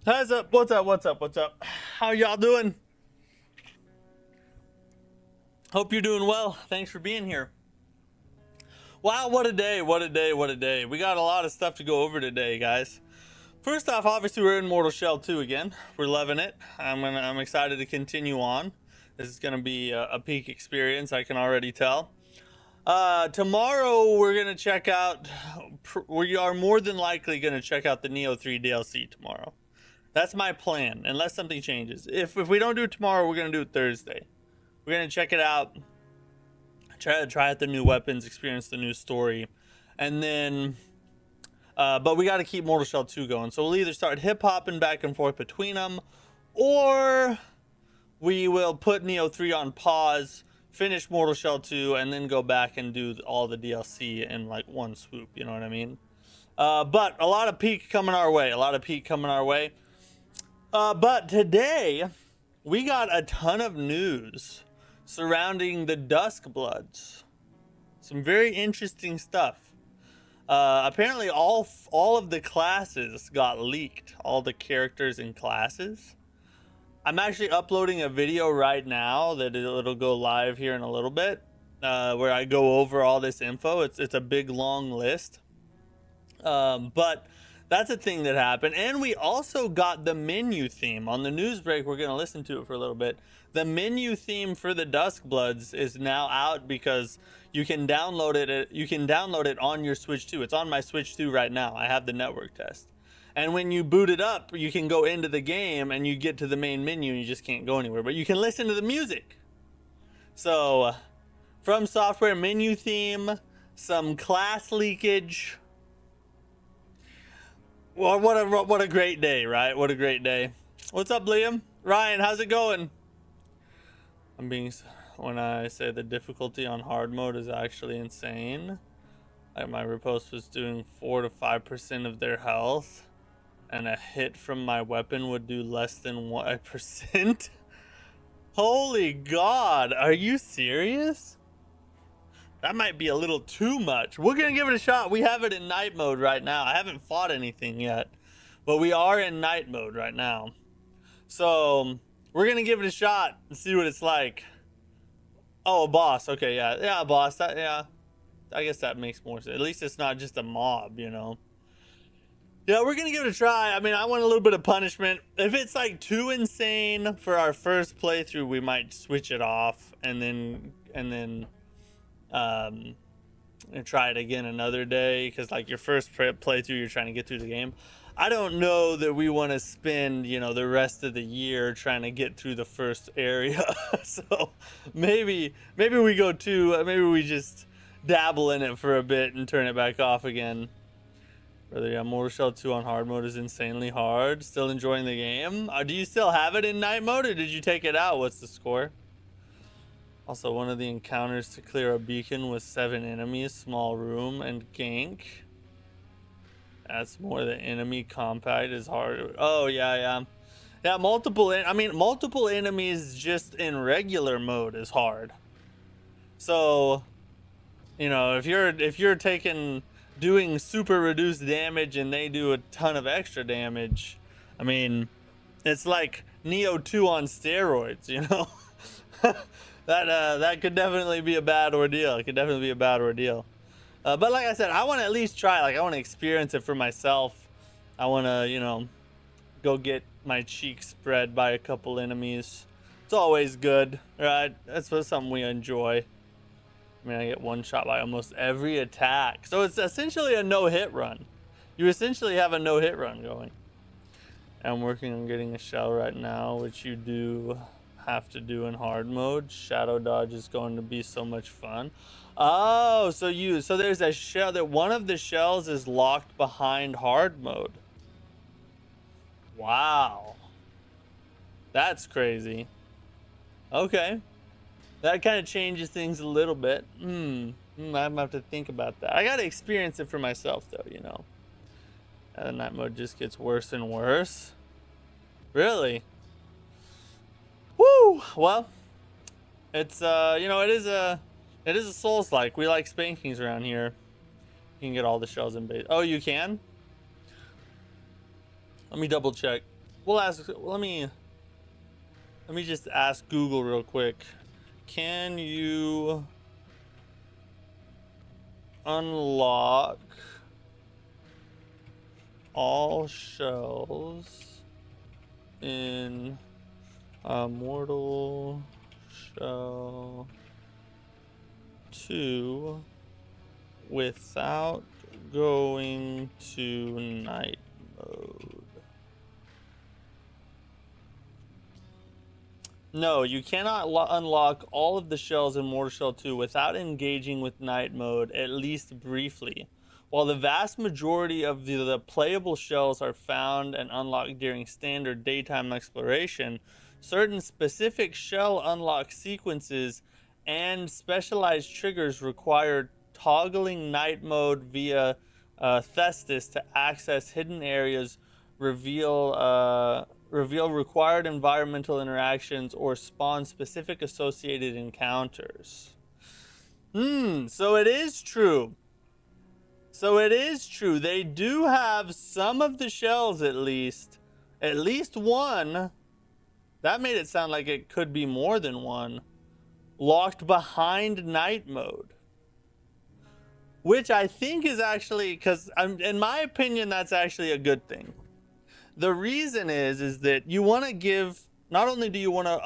How's up? What's up? What's up? What's up? How y'all doing? Hope you're doing well. Thanks for being here. Wow, what a day, what a day, what a day. We got a lot of stuff to go over today, guys. First off, obviously we're in Mortal Shell 2 again. We're loving it. I'm excited to continue on. This is gonna be a peak experience, I can already tell. Tomorrow we're gonna check out, we are more than likely gonna check out the Neo 3 DLC tomorrow. That's my plan, unless something changes. If we don't do it tomorrow, we're gonna do it Thursday. We're gonna check it out, try out the new weapons, experience the new story, and then but we got to keep Mortal Shell 2 going. So we'll either start hip hopping back and forth between them, or we will put Neo 3 on pause, finish Mortal Shell 2, and then go back and do all the DLC in like one swoop. You know what I mean? But a lot of peak coming our way. But today we got a ton of news surrounding the Duskbloods. Some very interesting stuff. Apparently all of the classes got leaked. All the characters and classes. I'm actually uploading a video right now that it'll go live here in a little bit, where I go over all this info. It's a big long list. But that's a thing that happened. And we also got the menu theme. On the news break, we're going to listen to it for a little bit. The menu theme for the Duskbloods is now out because you can download it. You can download it on your Switch 2. It's on my Switch 2 right now. I have the network test. And when you boot it up, you can go into the game and you get to the main menu and you just can't go anywhere. But you can listen to the music. So, From Software menu theme, some class leakage. Well, what a great day, right? What a great day. What's up, Liam? Ryan, how's it going? When I say the difficulty on hard mode is actually insane. Like my riposte was doing 4 to 5% of their health, and a hit from my weapon would do less than 1%. Holy God, are you serious? That might be a little too much. We're gonna give it a shot. We have it in night mode right now. I haven't fought anything yet, but we are in night mode right now. So we're gonna give it a shot and see what it's like. Oh, a boss. Okay, yeah, a boss. Yeah, I guess that makes more sense. At least it's not just a mob, you know. Yeah, we're gonna give it a try. I mean, I want a little bit of punishment. If it's like too insane for our first playthrough, we might switch it off and then and try it again another day, because like your first playthrough, you're trying to get through the game. I don't know that we want to spend, you know, the rest of the year trying to get through the first area. So maybe we go to maybe we just dabble in it for a bit and turn it back off again. Brother, yeah, Mortal Shell 2 on hard mode is insanely hard. Still enjoying the game? Do you still have it in night mode, or did you take it out? What's the score? Also, one of the encounters to clear a beacon with 7 enemies, small room, and gank. That's more the enemy compact is hard. Oh, yeah. Yeah, multiple enemies just in regular mode is hard. So, you know, if you're doing super reduced damage and they do a ton of extra damage, I mean, it's like Neo 2 on steroids, you know? That could definitely be a bad ordeal. It could definitely be a bad ordeal. But like I said, I want to at least try. Like, I want to experience it for myself. I want to, you know, go get my cheeks spread by a couple enemies. It's always good, right? That's something we enjoy. I mean, I get one shot by almost every attack. So it's essentially a no-hit run. You essentially have a no-hit run going. I'm working on getting a shell right now, which you do have to do in hard mode. Shadow dodge is going to be so much fun. Oh, so there's a shell that one of the shells is locked behind hard mode. Wow, that's crazy. Okay, that kind of changes things a little bit. I'm gonna have to think about that. I gotta experience it for myself though, you know. And night mode just gets worse and worse. Really? Woo! Well, it's you know, it is a Souls-like. We like spankings around here. You can get all the shells in base. Oh, you can? Let me double check. we'll ask. Let me just ask Google real quick. Can you unlock all shells in Mortal Shell 2 without going to night mode? No, you cannot unlock all of the shells in Mortal Shell 2 without engaging with night mode, at least briefly. While the vast majority of the playable shells are found and unlocked during standard daytime exploration, certain specific shell unlock sequences and specialized triggers require toggling night mode via Thestis to access hidden areas, reveal required environmental interactions, or spawn specific associated encounters. So it is true. They do have some of the shells, at least one. That made it sound like it could be more than one, locked behind night mode. Which I think is actually, because in my opinion, that's actually a good thing. The reason is that you want to give, not only do you want to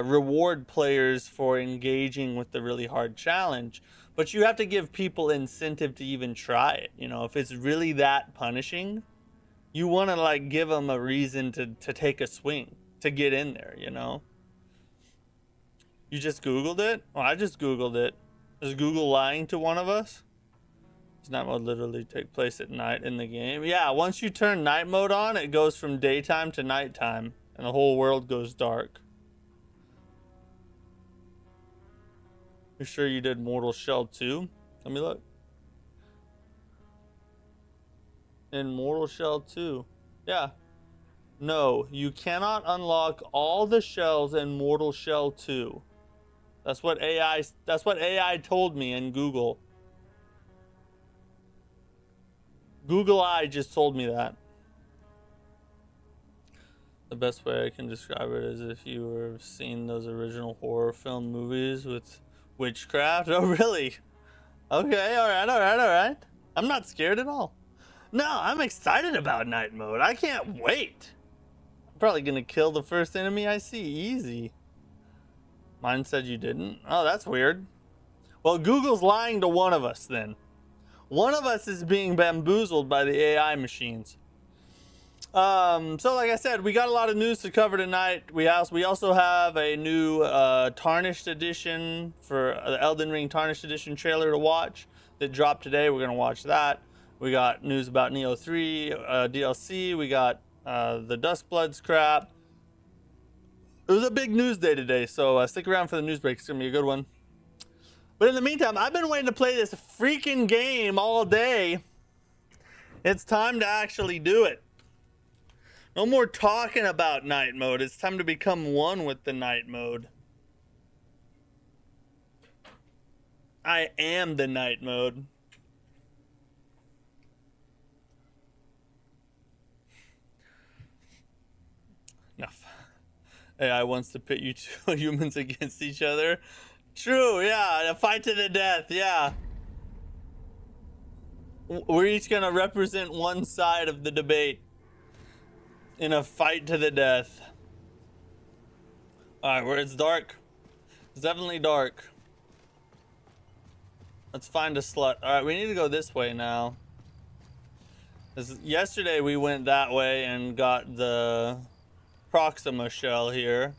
reward players for engaging with the really hard challenge, but you have to give people incentive to even try it. You know, if it's really that punishing, you want to like give them a reason to take a swing, to get in there, you know? You just Googled it? Well, I just Googled it. Is Google lying to one of us? Does night mode literally take place at night in the game? Yeah, once you turn night mode on, it goes from daytime to nighttime, and the whole world goes dark. You sure you did Mortal Shell 2? Let me look. In Mortal Shell 2. Yeah. No, you cannot unlock all the shells in Mortal Shell 2. That's what AI told me in Google. Google Eye just told me that. The best way I can describe it is if you were seeing those original horror film movies with witchcraft. Oh, really? Okay, all right. I'm not scared at all. No, I'm excited about night mode. I can't wait. I'm probably gonna kill the first enemy I see. Easy. Mine said you didn't. Oh, that's weird. Well, Google's lying to one of us then. One of us is being bamboozled by the AI machines. So like I said, we got a lot of news to cover tonight. We also have a new Tarnished Edition for the Elden Ring Tarnished Edition trailer to watch that dropped today. We're gonna watch that. We got news about Neo 3 DLC. We got the Duskbloods crap. It was a big news day today, so stick around for the news break. It's gonna be a good one. But in the meantime, I've been waiting to play this freaking game all day. It's time to actually do it. No more talking about night mode. It's time to become one with the night mode. I am the night mode. Enough. AI wants to pit you two humans against each other. True, yeah, a fight to the death, yeah. We're each gonna represent one side of the debate in a fight to the death. Alright, where it's dark. It's definitely dark. Let's find a slut. Alright, we need to go this way now. Yesterday we went that way and got the Proxima shell here.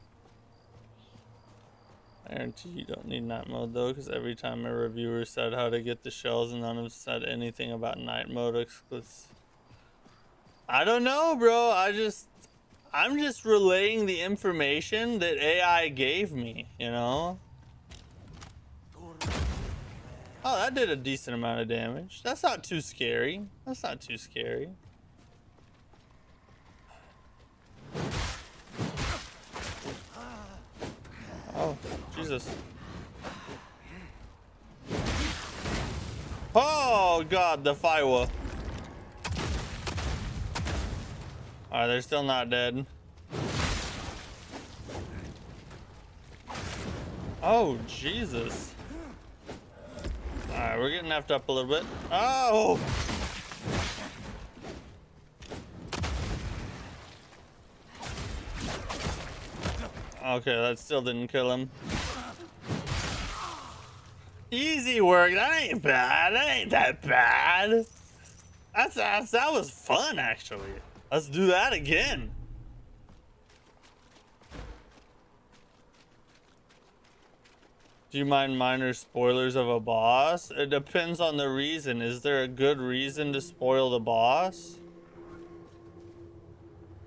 I guarantee you don't need night mode though, because every time a reviewer said how to get the shells, none of them said anything about night mode exclusive. I don't know, bro. I'm just relaying the information that AI gave me, you know? Oh, that did a decent amount of damage. That's not too scary. That's not too scary. Oh, Jesus. Oh, God, the Fiwa. Alright, they're still not dead. Oh, Jesus. Alright, we're getting effed up a little bit. Oh! Okay, that still didn't kill him. Easy work. That ain't bad. That ain't that bad. That was fun, actually. Let's do that again. Do you mind minor spoilers of a boss? It depends on the reason. Is there a good reason to spoil the boss?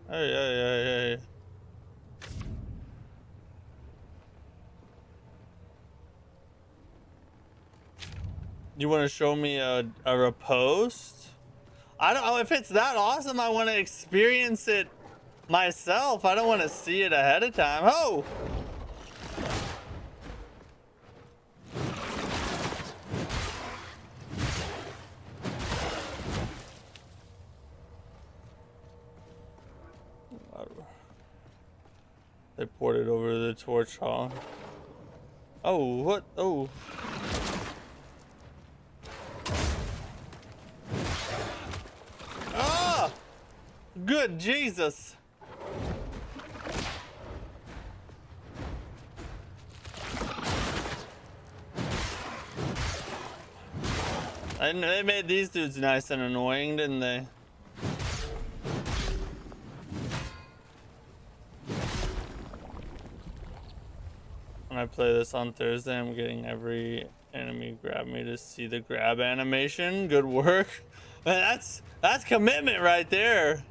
Hey. You want to show me a repost? I don't know if it's that awesome. I want to experience it myself. I don't want to see it ahead of time. Oh! They ported over to the torch hall. Oh, what? Oh. Ah! Good Jesus. And they made these dudes nice and annoying, didn't they? When I play this on Thursday, I'm getting every enemy grab me to see the grab animation. Good work. Man, that's commitment right there.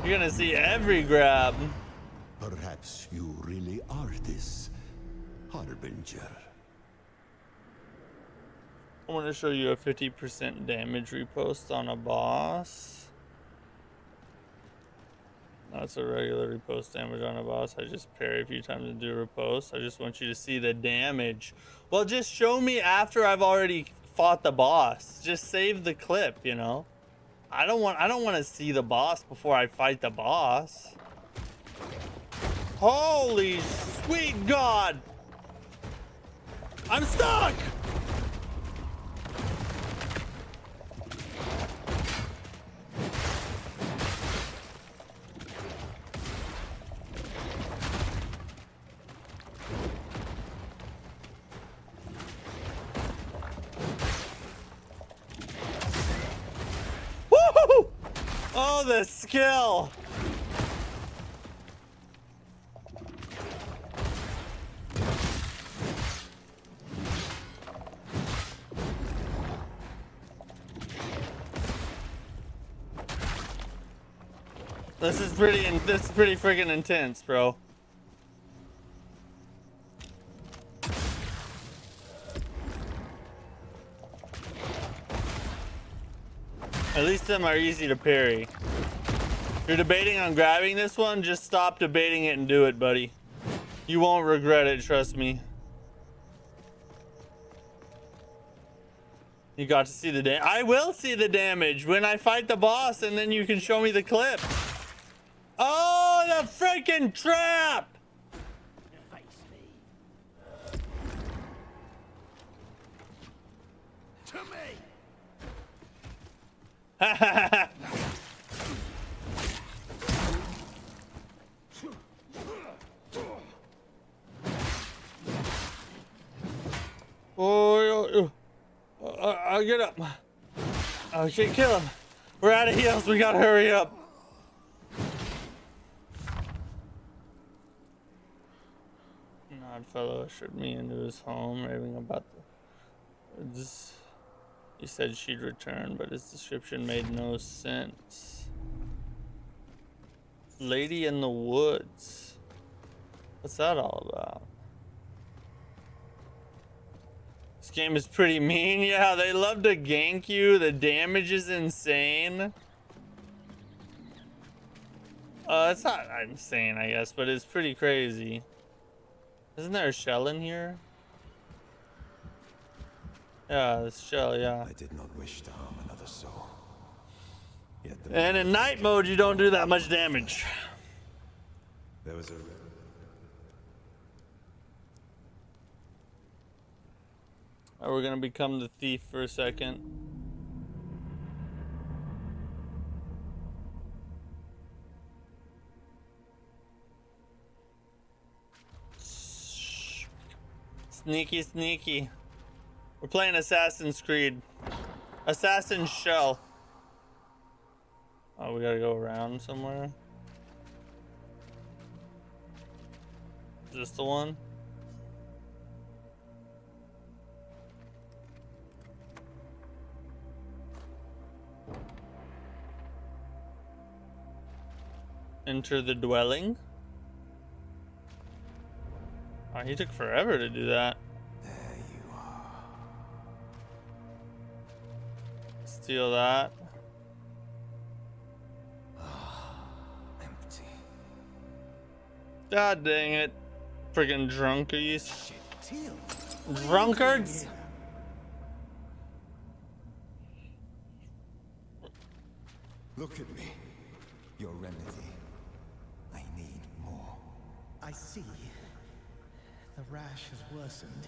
You're gonna see every grab. Perhaps you really are this harbinger. I want to show you a 50% damage repost on a boss. That's a regular repost damage on a boss. I just parry a few times and do a repost. I just want you to see the damage. Well, just show me after I've already fought the boss. Just save the clip, you know. I don't want to see the boss before I fight the boss. Holy sweet God! I'm stuck! Woo! Oh, the skill! This is pretty freaking intense, bro. At least some are easy to parry. If you're debating on grabbing this one, just stop debating it and do it, buddy. You won't regret it, trust me. You got to see the damage. I will see the damage when I fight the boss, and then you can show me the clip. Oh, the freaking trap! To me. Oh, I'll get up. Okay, kill him. We're out of heals. We gotta hurry up. Oddfellow ushered me into his home, raving about this. He said she'd return, but his description made no sense. Lady in the woods. What's that all about? This game is pretty mean. Yeah, they love to gank you. The damage is insane. It's not insane, I guess, but it's pretty crazy. Isn't there a shell in here? Yeah, this shell, yeah. I did not wish to harm another soul. Yet the And in night mode, you don't do that much damage. there was a We're gonna become the thief for a second. Sneaky, sneaky. We're playing Assassin's Creed. Assassin's Shell. Oh, we gotta go around somewhere. Is this the one? Enter the dwelling. Oh, he took forever to do that. There you are. Steal that. Empty. God dang it. Friggin' drunkies. Shit, Teal. Drunkards? Look at me. Your remedy. I need more. I see. The rash has worsened.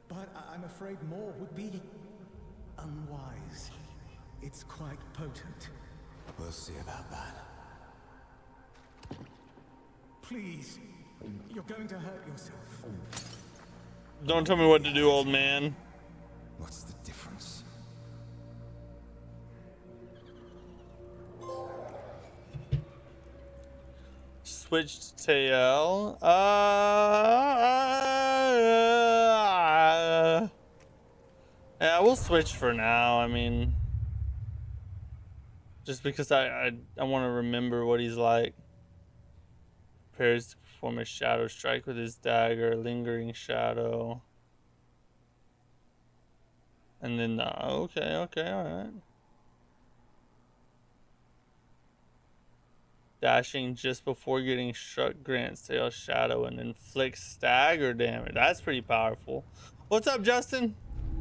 But I'm afraid more would be unwise. It's quite potent. We'll see about that. Please, you're going to hurt yourself. Don't tell me what to do, old man. What's the difference? Switch to tail. Yeah, we'll switch for now. I mean, just because I want to remember what he's like. Prepares to perform a shadow strike with his dagger, lingering shadow. And then okay, all right. Dashing just before getting struck grants tail shadow and inflicts stagger damage. That's pretty powerful. What's up, Justin?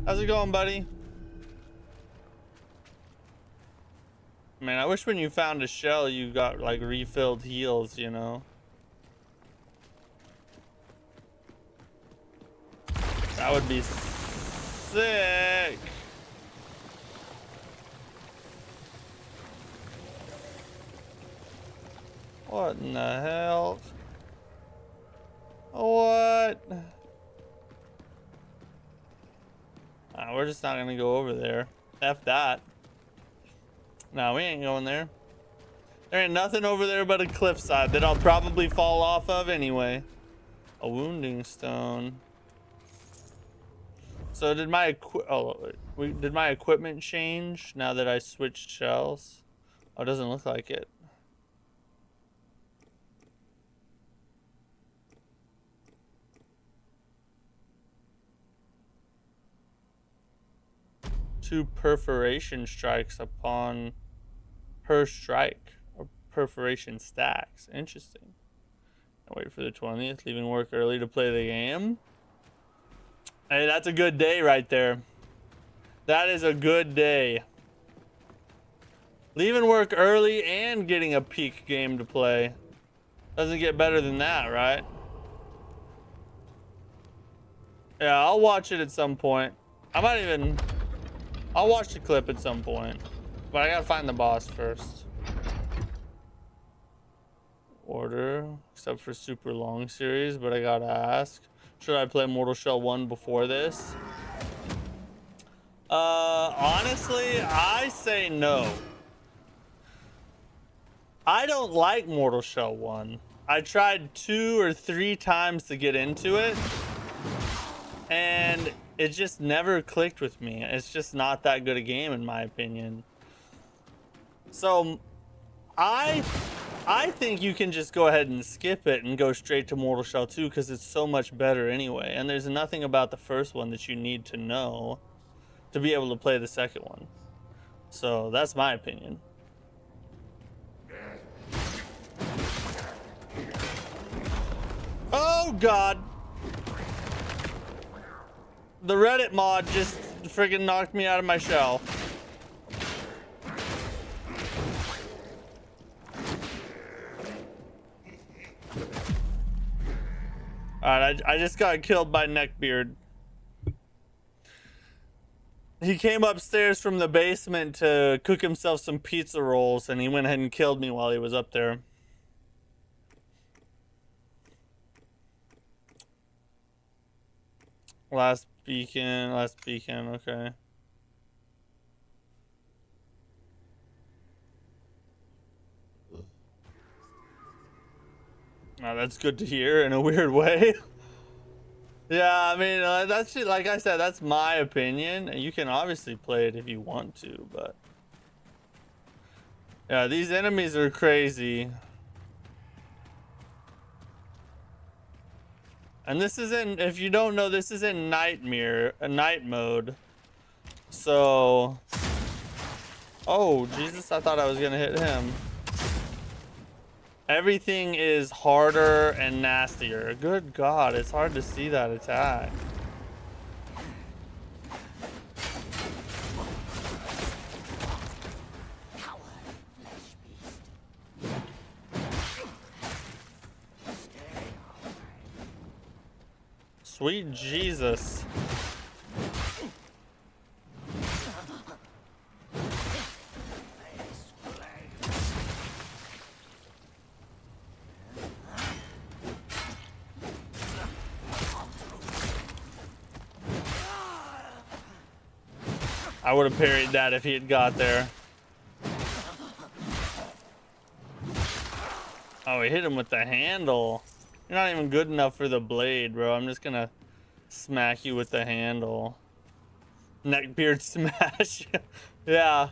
How's it going, buddy? Man, I wish when you found a shell you got like refilled heals, you know? That would be sick. What in the hell? What? We're just not gonna go over there. F that. No, we ain't going there. There ain't nothing over there but a cliffside that I'll probably fall off of anyway. A wounding stone. So did my did my equipment change now that I switched shells? Oh, it doesn't look like it. Two perforation strikes upon per strike, or perforation stacks. Interesting. I'll wait for the 20th, leaving work early to play the game. Hey, that's a good day right there. That is a good day. Leaving work early and getting a peak game to play. Doesn't get better than that, right? Yeah, I'll watch it at some point. I'll watch the clip at some point. But I gotta find the boss first. Order, except for super long series, but I gotta ask. Should I play Mortal Shell 1 before this? Honestly, I say no. I don't like Mortal Shell 1. I tried 2 or 3 times to get into it, and it just never clicked with me. It's just not that good a game in my opinion. So I think you can just go ahead and skip it and go straight to Mortal Shell 2 because it's so much better anyway. And there's nothing about the first one that you need to know to be able to play the second one. So that's my opinion. Oh God. The Reddit mod just friggin' knocked me out of my shell. Alright, I just got killed by Neckbeard. He came upstairs from the basement to cook himself some pizza rolls, and he went ahead and killed me while he was up there. Last beacon, okay. Oh, that's good to hear in a weird way. Yeah, I mean, that's like I said, that's my opinion. You can obviously play it if you want to, but yeah, these enemies are crazy. And this is in, if you don't know, this is in night mode. So, oh Jesus, I thought I was gonna hit him. Everything is harder and nastier. Good God, it's hard to see that attack. Sweet Jesus. I would have parried that if he had got there. Oh, he hit him with the handle. You're not even good enough for the blade, bro. I'm just gonna smack you with the handle. Neckbeard smash. Yeah.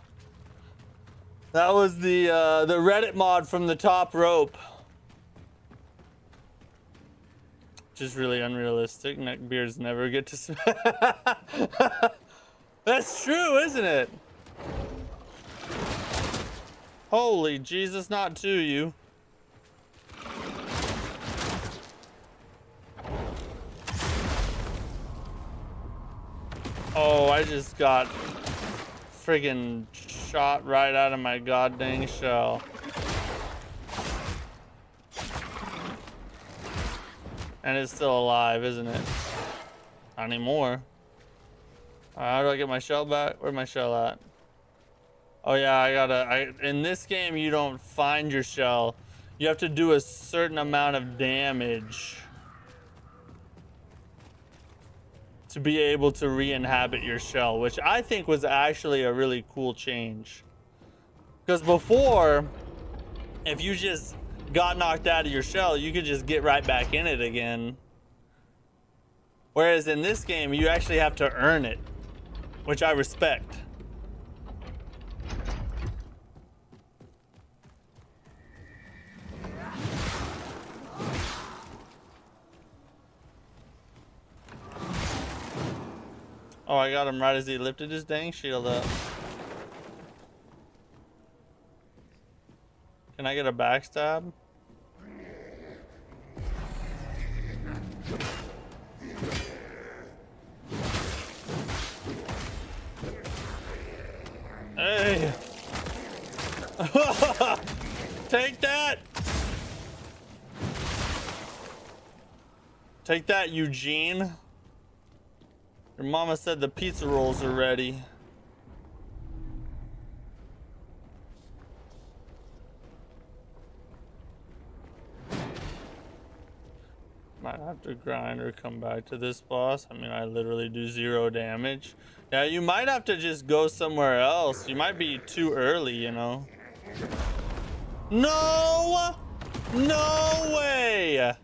That was the Reddit mod from the top rope. Just really unrealistic. Neckbeards never get to smash. That's true, isn't it? Holy Jesus, not to you. Oh, I just got friggin' shot right out of my goddamn shell. And it's still alive, isn't it? Not anymore. How do I get my shell back? Where's my shell at? Oh yeah, in this game you don't find your shell. You have to do a certain amount of damage to be able to re-inhabit your shell, which I think was actually a really cool change. Because before, if you just got knocked out of your shell, you could just get right back in it again. Whereas in this game, you actually have to earn it, which I respect. Oh, I got him right as he lifted his dang shield up. Can I get a backstab? Hey! Take that! Take that, Eugene. Your mama said the pizza rolls are ready. Might have to grind or come back to this boss. I mean, I literally do 0 damage. Yeah, you might have to just go somewhere else. You might be too early, you know. No! No way!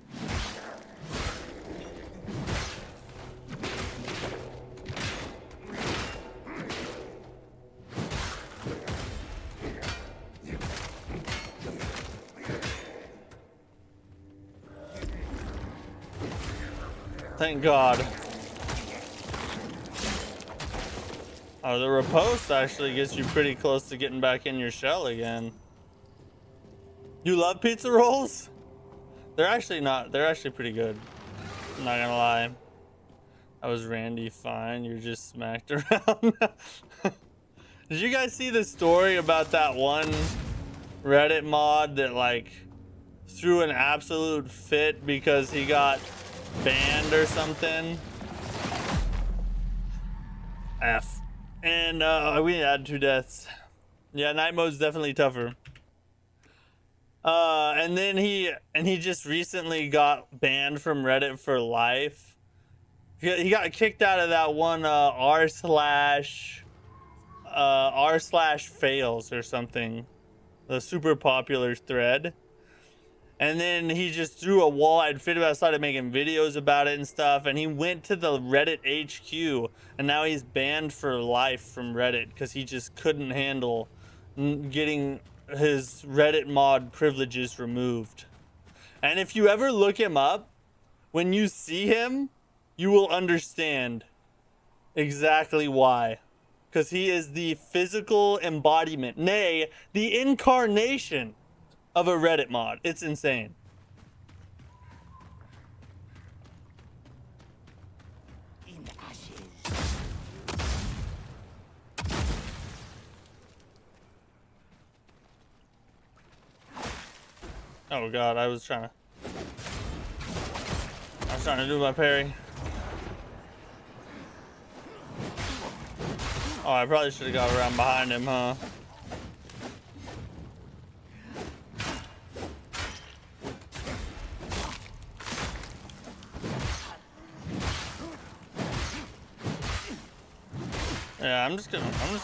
Thank God. Oh, the riposte actually gets you pretty close to getting back in your shell again. You love pizza rolls? They're actually pretty good. I'm not gonna lie. That was Randy fine. You're just smacked around. Did you guys see the story about that one Reddit mod that like threw an absolute fit because he got banned or something. F. And we had 2 deaths. Yeah, night mode's definitely tougher. And then he just recently got banned from Reddit for life. He got kicked out of that one r/fails or something, the super popular thread. And then he just threw a wall. I'd fit about, started making videos about it and stuff. And he went to the Reddit HQ, and now he's banned for life from Reddit because he just couldn't handle getting his Reddit mod privileges removed. And if you ever look him up, when you see him, you will understand exactly why. Because he is the physical embodiment, nay, the incarnation of a Reddit mod. It's insane. In ashes. Oh god, I was trying to do my parry. Oh, I probably should have got around behind him, huh? Yeah, I'm just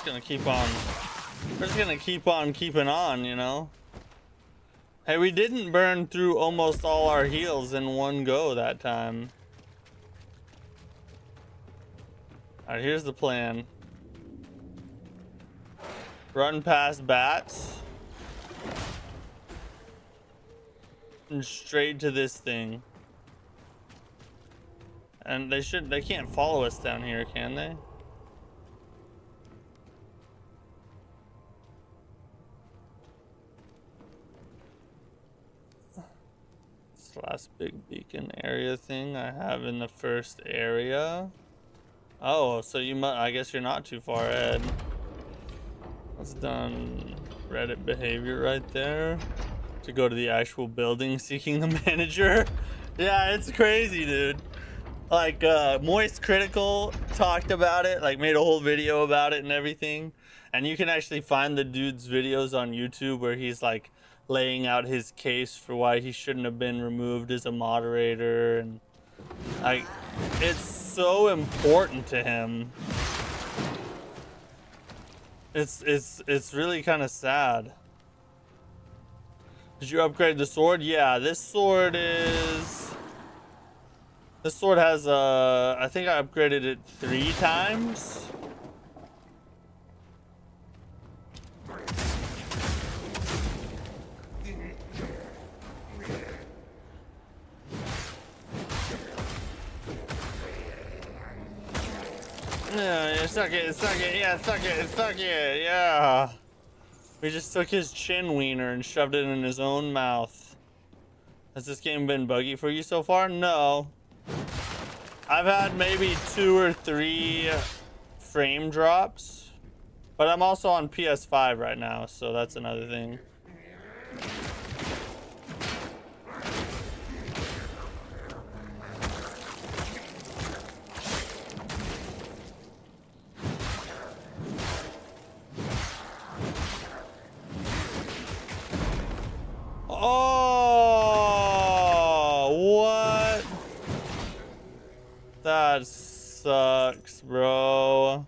gonna keep on. We're just gonna keep on keeping on, you know. Hey, we didn't burn through almost all our heals in one go that time. Alright, here's the plan. Run past bats. And straight to this thing. And they can't follow us down here, can they? Last big beacon area thing I have in the first area. Oh, so you might, I guess you're not too far ahead. That's done Reddit behavior right there. To go to the actual building seeking the manager. Yeah, it's crazy, dude. Like Moist Critical talked about it, like made a whole video about it and everything. And you can actually find the dude's videos on YouTube where he's like laying out his case for why he shouldn't have been removed as a moderator, and like it's so important to him. It's really kind of sad. Did you upgrade the sword? Yeah, this sword has I think I upgraded it 3 times. Yeah, suck it, yeah, suck it, yeah. We just took his chin wiener and shoved it in his own mouth. Has this game been buggy for you so far? No. I've had maybe 2 or 3 frame drops, but I'm also on PS5 right now, so that's another thing. Oh, what? That sucks, bro.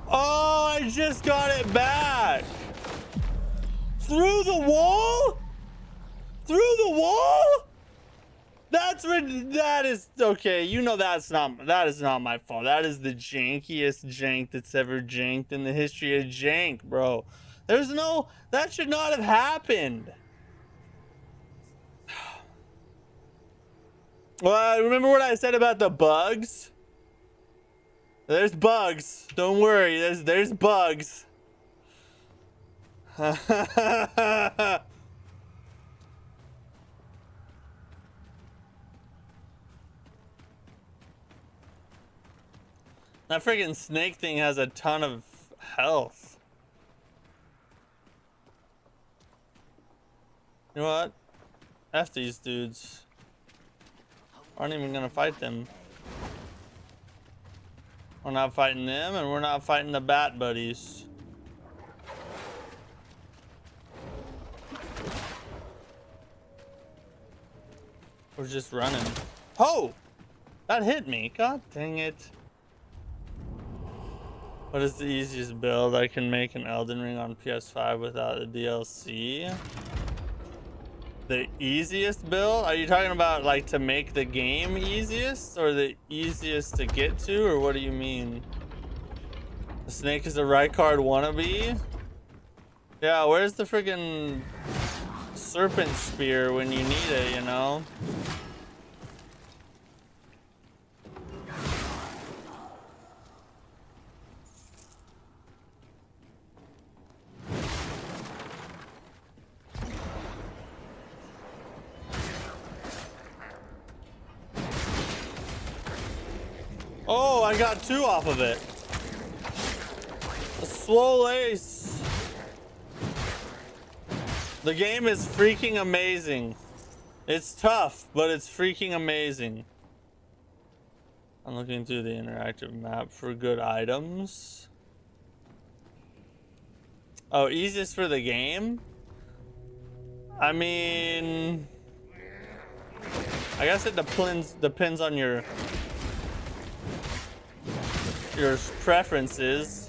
Oh, I just got it back. Through the wall? Through the wall? That is okay. You know that is not my fault. That is the jankiest jank that's ever janked in the history of jank, bro. There's no, that should not have happened. Well, remember what I said about the bugs? There's bugs. Don't worry. There's bugs. That freaking snake thing has a ton of health. You know what? F these dudes. Aren't even gonna fight them. We're not fighting them, and we're not fighting the bat buddies. We're just running. Oh! That hit me. God dang it. What is the easiest build I can make an Elden Ring on PS5 without the DLC? The easiest build? Are you talking about like to make the game easiest or the easiest to get to, or what do you mean? The snake is a Rykard wannabe? Yeah, where's the freaking serpent spear when you need it, you know? Oh, I got 2 off of it. A swole ace. The game is freaking amazing. It's tough, but it's freaking amazing. I'm looking through the interactive map for good items. Oh, easiest for the game? I mean, I guess it depends on your preferences.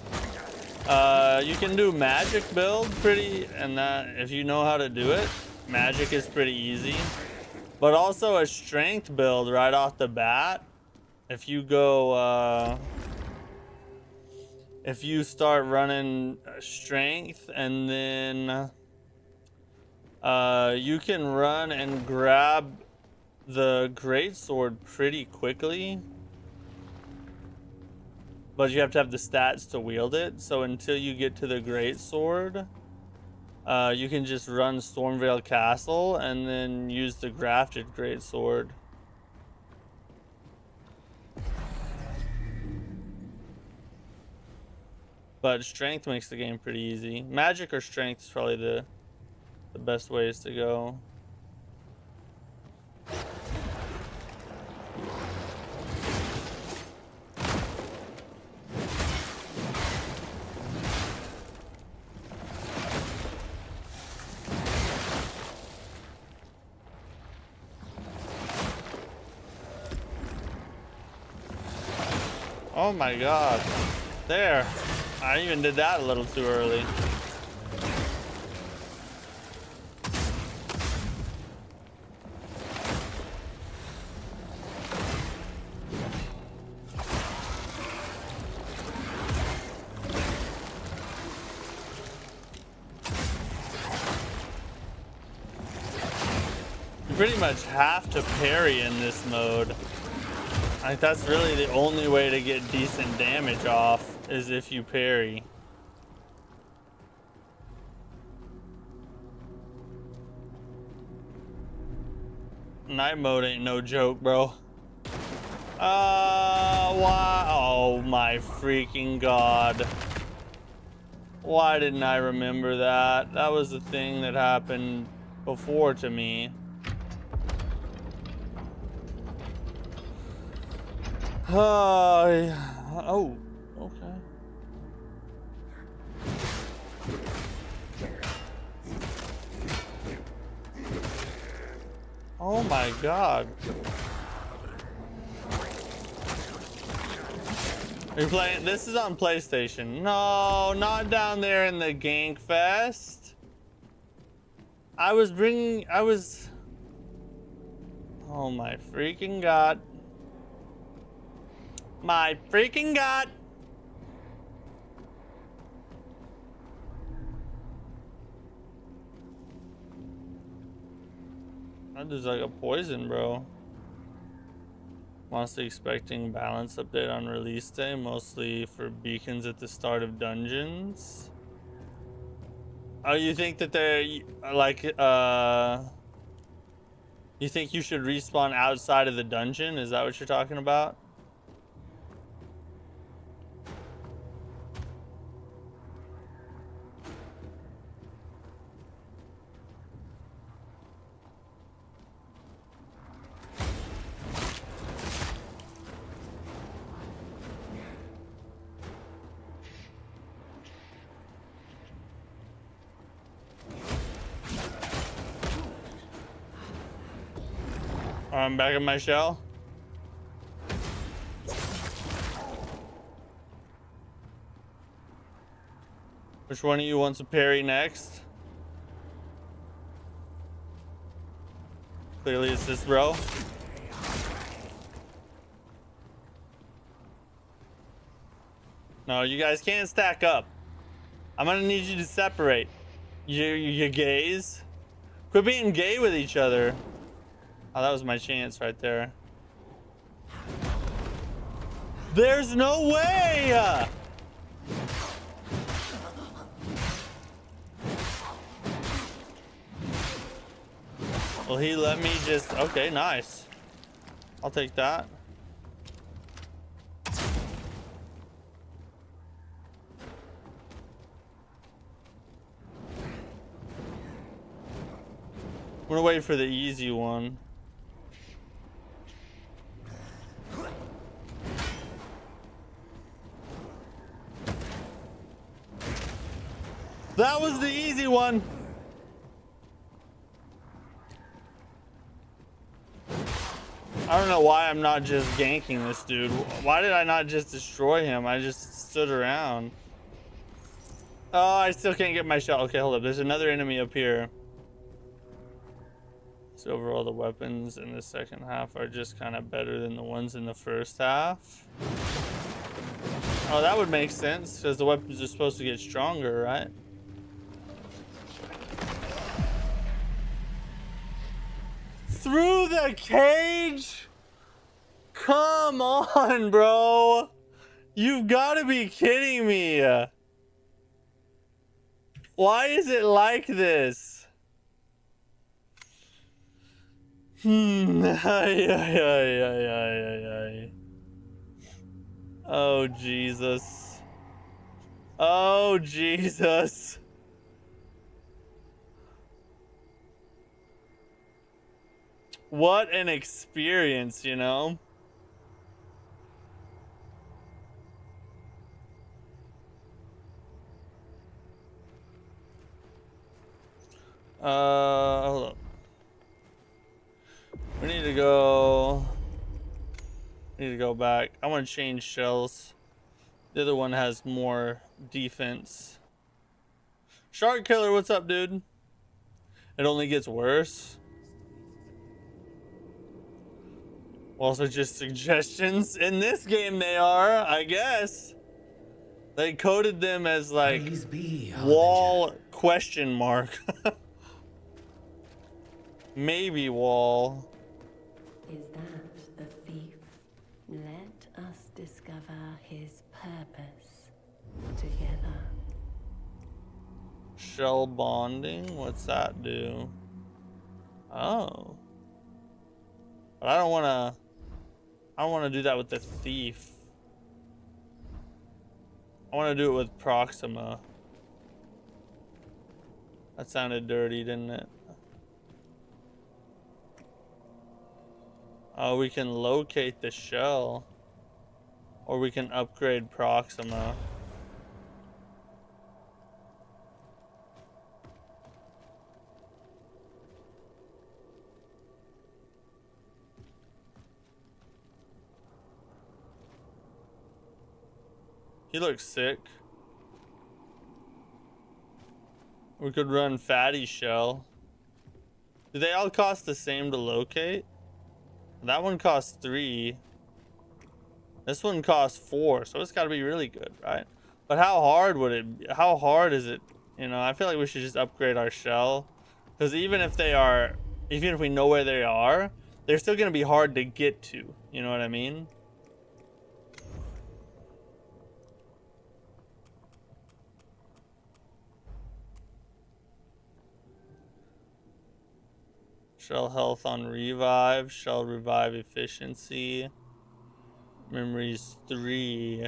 You can do magic build and that if you know how to do it, magic is pretty easy. But also a strength build right off the bat. If you go, if you start running strength and then you can run and grab the greatsword pretty quickly. But you have to have the stats to wield it. So until you get to the greatsword, you can just run Stormvale Castle and then use the grafted greatsword. But strength makes the game pretty easy. Magic or strength is probably the best ways to go. Oh my god. There. I even did that a little too early. You pretty much have to parry in this mode. I think that's really the only way to get decent damage off is if you parry. Night mode ain't no joke, bro. Why? Oh my freaking god. Why didn't I remember that? That was the thing that happened before to me. Oh, okay. Oh my god. Are you playing? This is on PlayStation. No, not down there in the Gank Fest. Oh my freaking god. My freaking god. That is like a poison, bro. Honestly expecting balance update on release day, mostly for beacons at the start of dungeons. Oh, you think that they're like you think you should respawn outside of the dungeon? Is that what you're talking about? I'm back in my shell. Which one of you wants a parry next? Clearly it's this bro. No, you guys can't stack up. I'm gonna need you to separate. You gays. Quit being gay with each other. Oh, that was my chance right there. There's no way! Well, he let me just... Okay, nice. I'll take that. I'm gonna wait for the easy one. That was the easy one. I don't know why I'm not just ganking this dude. Why did I not just destroy him? I just stood around. Oh, I still can't get my shot. Okay, hold up. There's another enemy up here. So overall, the weapons in the second half are just kind of better than the ones in the first half. Oh, that would make sense because the weapons are supposed to get stronger, right? Through the cage? Come on, bro. You've got to be kidding me. Why is it like this? Oh, Jesus. Oh, Jesus. What an experience, you know? Hold up. We need to go back. I want to change shells. The other one has more defense. Shark Killer, what's up, dude? It only gets worse. Also, just suggestions. In this game, they are, I guess. They coded them as like wall question mark. Maybe wall. Is that the thief? Let us discover his purpose together. Shell bonding? What's that do? Oh. But I don't want to do that with the thief. I want to do it with Proxima. That sounded dirty, didn't it? Oh, we can locate the shell. Or we can upgrade Proxima. He looks sick. We could run Fatty Shell. Do they all cost the same to locate? That one costs 3. This one costs 4, so it's got to be really good, right? But how hard would it be? How hard is it? You know, I feel like we should just upgrade our shell. Because even if they are even if we know where they are, they're still gonna be hard to get to. You know what I mean? Shell health on revive, shell revive efficiency, memories 3.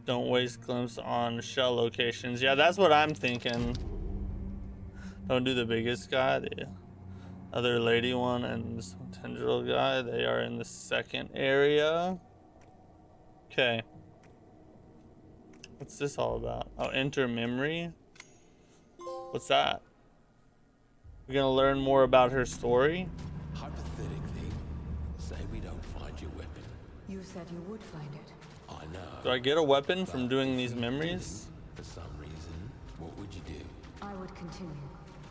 Don't waste glimpse on shell locations. Yeah, that's what I'm thinking. Don't do the biggest guy, the other lady one and this tendril guy. They are in the second area. Okay. What's this all about? Oh, enter memory. What's that? We're gonna learn more about her story. Hypothetically, say we don't find your weapon. You said you would find it. I know. Do I get a weapon from But doing if these you memories? didn't, for some reason, what would you do? I would continue,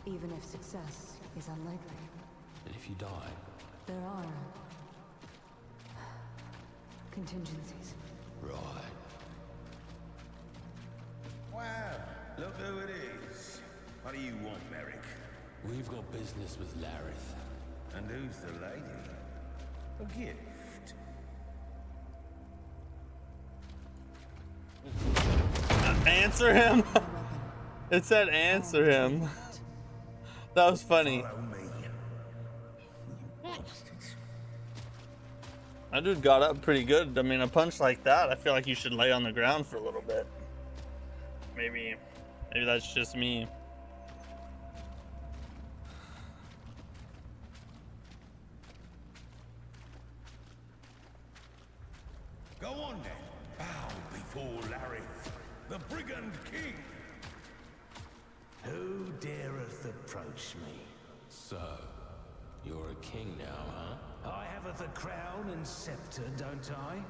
even if success is unlikely. And if you die? There are contingencies. Right. Wow, look who it is. What do you want, Merrick? We've got business with Lareth. And who's the lady? A gift. Answer him. It said answer him. That was funny. Follow me. You bastards. That dude got up pretty good. I mean, a punch like that, I feel like you should lay on the ground for a little bit. Maybe that's just me. Go on then. Bow before Lareth, the Brigand King. Who dareth approach me? So, you're a king now, huh? I have a crown and scepter, don't I?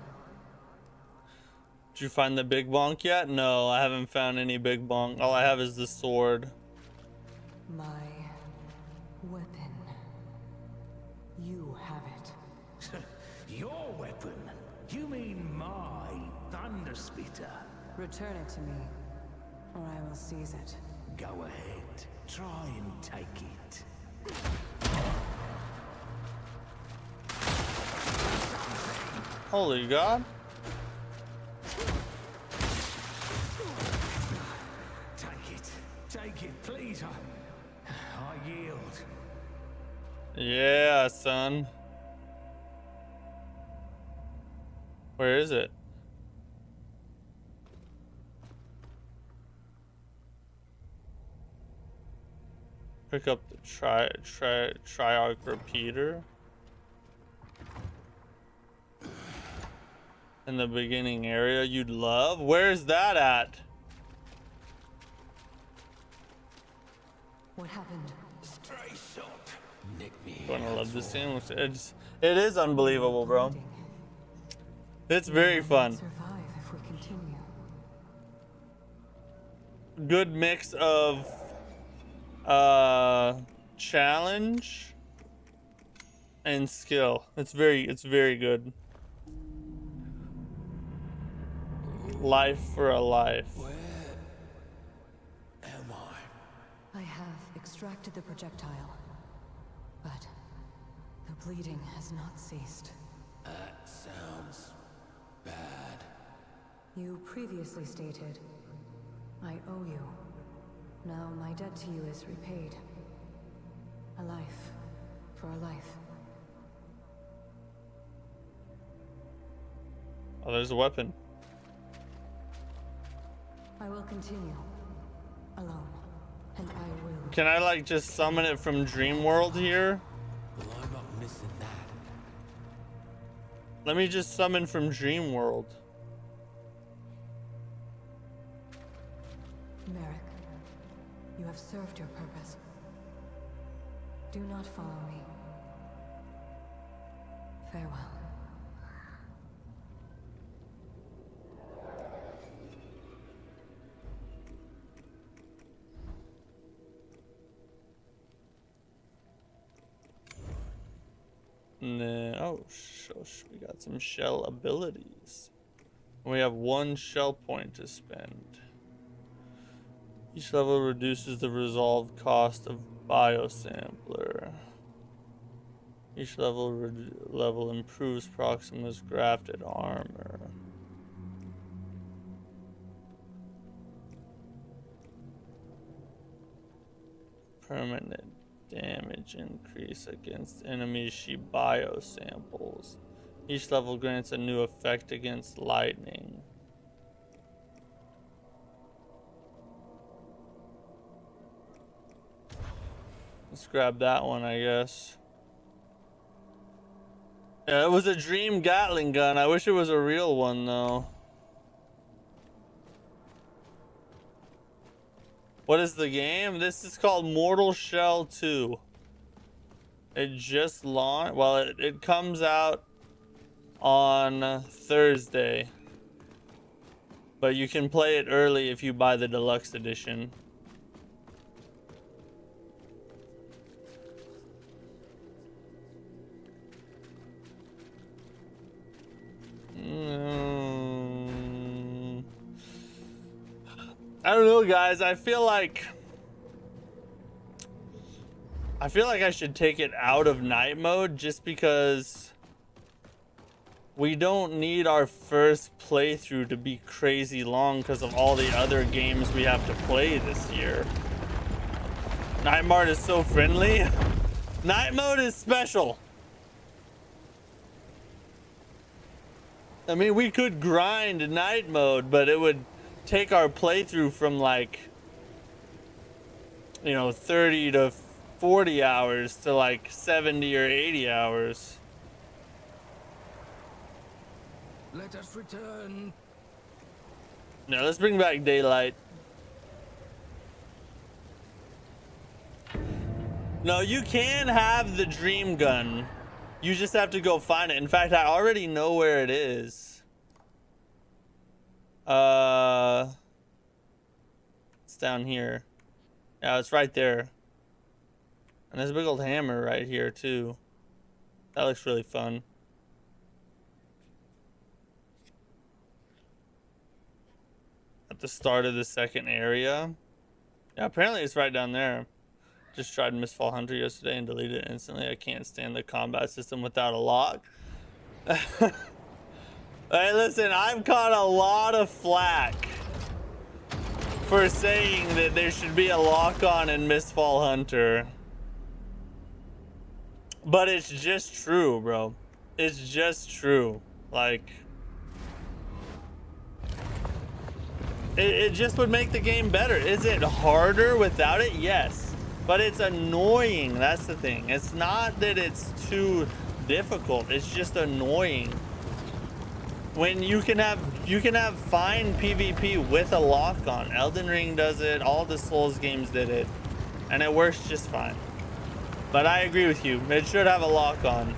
Did you find the big bonk yet? No, I haven't found any big bonk. All I have is the sword. My weapon. You have it. Your weapon? You mean my thunder spitter? Return it to me, or I will seize it. Go ahead. Try and take it. Holy God. Take it. Take it, please. I yield. Yeah, son. Where is it? Pick up the triarch repeater. In the beginning area you'd love? Where's that at? What happened? Stray shot. Nick me. Gonna love this game. It is unbelievable, bro. It's very fun. Survive if we continue. Good mix of challenge and skill. It's very good. Life for a life. Where am I? I have extracted the projectile, but the bleeding has not ceased. That sounds bad. You previously stated, I owe you. Now my debt to you is repaid. A life for a life. Oh, there's a weapon. I will continue. Alone. And I will. Can I like just summon it from Dream World here? Well, I'm not missing that. Let me just summon from Dream World. Merrick, you have served your purpose. Do not follow me. Farewell. Oh, we got some shell abilities. We have one shell point to spend. Each level reduces the resolved cost of biosampler. Each level improves Proxima's grafted armor. Permanent damage increase against enemies she biosamples. Each level grants a new effect against lightning. Let's grab that one, I guess. Yeah, it was a dream Gatling gun. I wish it was a real one, though. What is the game? This is called Mortal Shell 2. It just launched. Well, it comes out on Thursday. But you can play it early if you buy the deluxe edition. I don't know, guys. I feel like I should take it out of night mode just because we don't need our first playthrough to be crazy long because of all the other games we have to play this year. Night mode is so friendly. Night mode is special. I mean, we could grind night mode, but it would take our playthrough from like, you know, 30 to 40 hours to like 70 or 80 hours. Let us return. No, let's bring back daylight. No, you can have the dream gun. You just have to go find it. In fact, I already know where it is. It's down here. Yeah, it's right there. And there's a big old hammer right here too. That looks really fun. At the start of the second area. Yeah, apparently it's right down there. Just tried Mistfall Hunter yesterday and deleted it instantly. I can't stand the combat system without a lock. Hey, listen, I've caught a lot of flack for saying that there should be a lock-on in Mistfall Hunter. But it's just true, bro. It's just true. Like, it just would make the game better. Is it harder without it? Yes. But it's annoying. That's the thing. It's not that it's too difficult. It's just annoying. When you can have fine PvP with a lock on. Elden Ring does it. All the Souls games did it. And it works just fine. But I agree with you. It should have a lock on.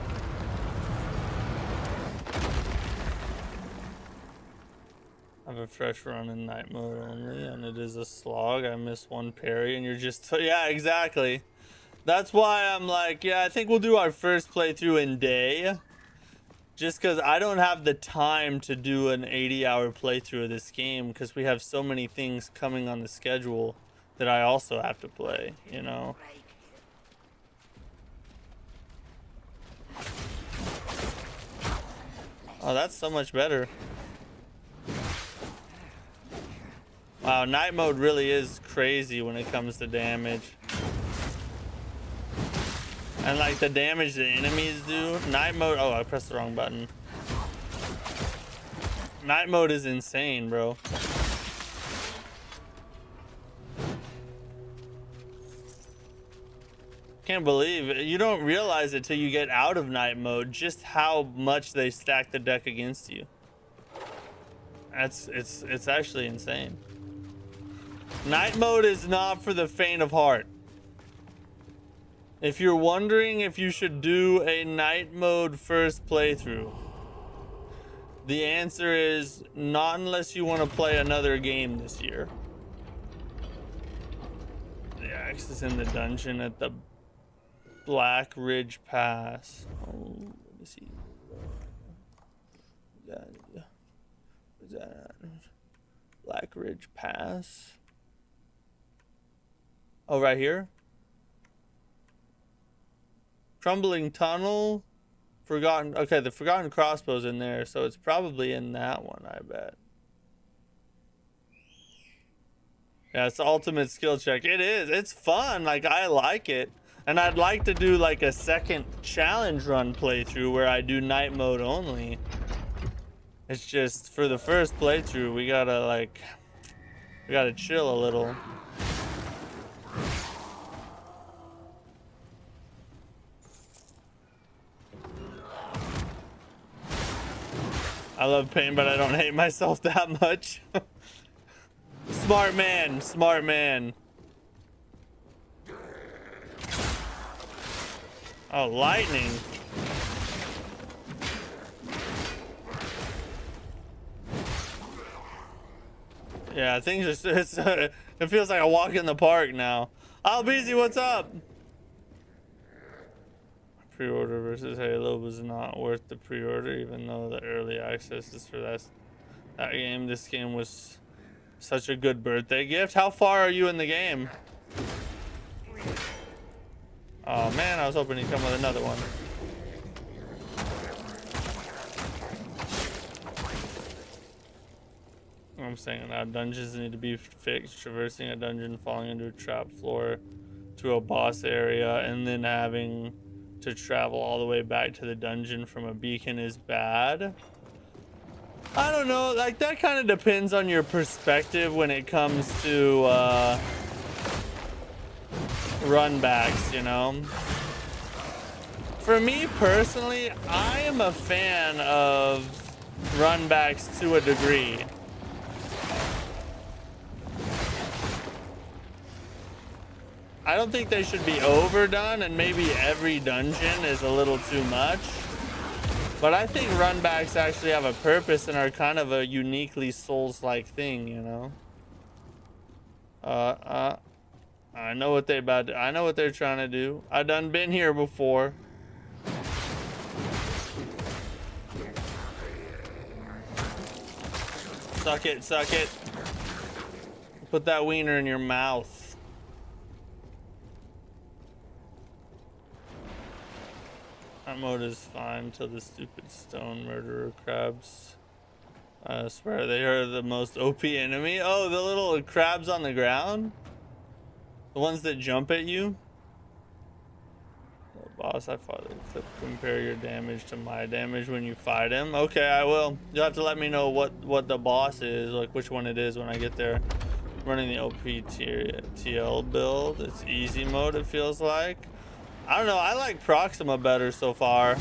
I have a fresh run in night mode only, and it is a slog. I missed one parry, and you're just... Yeah, exactly. That's why I'm like, yeah, I think we'll do our first playthrough in day. Just because I don't have the time to do an 80-hour playthrough of this game because we have so many things coming on the schedule that I also have to play, you know? Oh, that's so much better. Wow, night mode really is crazy when it comes to damage. And like the damage the enemies do. Night mode, oh, I pressed the wrong button. Night mode is insane, bro. Can't believe it. You don't realize it till you get out of night mode just how much they stack the deck against you. It's actually insane. Night mode is not for the faint of heart. If you're wondering if you should do a night mode first playthrough, the answer is not unless you want to play another game this year. The axe is in the dungeon at the Black Ridge Pass. Oh, let me see. Is that Black Ridge Pass? Oh, right here. Crumbling tunnel. Forgotten. Okay, the forgotten crossbow's in there, so it's probably in that one, I bet. Yeah, it's the ultimate skill check. It is. It's fun. Like, I like it. And I'd like to do like a second challenge run playthrough where I do night mode only. It's just for the first playthrough, we gotta chill a little. I love pain, but I don't hate myself that much. Smart man, smart man. Oh, lightning. Yeah, things are, it feels like a walk in the park now. Albeezy, what's up? Pre-order versus Halo was not worth the pre-order, even though the early access is for that game. This game was such a good birthday gift. How far are you in the game? Oh man, I was hoping he'd come with another one. I'm saying now dungeons need to be fixed. Traversing a dungeon, falling into a trap floor to a boss area, and then having to travel all the way back to the dungeon from a beacon is bad. I don't know, like that kind of depends on your perspective when it comes to run backs, you know. For me personally, I am a fan of run backs to a degree. I don't think they should be overdone, and maybe every dungeon is a little too much. But I think runbacks actually have a purpose and are kind of a uniquely Souls-like thing, you know. I know what I know what they're trying to do. I done been here before. Suck it, suck it. Put that wiener in your mouth. That mode is fine until the stupid stone murderer crabs. I swear they are the most OP enemy. Oh, the little crabs on the ground? The ones that jump at you? Oh, boss, I fought it. Clip compare your damage to my damage when you fight him. Okay, I will. You'll have to let me know what the boss is, like which one it is when I get there. Running the OP TL build. It's easy mode, it feels like. I don't know, I like Proxima better so far.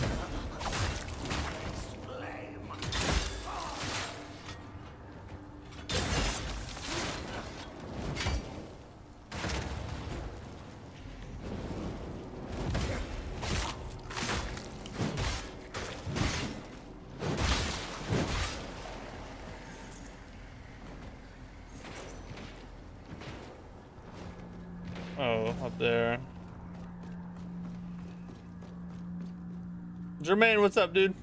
Oh, up there. Jermaine, what's up, dude?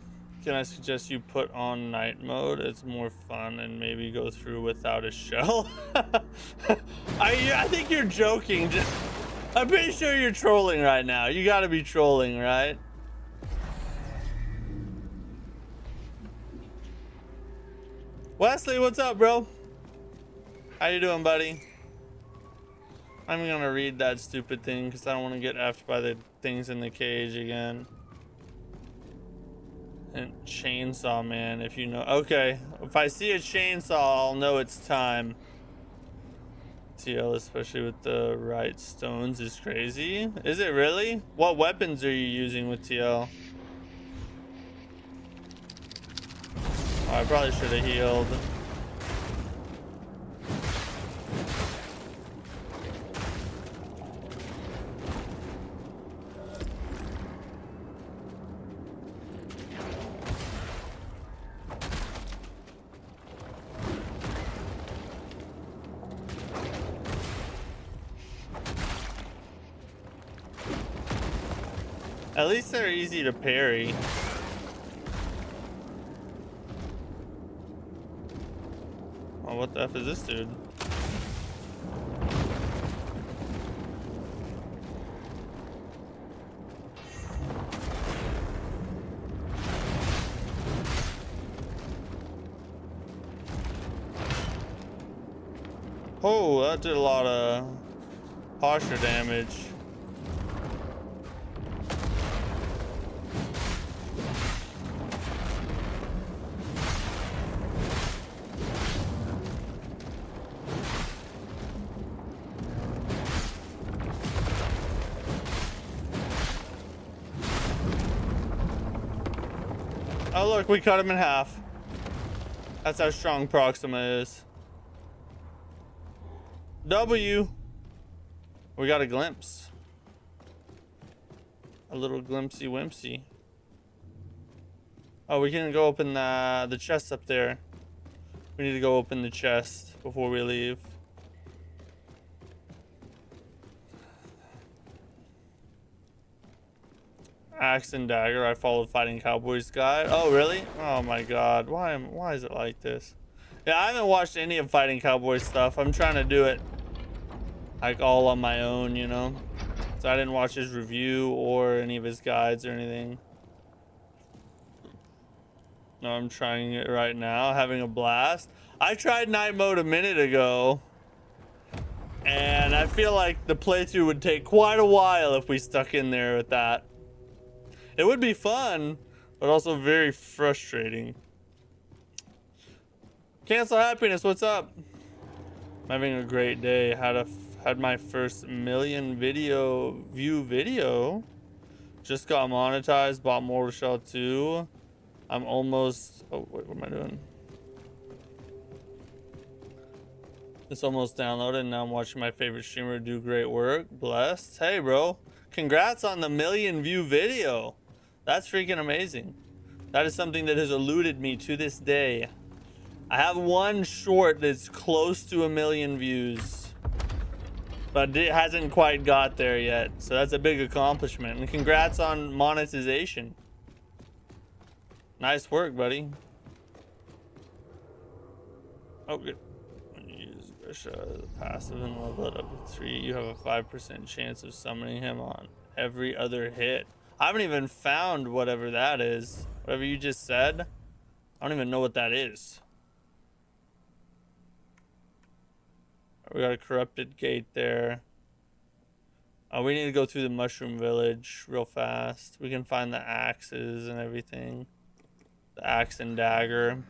Can I suggest you put on night mode? It's more fun and maybe go through without a shell. I think you're joking. I'm pretty sure you're trolling right now. You gotta be trolling, right? Wesley, what's up, bro? How you doing, buddy? I'm gonna read that stupid thing because I don't want to get effed by the things in the cage again. And chainsaw man, if you know. Okay, if I see a chainsaw, I'll know it's time. TL, especially with the right stones, is crazy. Is it really? What weapons are you using with TL? Oh, I probably should have healed. At least they're easy to parry. Oh, what the F is this dude? Oh, that did a lot of posture damage. Oh look, we cut him in half. That's how strong Proxima is. W. We got a glimpse. A little glimpsy wimpsy. Oh, we can go open the chest up there. We need to go open the chest before we leave. Axe and dagger. I followed Fighting Cowboys guide. Oh, really? Oh my god. Why is it like this? Yeah, I haven't watched any of Fighting Cowboys stuff. I'm trying to do it like all on my own, you know? So I didn't watch his review or any of his guides or anything. No, I'm trying it right now, having a blast. I tried night mode a minute ago, and I feel like the playthrough would take quite a while if we stuck in there with that. It would be fun, but also very frustrating. Cancel Happiness, what's up? I'm having a great day. Had my first million view video. Just got monetized, bought Mortal Shell 2. I'm almost, oh wait, what am I doing? It's almost downloaded, and now I'm watching my favorite streamer do great work. Blessed. Hey bro, congrats on the million view video. That's freaking amazing. That is something that has eluded me to this day. I have one short that's close to 1 million views, but it hasn't quite got there yet. So that's a big accomplishment, and congrats on monetization. Nice work, buddy. Oh, good. When you use Grisha passive and level it up to 3, you have a 5% chance of summoning him on every other hit. I haven't even found whatever that is. Whatever you just said. I don't even know what that is. We got a corrupted gate there. We need to go through the mushroom village real fast. We can find the axes and everything. The axe and dagger.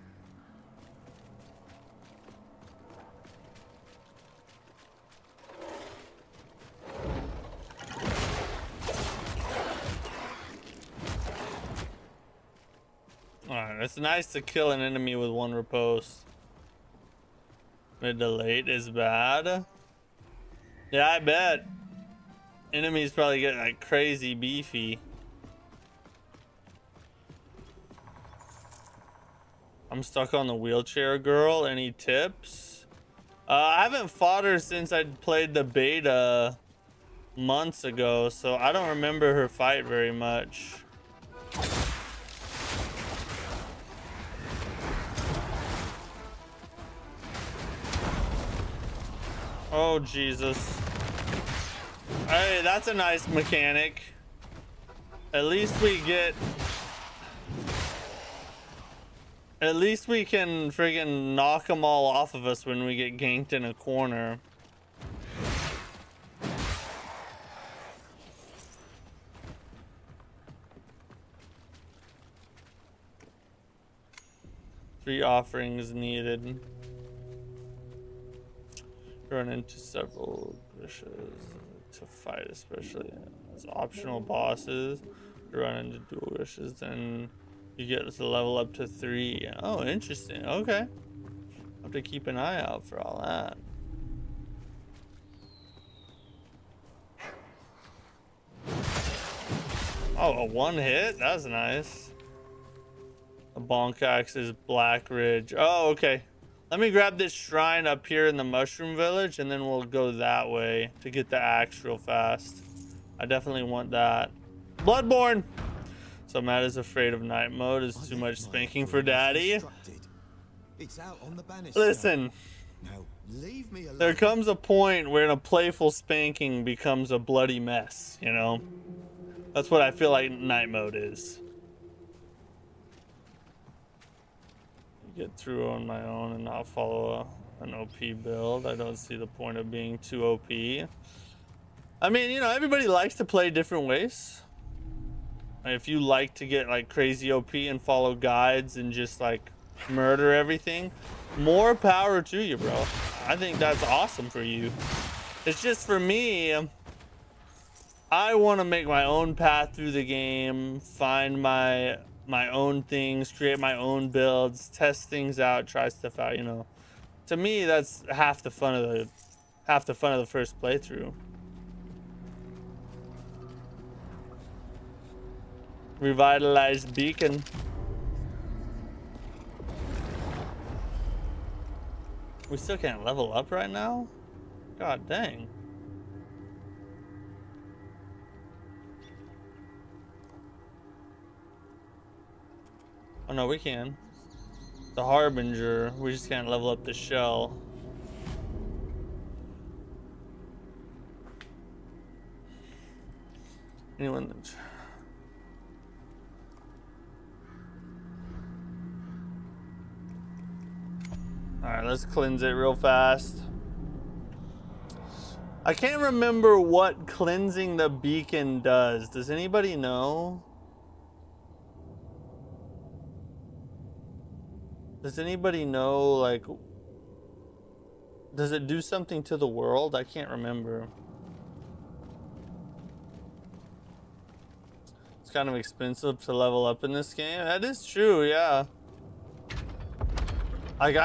Alright, it's nice to kill an enemy with one riposte. Mid to late is bad. Yeah, I bet. Enemies probably get like crazy beefy. I'm stuck on the wheelchair girl. Any tips? I haven't fought her since I played the beta months ago, so I don't remember her fight very much. Oh, Jesus. Hey, that's a nice mechanic. At least we get... At least we can friggin' knock them all off of us when we get ganked in a corner. Three offerings needed. Run into several glitches to fight, especially as optional bosses. Run into dual wishes, then you get to level up to 3. Oh, interesting. Okay. I'll have to keep an eye out for all that. Oh, a one hit? That's nice. The bonk axe is Black Ridge. Oh, okay. Let me grab this shrine up here in the Mushroom Village, and then we'll go that way to get the axe real fast. I definitely want that. Bloodborne! So Matt is afraid of night mode. Is too much spanking for daddy. It's out on the Listen, now, leave me alone. there comes a point where a playful spanking becomes a bloody mess, you know? That's what I feel like night mode is. Get through on my own and not follow an OP build. I don't see the point of being too OP. I mean, you know, everybody likes to play different ways. If you like to get like crazy OP and follow guides and just like murder everything, more power to you, bro. I think that's awesome for you. It's just for me, I want to make my own path through the game, find my own things, create my own builds, test things out, try stuff out, you know. To me, that's half the fun of the first playthrough. Revitalized beacon. We still can't level up right now? God dang. Oh no, we can. The Harbinger, we just can't level up the shell. Anyone that... Alright, let's cleanse it real fast. I can't remember what cleansing the beacon does. Does anybody know? Does anybody know, like, does it do something to the world? I can't remember. It's kind of expensive to level up in this game. That is true, yeah. Like,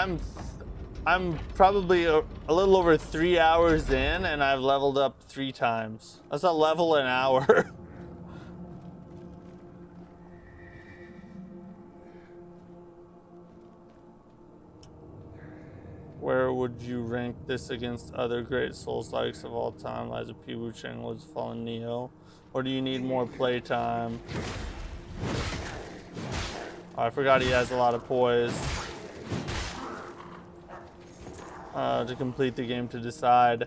I'm probably a little over 3 hours in, and I've leveled up 3 times. That's a level an hour. Where would you rank this against other great Souls-likes of all time? Liza P. Wu Chang was Fallen Neo. Or do you need more playtime? Oh, I forgot he has a lot of poise. To complete the game to decide.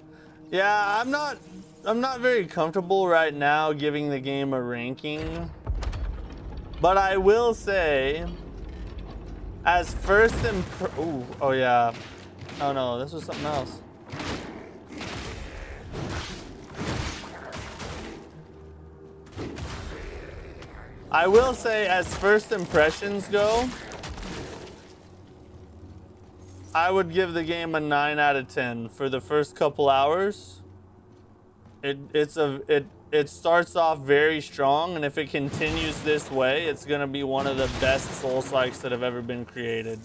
Yeah, I'm not very comfortable right now giving the game a ranking. But I will say, as first oh yeah. Oh no, this was something else. I will say, as first impressions go, I would give the game a 9 out of 10 for the first couple hours. It starts off very strong, and if it continues this way, it's gonna be one of the best Souls-likes that have ever been created.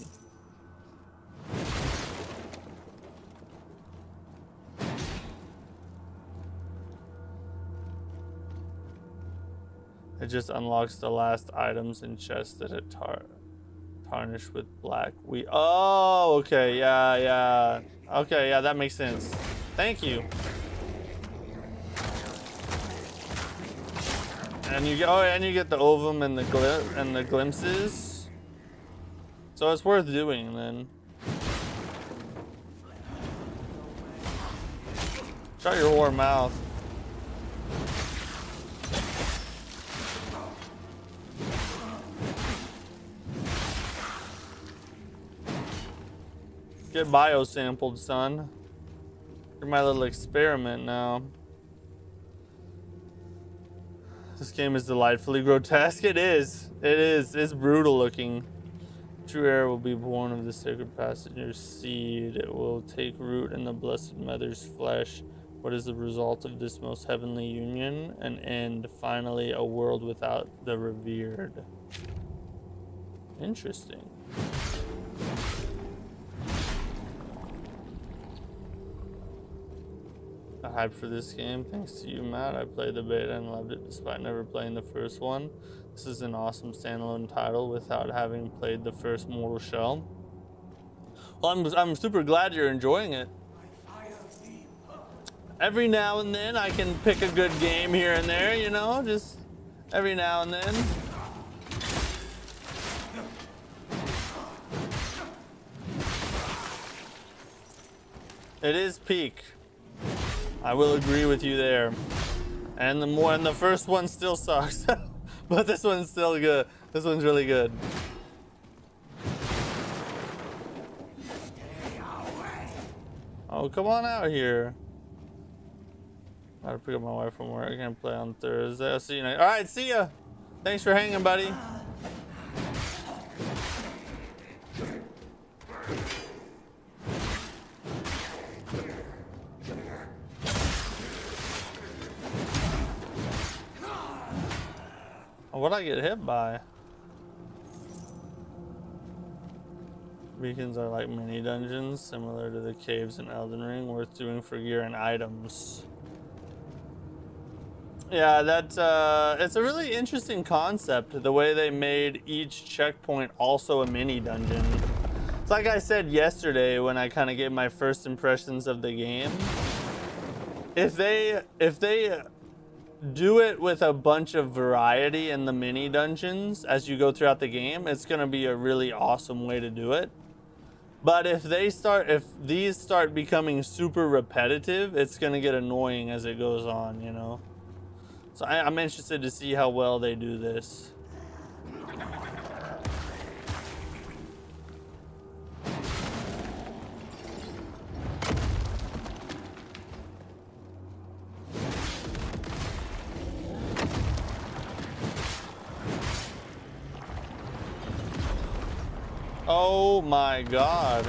It just unlocks the last items and chests that it tarnished with black. Oh, okay, yeah. Okay, yeah, that makes sense. Thank you. And you get the ovum and the glimpses. So it's worth doing then. Shut your whore mouth. Get biosampled, son. You're my little experiment now. This game is delightfully grotesque. It is. It is. It's brutal looking. True heir will be born of the sacred passenger's seed. It will take root in the Blessed Mother's flesh. What is the result of this most heavenly union? An end. Finally, a world without the revered. Interesting. Hype for this game. Thanks to you, Matt. I played the beta and loved it despite never playing the first one. This is an awesome standalone title without having played the first Mortal Shell. Well, I'm super glad you're enjoying it. Every now and then I can pick a good game here and there, you know, just every now and then. It is peak. I will agree with you there. And the first one still sucks. But this one's still good. This one's really good. Oh, come on out here. Gotta pick up my wife from work. I can't play on Thursday. I'll see you next. All right, see ya. Thanks for hanging, buddy. What'd I get hit by? Beacons are like mini dungeons, similar to the caves in Elden Ring, worth doing for gear and items. Yeah, it's a really interesting concept, the way they made each checkpoint also a mini dungeon. It's like I said yesterday when I kind of gave my first impressions of the game. If they do it with a bunch of variety in the mini dungeons as you go throughout the game, it's gonna be a really awesome way to do it. But if these start becoming super repetitive, it's gonna get annoying as it goes on, you know. So I'm interested to see how well they do this. Oh my god.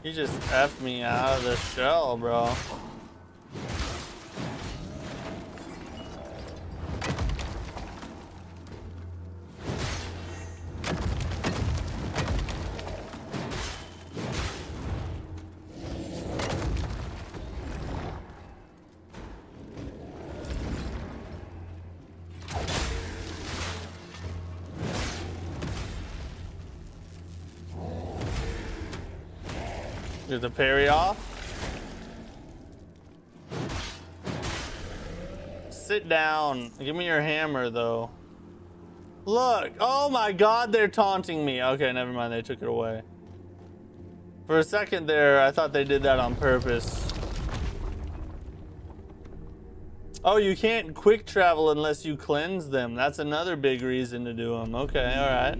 He just F'd me out of the shell, bro. Get the parry off. Sit down. Give me your hammer, though. Look. Oh my god, they're taunting me. Okay, never mind. They took it away. For a second there, I thought they did that on purpose. Oh, you can't quick travel unless you cleanse them. That's another big reason to do them. Okay, alright.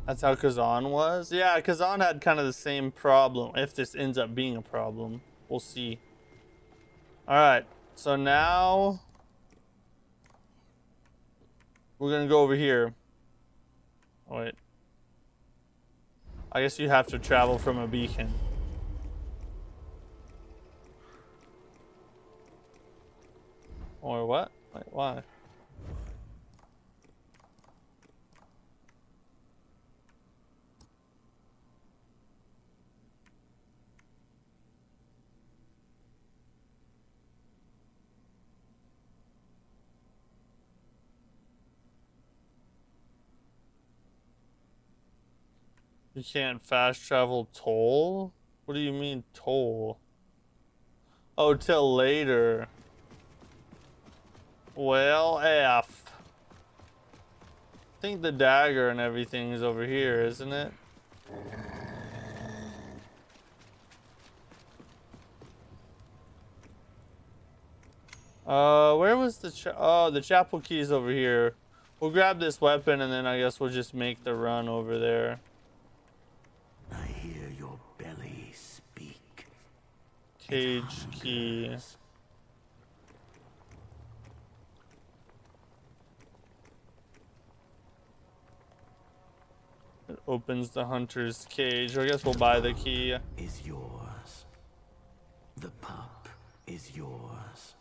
That's how Kazan was? Yeah, Kazan had kind of the same problem. If this ends up being a problem, we'll see. Alright, so now we're gonna go over here. Oh, wait. I guess you have to travel from a beacon. Or what? Wait, why? You can't fast travel toll? What do you mean toll? Oh, till later. Well, F. I think the dagger and everything is over here, isn't it? Where was the the chapel key's over here. We'll grab this weapon and then I guess we'll just make the run over there. I hear your belly speak. Cage key. It opens the hunter's cage. I guess we'll buy the key. Is yours. The pup is yours.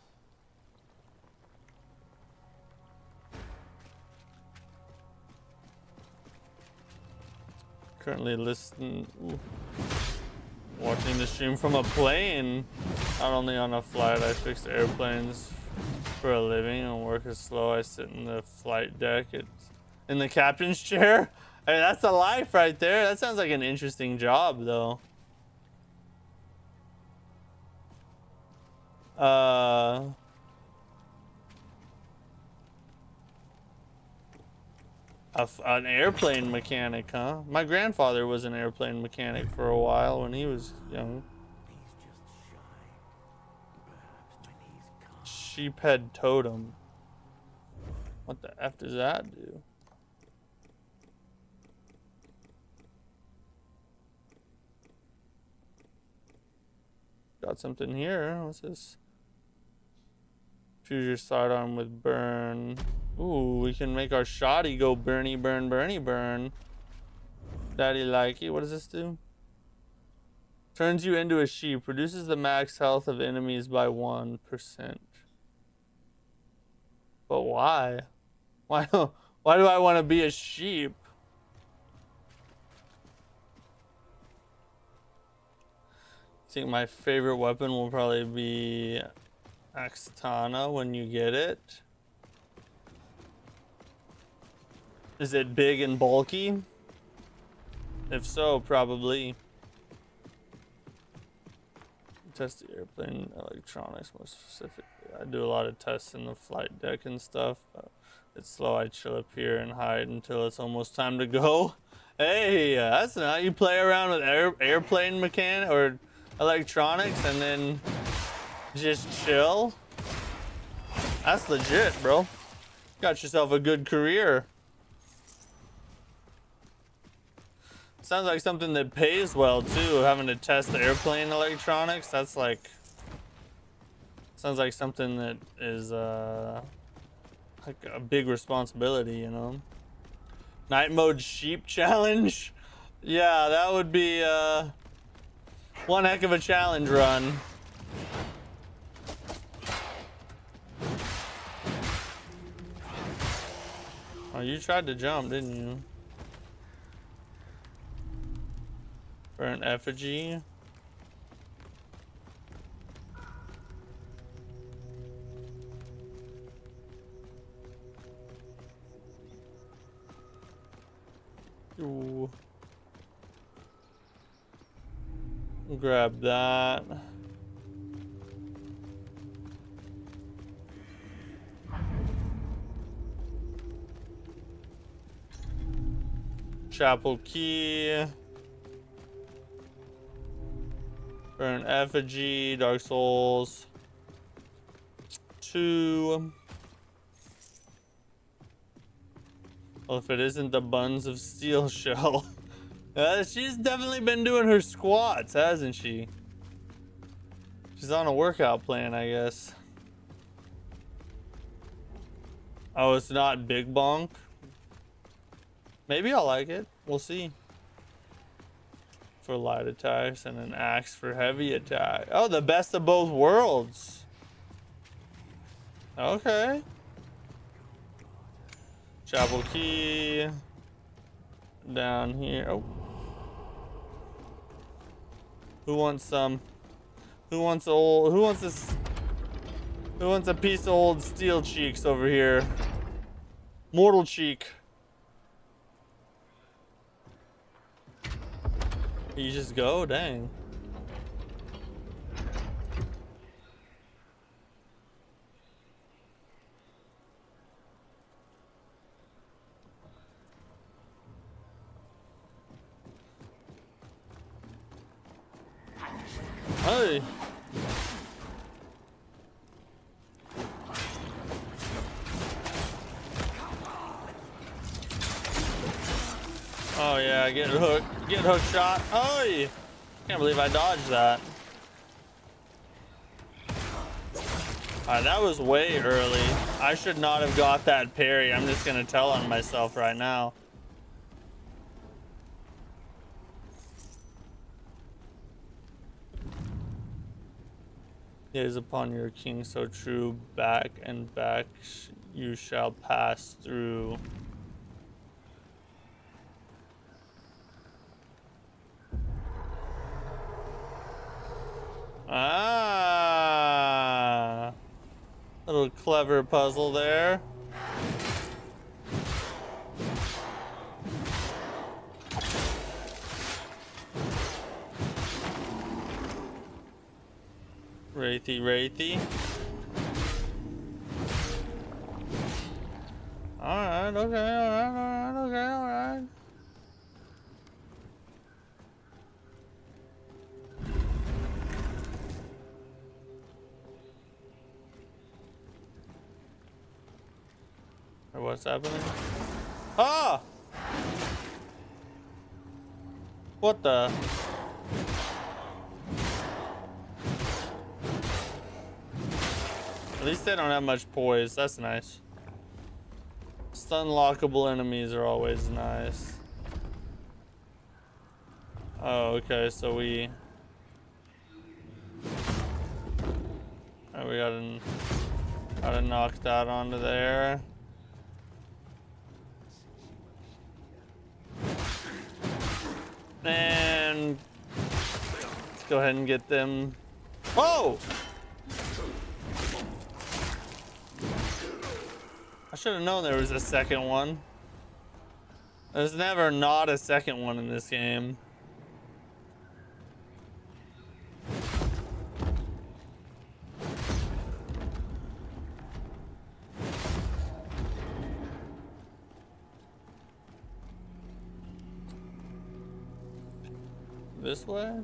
Currently watching the stream from a plane. Not only on a flight, I fix airplanes for a living and work is slow. I sit in the flight deck. It's in the captain's chair. Hey, that's a life right there. That sounds like an interesting job, though. An airplane mechanic, huh? My grandfather was an airplane mechanic for a while when he was young. Sheephead totem. What the F does that do? got something here. What's this? Choose your sidearm with burn. Ooh, we can make our shoddy go burny, burn, burny, burn. Daddy likey. What does this do? Turns you into a sheep. Reduces the max health of enemies by 1%. But why? Why do I want to be a sheep? I think my favorite weapon will probably be Axtana when you get it. Is it big and bulky? If so, probably. Test the airplane electronics more specifically. I do a lot of tests in the flight deck and stuff, but it's slow. I chill up here and hide until it's almost time to go. Hey, that's not, you play around with airplane mechanic or electronics and then just chill. That's legit, bro. Got yourself a good career. Sounds like something that pays well too, having to test the airplane electronics. That's like, sounds like something that is like a big responsibility, you know. Night mode sheep challenge. Yeah, that would be one heck of a challenge run. Oh, you tried to jump, didn't you? For an effigy. Ooh. Grab that. Chapel key. Burn effigy, Dark Souls 2. Well, if it isn't the buns of steel shell. She's definitely been doing her squats, hasn't she? She's on a workout plan, I guess. Oh, it's not big bonk. Maybe I'll like it. We'll see. For light attacks and an axe for heavy attack. Oh, the best of both worlds. Okay. Chapel key. Down here. Oh. Who wants some? Who wants old? Who wants this? Who wants a piece of old steel cheeks over here? Mortal cheek. You just go, dang. Hey. Oh yeah, get hook shot. Oh, can't believe I dodged that. Alright, that was way early. I should not have got that parry. I'm just gonna tell on myself right now. Gaze upon your king so true, back and back you shall pass through. Ah, little clever puzzle there. Wraithy. Alright, alright. Or what's happening? Ah! What the? At least they don't have much poise. That's nice. Stun lockable enemies are always nice. Oh, okay, so we gotta knock that onto there. And let's go ahead and get them. Oh! I should have known there was a second one. There's never not a second one in this game. This way?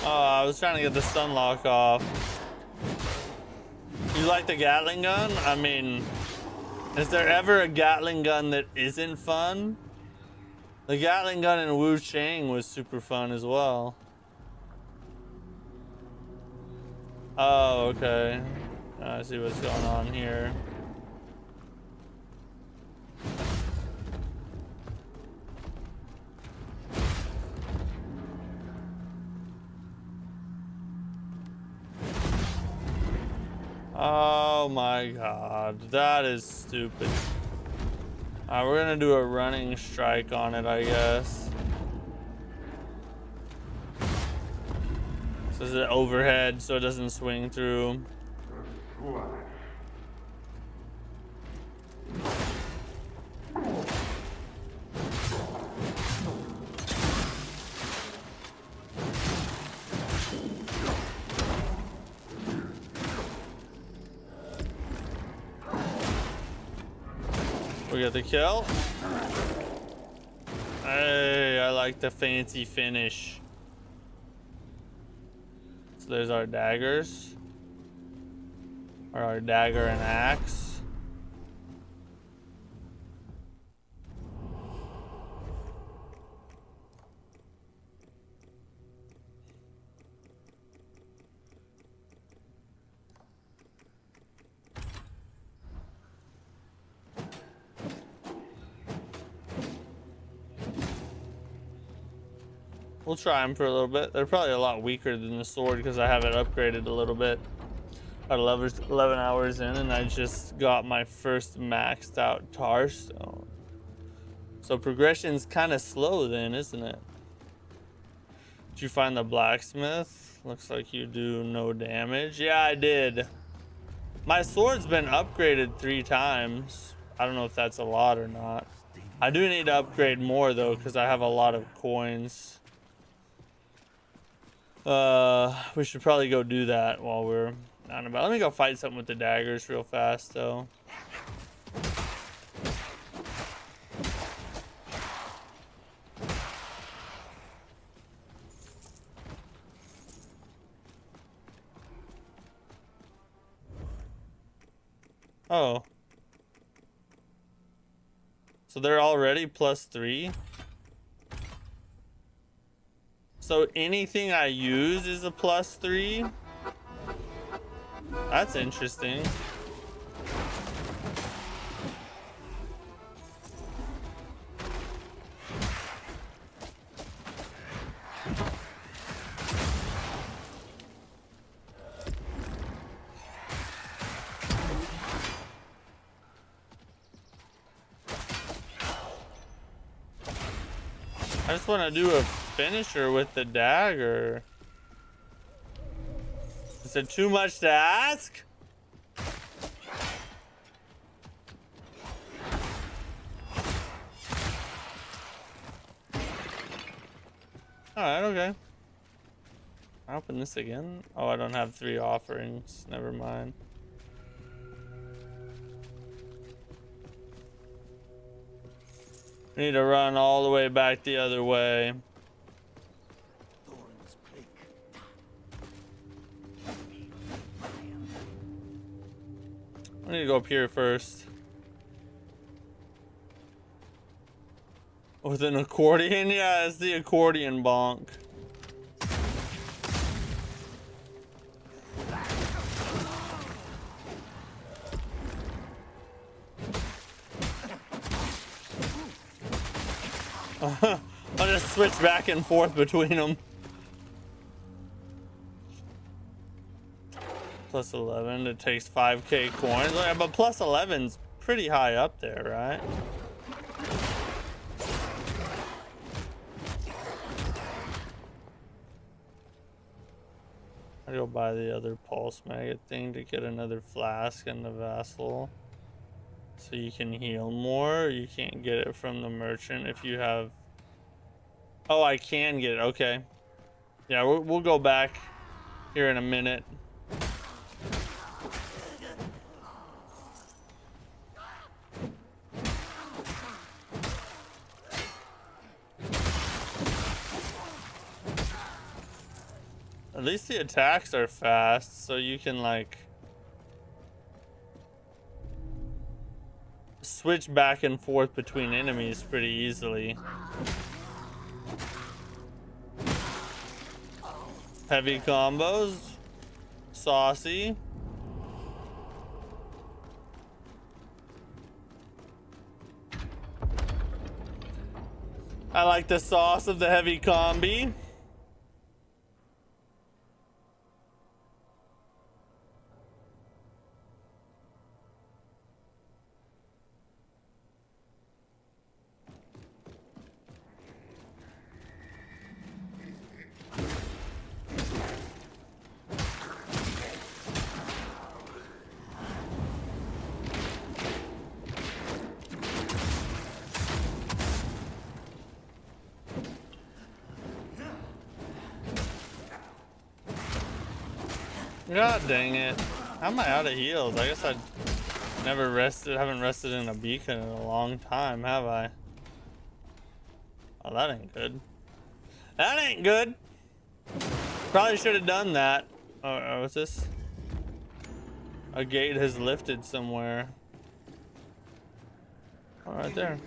Oh, I was trying to get the stun lock off. You like the Gatling gun? I mean, is there ever a Gatling gun that isn't fun? The Gatling gun in Wu Chang was super fun as well. Oh, okay. I see what's going on here. Oh my god, that is stupid. Alright, we're gonna do a running strike on it, I guess. This is it overhead so it doesn't swing through. We got the kill. Hey, I like the fancy finish. So there's our daggers. Or our dagger and axe. We'll try them for a little bit. They're probably a lot weaker than the sword because I have it upgraded a little bit. About 11 hours in, and I just got my first maxed out tar stone. So progression's kind of slow then, isn't it? Did you find the blacksmith? Looks like you do no damage. Yeah, I did. My sword's been upgraded 3 times. I don't know if that's a lot or not. I do need to upgrade more though because I have a lot of coins. We should probably go do that while we're on about. Let me go fight something with the daggers real fast though. Oh. So they're already +3? So anything I use is a +3? That's interesting. I just want to do a finisher with the dagger. Is it too much to ask? Alright, okay. I'll open this again. Oh, I don't have 3 offerings. Never mind. We need to run all the way back the other way. I need to go up here first. With an accordion? Yeah, it's the accordion bonk. I'll just switch back and forth between them. Plus 11, it takes 5k coins. But plus 11's pretty high up there, right? I go buy the other pulse maggot thing to get another flask and the vassal. So you can heal more. You can't get it from the merchant if you have... Oh, I can get it. Okay. Yeah, we'll go back here in a minute. At least the attacks are fast, so you can like switch back and forth between enemies pretty easily. Heavy combos, saucy. I like the sauce of the heavy combi. God dang it. How am I out of heals? I guess I never rested, haven't rested in a beacon in a long time, have I? Oh, that ain't good. That ain't good. Probably should have done that. Oh, what's this? A gate has lifted somewhere. Oh, right there.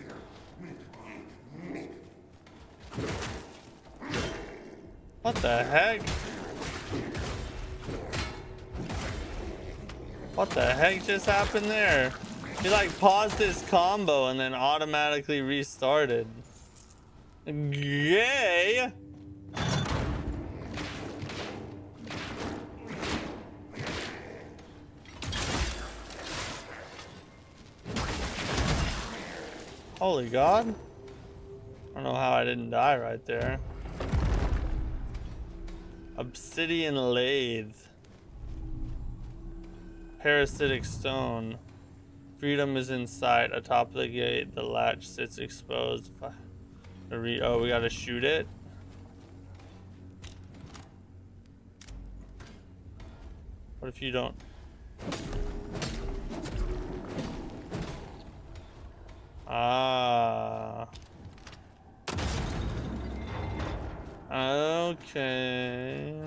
What the heck? What the heck just happened there? He like paused his combo and then automatically restarted. Yay! Holy God. I don't know how I didn't die right there. Obsidian lathe. Parasitic stone. Freedom is in sight. Atop the gate, the latch sits exposed. Oh, we gotta shoot it. What if you don't? Ah. Okay.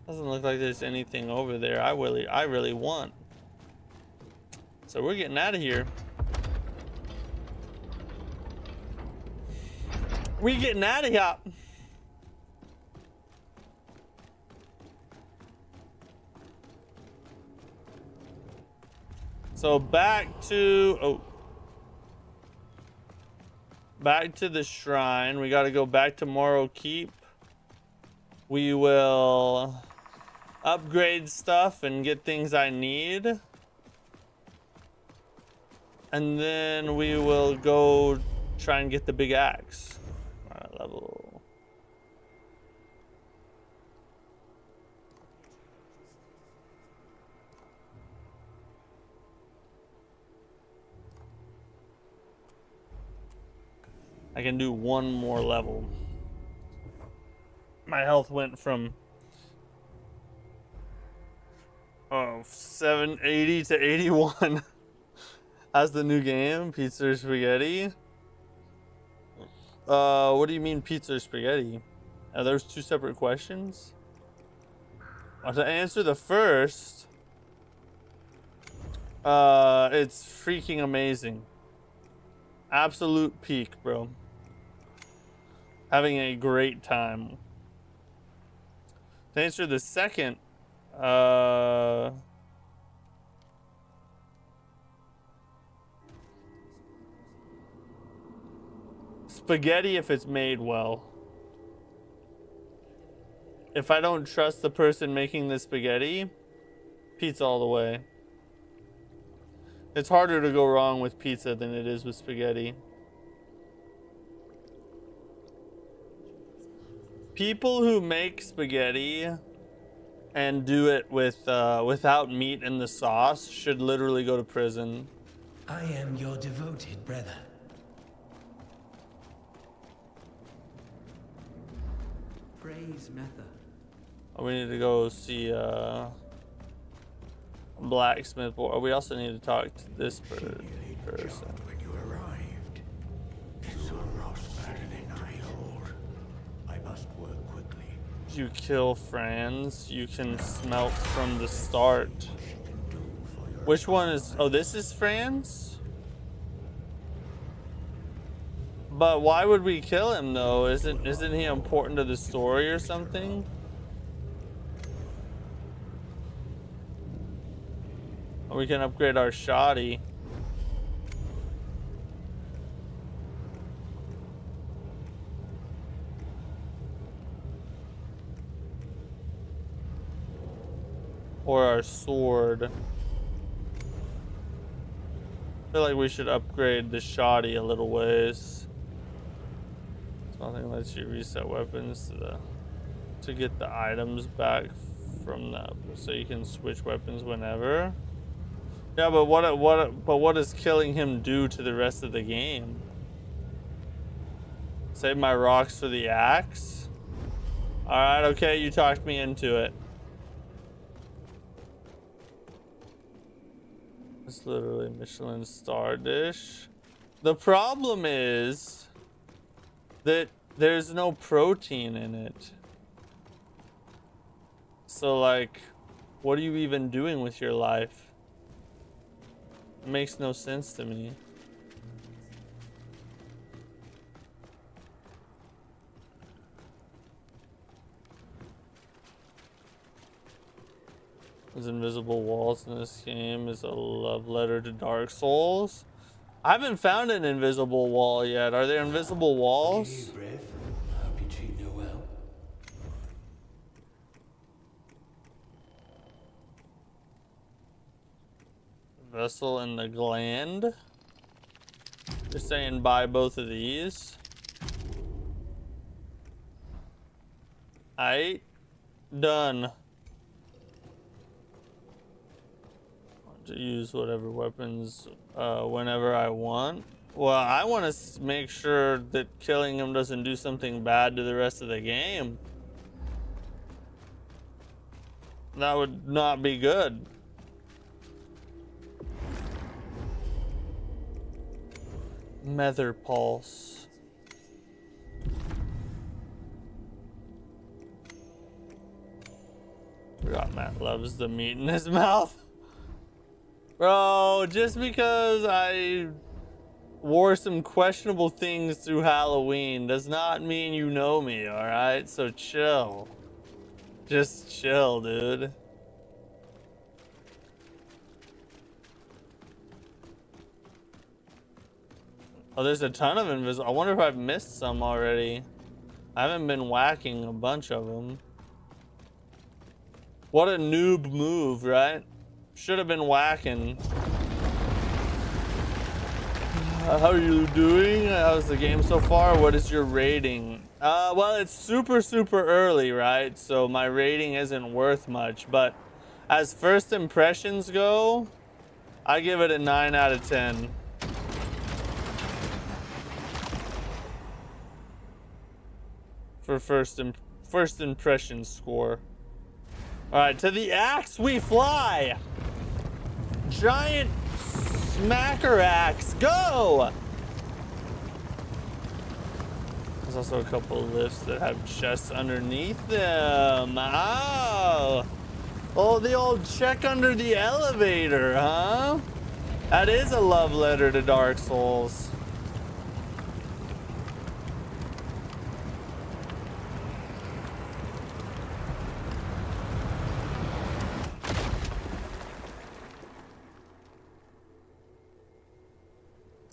Doesn't look like there's anything over there I really want. So we're getting out of here. We getting out of here. So back to the shrine. We got to go back to Morrow Keep. We will upgrade stuff and get things I need. And then we will go try and get the big axe. Alright, level. I can do one more level. My health went from 780 to 81. That's the new game, pizza or spaghetti. What do you mean pizza or spaghetti? Are those two separate questions? To answer the first, it's freaking amazing. Absolute peak, bro. Having a great time. To answer the second, Spaghetti if it's made well. If I don't trust the person making the spaghetti, pizza all the way. It's harder to go wrong with pizza than it is with spaghetti. People who make spaghetti and do it with without meat in the sauce should literally go to prison. I am your devoted brother. Praise Matha. Oh, we need to go see blacksmith. Or we also need to talk to this person. When you arrived, it's a lot better than I thought. I must work quickly. You kill Franz, you can smelt from the start. Which one is? Oh, this is Franz? But why would we kill him though? Isn't he important to the story or something? Or we can upgrade our shoddy. Or our sword. I feel like we should upgrade the shoddy a little ways. Something lets you reset weapons to get the items back from that, so you can switch weapons whenever. Yeah, but what does killing him do to the rest of the game? Save my rocks for the axe? Alright, okay, you talked me into it. It's literally Michelin star dish. The problem is that there's no protein in it. So like, what are you even doing with your life? It makes no sense to me. There's invisible walls in this game is a love letter to Dark Souls. I haven't found an invisible wall yet. Are there invisible walls? Okay, Breath. I hope you treat her well. Vessel in the gland. You're saying buy both of these. Aight. Done. To use whatever weapons whenever I want. Well, I want to make sure that killing him doesn't do something bad to the rest of the game. That would not be good. Nether pulse. Forgot Matt loves the meat in his mouth. Bro, just because I wore some questionable things through Halloween does not mean you know me, alright? So chill. Just chill, dude. Oh, there's a ton of invisible. I wonder if I've missed some already. I haven't been whacking a bunch of them. What a noob move, right? Should have been whacking. How are you doing? How's the game so far? What is your rating? Well, it's super early, right? So my rating isn't worth much, but as first impressions go, I give it a 9 out of 10. For first impression score. All right, to the axe we fly. Giant smacker axe, go! There's also a couple of lifts that have chests underneath them. Oh, the old check under the elevator, huh? That is a love letter to Dark Souls.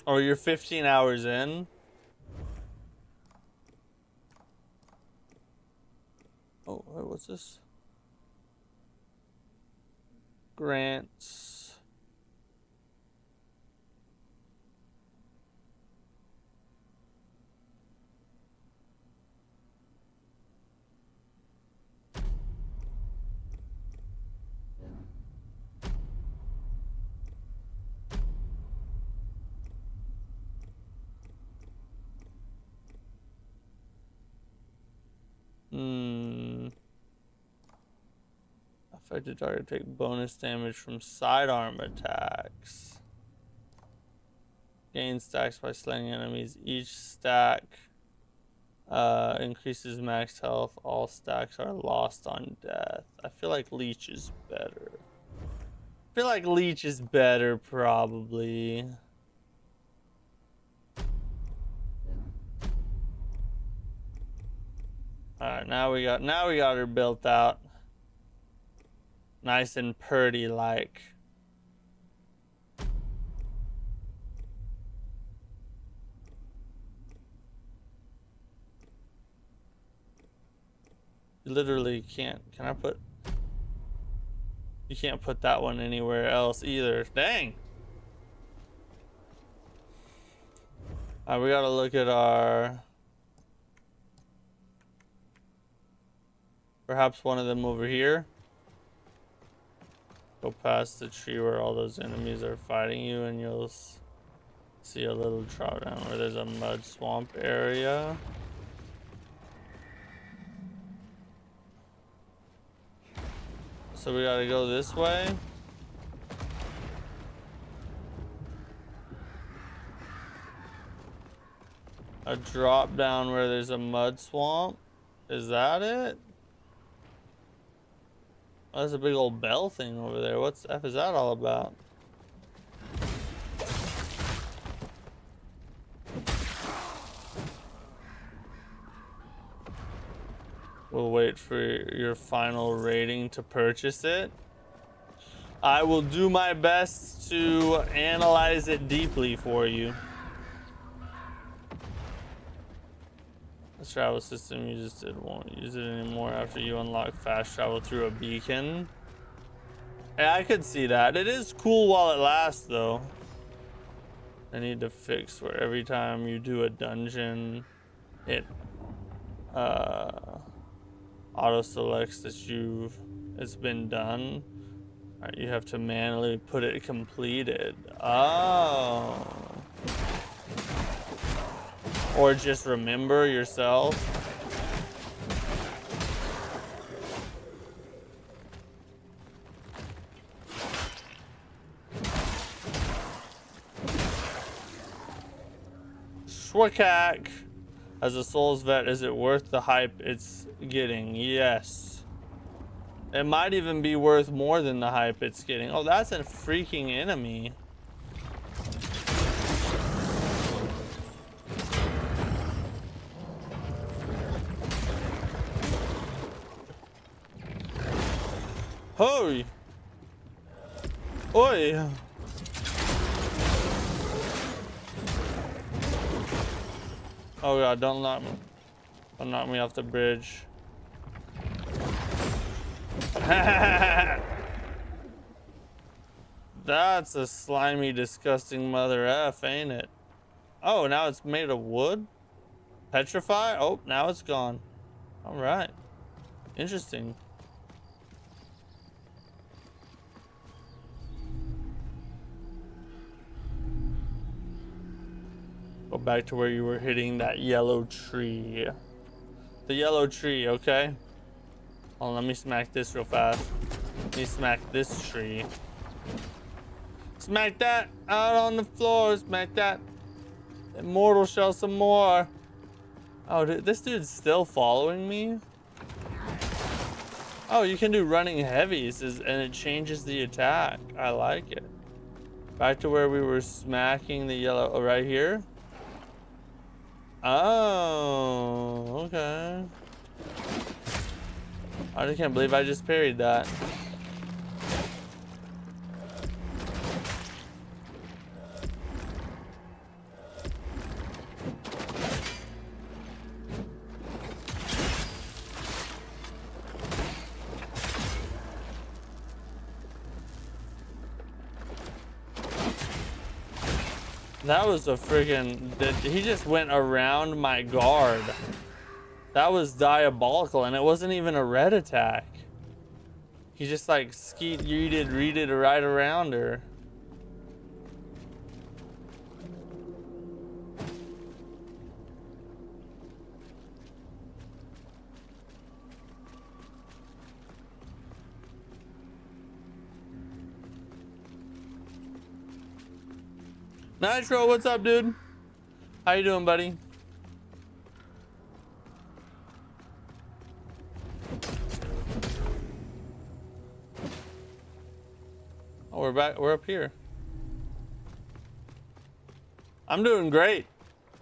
Oh, you're 15 hours in? what's this? Grants. Affected target take bonus damage from sidearm attacks. Gain stacks by slaying enemies. Each stack increases max health. All stacks are lost on death. I feel like Leech is better. I feel like Leech is better, probably. Alright, now we got her built out. Nice and purdy like. You literally can't. Can I put? You can't put that one anywhere else either. Dang. Alright, we gotta look at our. Perhaps one of them over here. Go past the tree where all those enemies are fighting you, and you'll see a little drop down where there's a mud swamp area. So we gotta go this way. A drop down where there's a mud swamp. Is that it? Oh, there's a big old bell thing over there. What's the F is that all about? We'll wait for your final rating to purchase it. I will do my best to analyze it deeply for you. This travel system you just did won't use it anymore after you unlock fast travel through a beacon. Yeah, I could see that. It is cool while it lasts, though. I need to fix where every time you do a dungeon, it auto selects that it's been done. All right, you have to manually put it completed. Oh. Or just remember yourself. Schwackak. As a Souls vet, is it worth the hype it's getting? Yes. It might even be worth more than the hype it's getting. Oh, that's a freaking enemy. Hoy! Oi! Oh god, don't knock me off the bridge. That's a slimy, disgusting mother F, ain't it? Oh, now it's made of wood? Petrify? Oh, now it's gone. Alright. Interesting. Go back to where you were hitting that yellow tree. The yellow tree, okay? Hold on, let me smack this real fast. Let me smack this tree. Smack that out on the floor. Smack that. Immortal shell some more. Oh, dude, this dude's still following me? Oh, you can do running heavies and it changes the attack. I like it. Back to where we were smacking the yellow. Oh, right here? Oh, okay. I just can't believe I just parried that. That was a friggin'... He just went around my guard. That was diabolical, and it wasn't even a red attack. He just like read it right around her. Nitro, what's up, dude? How you doing, buddy? Oh, we're back. We're up here. I'm doing great.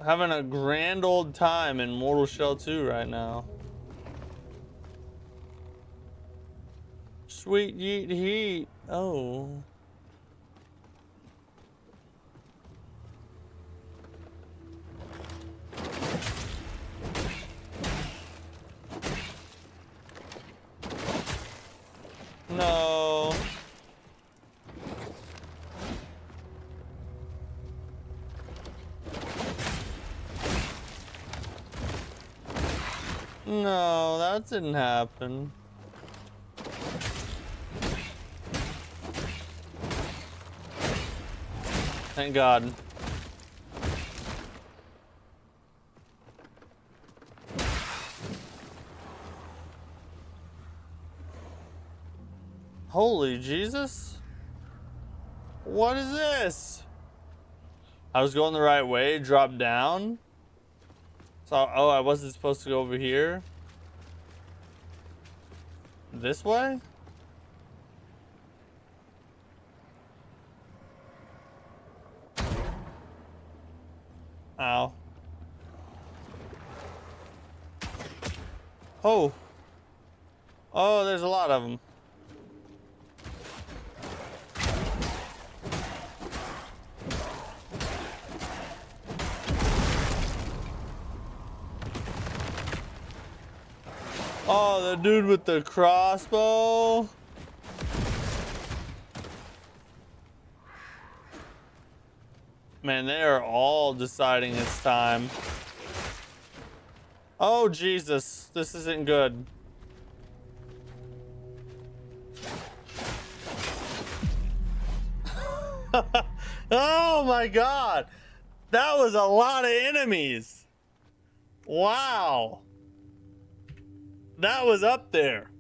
Having a grand old time in Mortal Shell 2 right now. Sweet yeet heat. Oh. No. No, that didn't happen. Thank God. Holy Jesus. What is this? I was going the right way, dropped down. So, oh, I wasn't supposed to go over here. This way? Ow. Oh. Oh, there's a lot of them. Oh, the dude with the crossbow. Man, they are all deciding it's time. Oh, Jesus. This isn't good. Oh, my God. That was a lot of enemies. Wow. That was up there.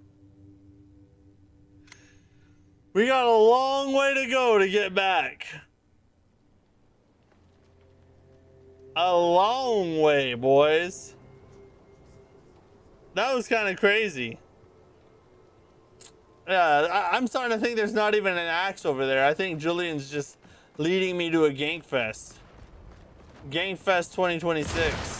We got a long way to go to get back. A long way, boys. That was kind of crazy. Yeah, I'm starting to think there's not even an axe over there. I think Julian's just leading me to a gank fest. Gank Fest 2026.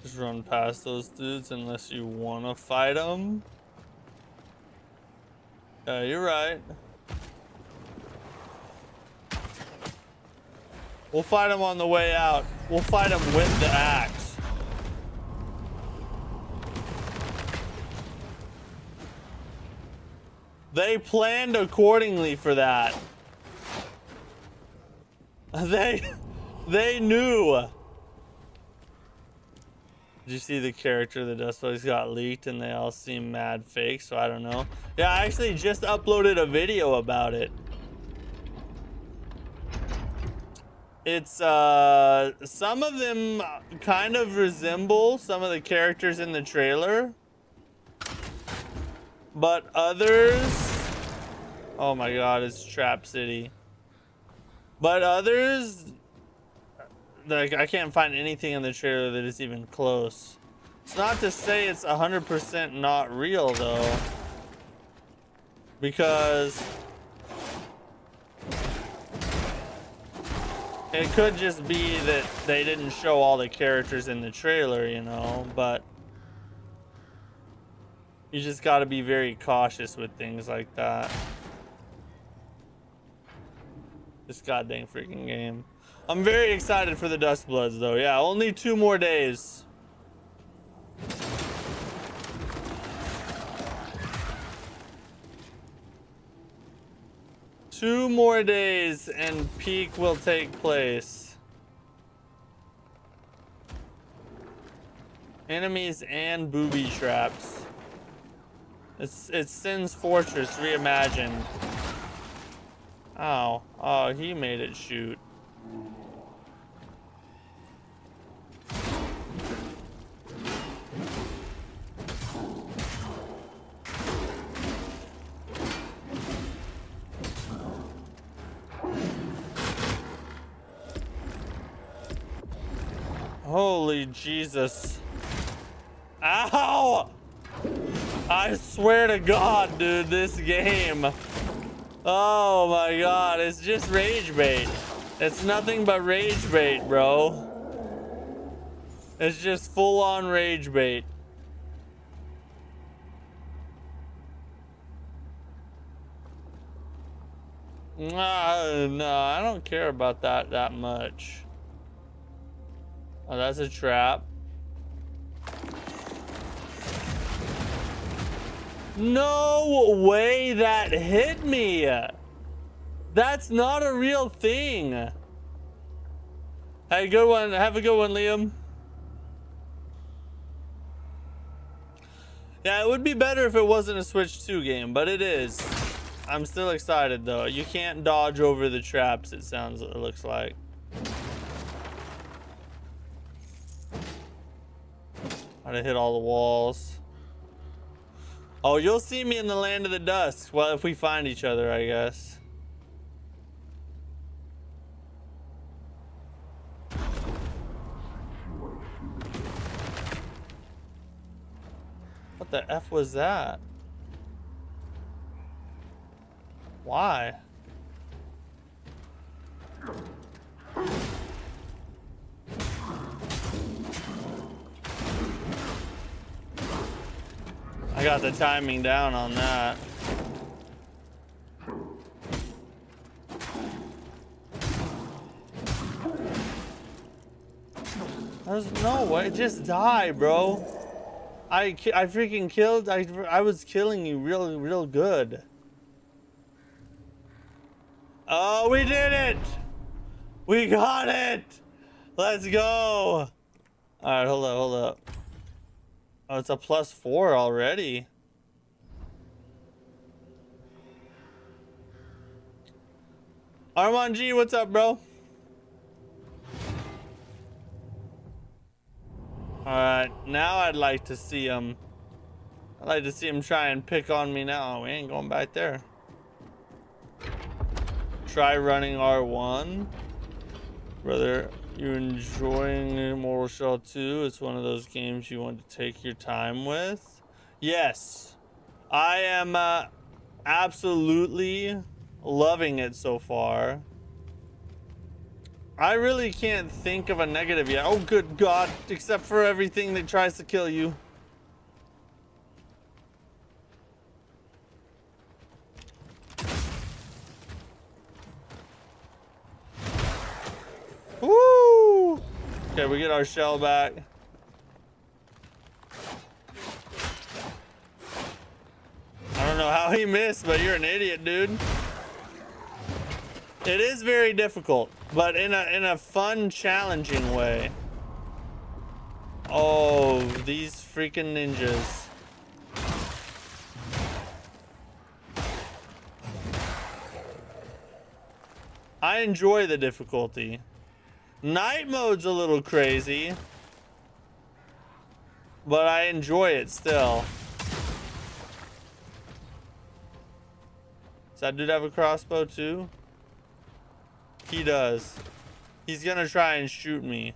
Just run past those dudes unless you want to fight them. Yeah, you're right. We'll fight them on the way out. We'll fight them with the axe. They planned accordingly for that. They knew. Did you see the character the Dust Bugs got leaked and they all seem mad fake, so I don't know. Yeah, I actually just uploaded a video about it. It's some of them kind of resemble some of the characters in the trailer, but others, oh my God, it's Trap City. But others, like, I can't find anything in the trailer that is even close. It's not to say it's 100% not real though, because It could just be that they didn't show all the characters in the trailer, you know, but you just got to be very cautious with things like that. This goddamn freaking game. I'm very excited for the Dustbloods though. Yeah, only 2 more days. Two more days and peak will take place. Enemies and booby traps. It's Sin's Fortress reimagined. Oh, oh, he made it shoot. Holy Jesus. Ow! I swear to God, dude, this game. Oh my God, it's just rage bait. It's nothing but rage bait, bro. It's just full on rage bait. No, I don't care about that much. Oh, that's a trap. No way that hit me. That's not a real thing. Hey, good one. Have a good one, Liam. Yeah, it would be better if it wasn't a Switch 2 game, but it is. I'm still excited though. You can't dodge over the traps, it looks like. Gotta hit all the walls. Oh, you'll see me in the land of the dusk. Well, if we find each other, I guess. What the F was that? Why? I got the timing down on that. There's no way. Just die, bro. I freaking killed. I was killing you real good. Oh, we did it. We got it. Let's go. All right, hold up. Oh, it's a +4 already. Armand G, what's up, bro? Alright, now I'd like to see him. I'd like to see him try and pick on me now. We ain't going back there. Try running R1. Brother, you enjoying Immortal Shell 2? It's one of those games you want to take your time with. Yes, I am absolutely loving it so far. I really can't think of a negative yet. Oh, good God, except for everything that tries to kill you. Woo! Okay, we get our shell back. I don't know how he missed, but you're an idiot, dude. It is very difficult, but in a fun, challenging way. Oh, these freaking ninjas. I enjoy the difficulty. Night mode's a little crazy, but I enjoy it still. Does that dude have a crossbow too? He does. He's gonna try and shoot me.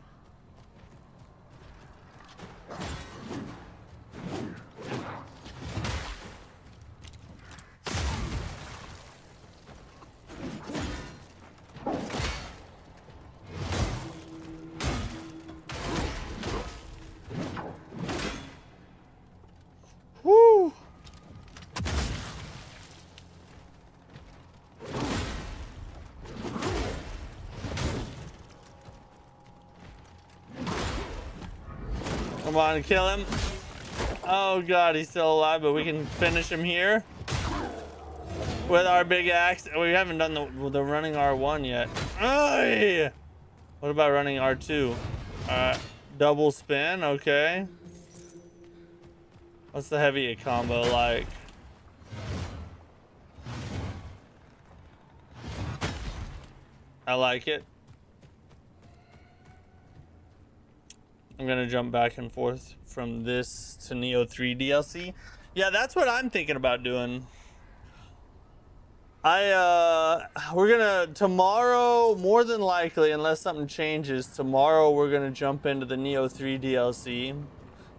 Come on, kill him. Oh god, he's still alive, but we can finish him here with our big axe. We haven't done the running R1 yet. Ay! What about running R2? Double spin, okay. What's the heavy combo like? I like it. I'm gonna jump back and forth from this to Neo 3 DLC. Yeah, that's what I'm thinking about doing. We're gonna, tomorrow, more than likely, unless something changes, tomorrow we're gonna jump into the Neo 3 DLC,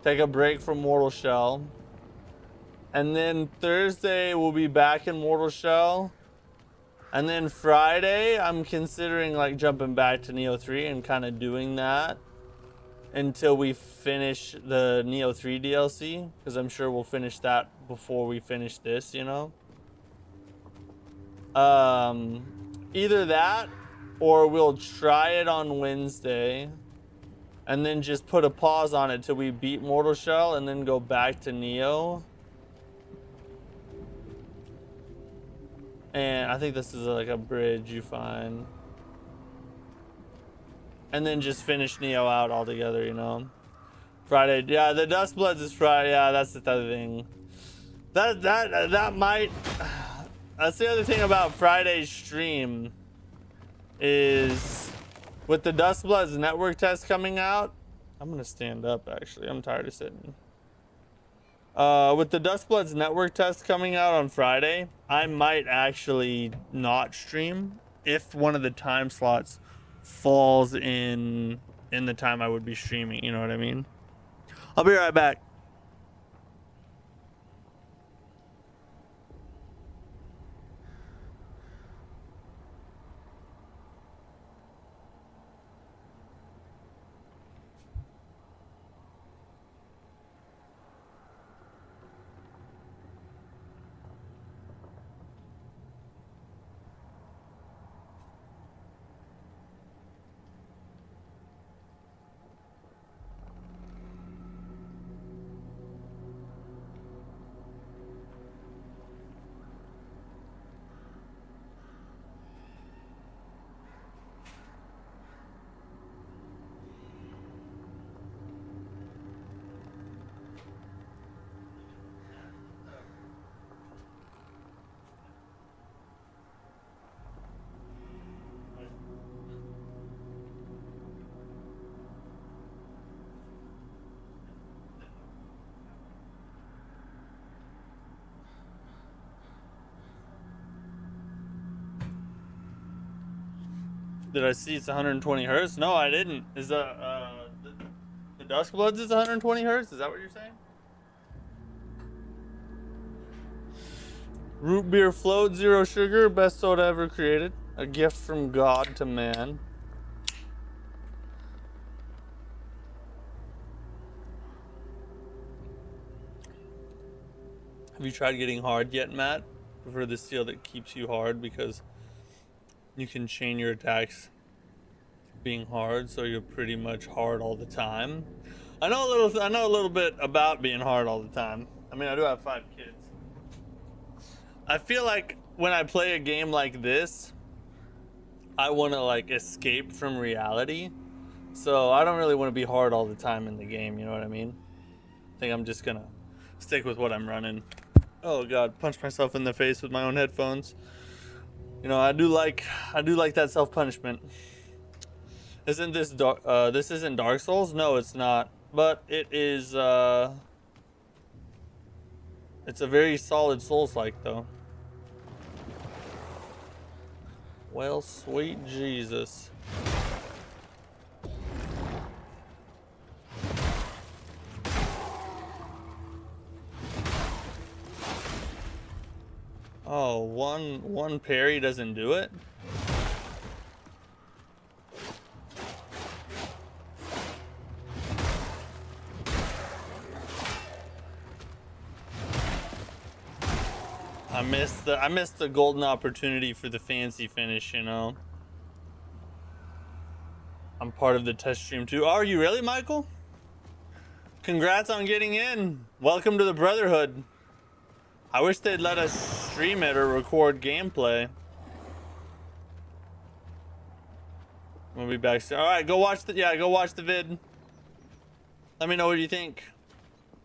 take a break from Mortal Shell, and then Thursday we'll be back in Mortal Shell, and then Friday I'm considering like jumping back to Neo 3 and kind of doing that until we finish the Neo 3 DLC, because I'm sure we'll finish that before we finish this, you know. Either that or we'll try it on Wednesday and then just put a pause on it till we beat Mortal Shell and then go back to Neo. And I think this is like a bridge you find. And then just finish Neo out altogether, you know. Friday, yeah, the Dustbloods is Friday. Yeah, that's the other thing. That might. That's the other thing about Friday's stream is with the Dustbloods network test coming out. I'm gonna stand up actually. I'm tired of sitting. With the Dustbloods network test coming out on Friday, I might actually not stream if one of the time slots falls in the time I would be streaming, you know what I mean? I'll be right back. Did I see it's 120 hertz? No, I didn't. Is the Duskbloods is 120 hertz? Is that what you're saying? Root beer float, zero sugar, best soda ever created. A gift from God to man. Have you tried getting hard yet, Matt? Prefer the steel that keeps you hard because you can chain your attacks being hard, so you're pretty much hard all the time. I know a little bit about being hard all the time. I mean, I do have 5 kids. I feel like when I play a game like this, I want to like escape from reality. So I don't really want to be hard all the time in the game, you know what I mean? I think I'm just gonna stick with what I'm running. Oh god, punch myself in the face with my own headphones. You know, I do like that self-punishment. Isn't this this isn't Dark Souls? No, it's not. But it is it's a very solid Souls-like though. Well, sweet Jesus. Oh, one parry doesn't do it? I missed the golden opportunity for the fancy finish, you know. I'm part of the test stream too. Are you really, Michael? Congrats on getting in. Welcome to the Brotherhood. I wish they'd let us stream it or record gameplay. We'll be back soon. All right, go watch the vid. Let me know what you think.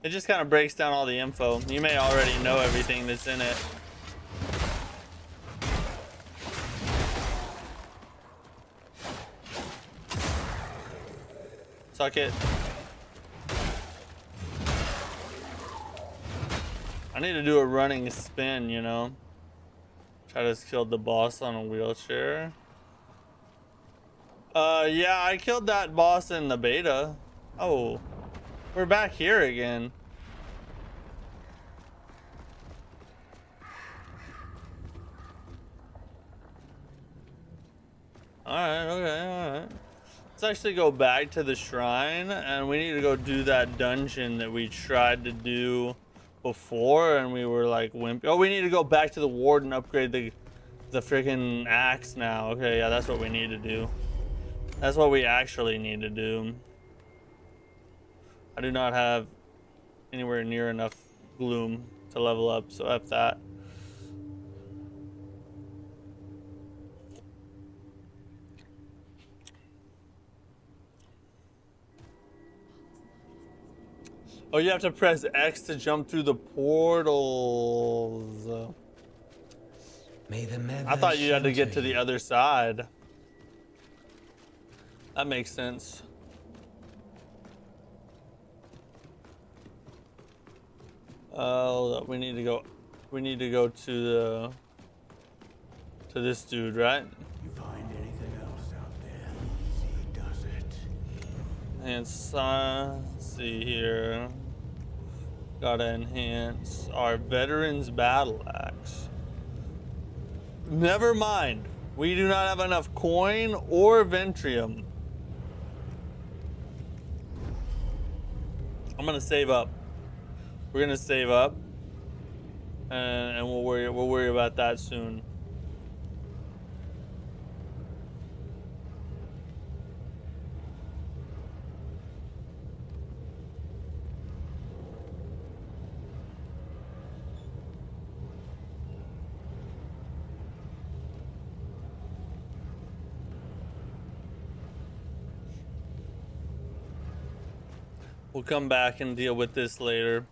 It just kind of breaks down all the info. You may already know everything that's in it. Suck it. I need to do a running spin, you know. Try to kill the boss on a wheelchair. Yeah, I killed that boss in the beta. Oh, we're back here again. Alright, okay, alright. Let's actually go back to the shrine, and we need to go do that dungeon that we tried to do before, and we were like wimpy. Oh, we need to go back to the ward and upgrade the freaking axe now. Okay, yeah, that's what we need to do. That's what we actually need to do. I do not have anywhere near enough gloom to level up, so F that. Oh, you have to press X to jump through the portals. I thought you had to get to the other side. That makes sense. We need to go. We need to go to this dude, right? You find anything else out there? He does it. And let's see here. Gotta enhance our veterans battle axe. Never mind. We do not have enough coin or ventrium. I'm gonna save up. We're gonna save up, and we'll worry about that soon. We'll come back and deal with this later.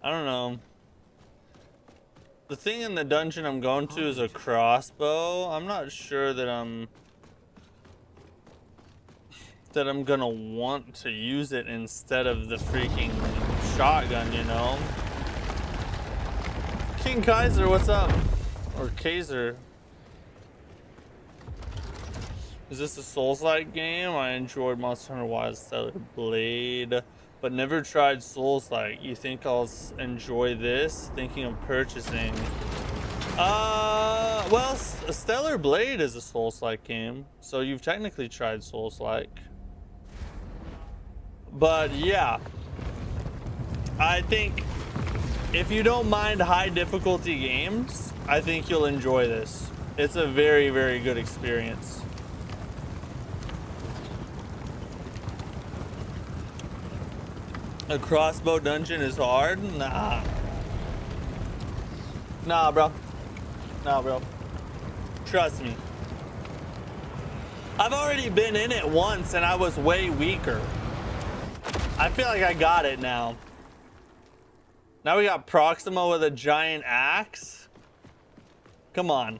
I don't know. The thing in the dungeon I'm going to is a crossbow. I'm not sure that I'm gonna want to use it instead of the freaking shotgun, you know? King Kaiser, what's up? Or Kaiser. Is this a Souls-like game? I enjoyed Monster Hunter Wilds Stellar Blade, but never tried Souls-like. You think I'll enjoy this? Thinking of purchasing. Well, Stellar Blade is a Souls-like game, so you've technically tried Souls-like. But yeah, I think if you don't mind high difficulty games, I think you'll enjoy this. It's a very, very good experience. A crossbow dungeon is hard? Nah. Nah, bro. Nah, bro. Trust me. I've already been in it once and I was way weaker. I feel like I got it now. Now we got Proxima with a giant axe. Come on.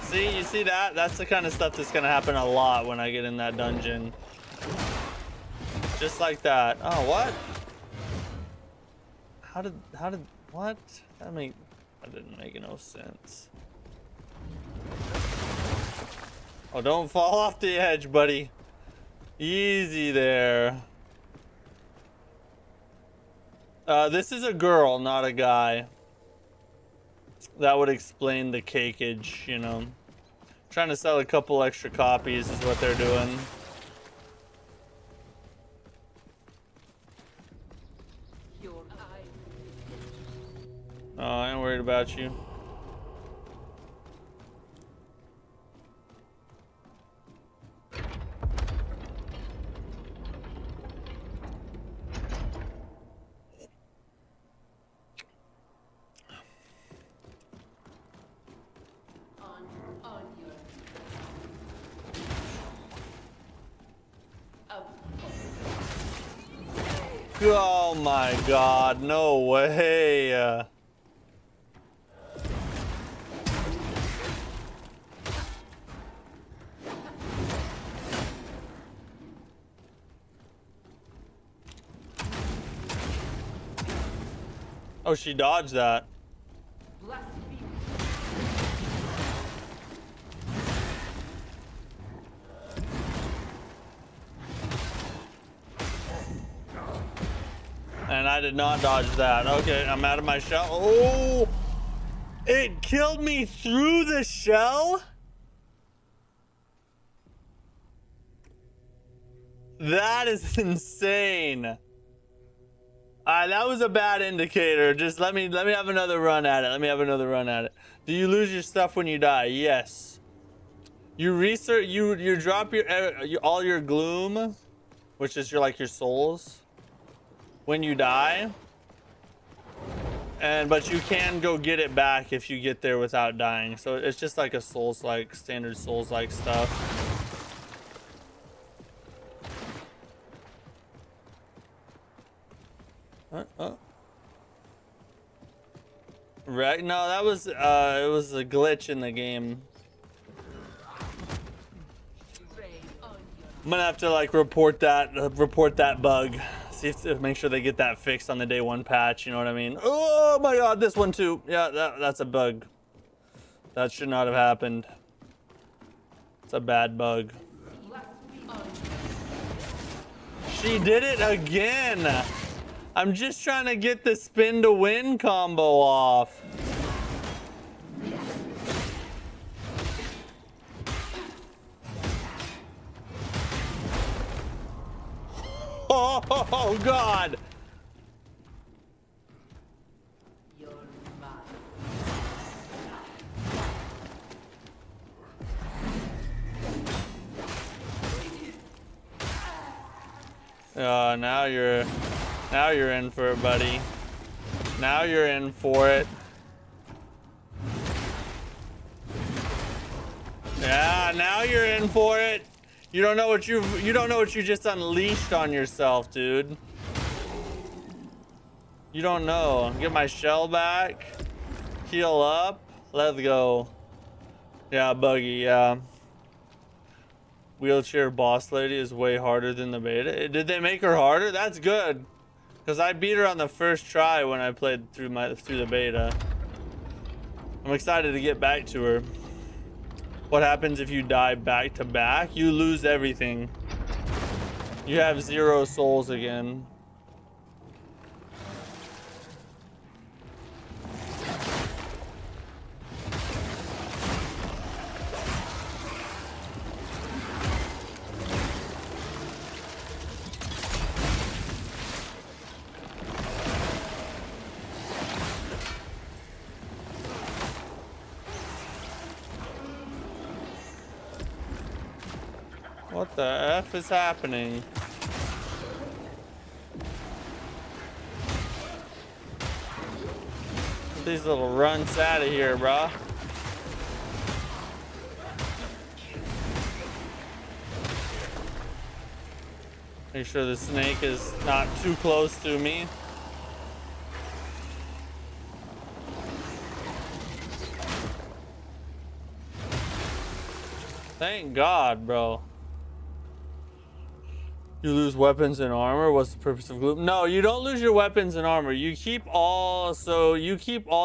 See, you see that? That's the kind of stuff that's gonna happen a lot when I get in that dungeon. Just like that. Oh, what? How did, what? That didn't make no sense. Oh, don't fall off the edge, buddy. Easy there. This is a girl, not a guy. That would explain the cakeage, you know. Trying to sell a couple extra copies is what they're doing. Oh, I ain't worried about you. Oh my god, no way. Oh, she dodged that. And I did not dodge that. Okay, I'm out of my shell. Oh! It killed me through the shell? That is insane. That was a bad indicator. Just let me have another run at it. Let me have another run at it. Do you lose your stuff when you die? Yes. You research. You drop your all your gloom, which is your like your souls, when you die. But you can go get it back if you get there without dying. So it's just like a souls like standard souls like stuff. Right? No, that was it was a glitch in the game. I'm gonna have to like report that bug. See if make sure they get that fixed on the day 1 patch. You know what I mean? Oh my god, this one too. Yeah, that's a bug. That should not have happened. It's a bad bug. She did it again. I'm just trying to get the spin to win combo off. Oh god. Now you're in for it, buddy. Now you're in for it. Yeah, now you're in for it. You don't know what you just unleashed on yourself, dude. You don't know. Get my shell back. Heal up. Let's go. Yeah, buggy, yeah. Wheelchair boss lady is way harder than the beta. Did they make her harder? That's good. Because I beat her on the first try when I played through the beta. I'm excited to get back to her. What happens if you die back to back? You lose everything. You have 0 souls again. What the F is happening? Get these little runts out of here, bro. Make sure the snake is not too close to me. Thank God, bro. You lose weapons and armor. What's the purpose of glue? No, you don't lose your weapons and armor. You keep all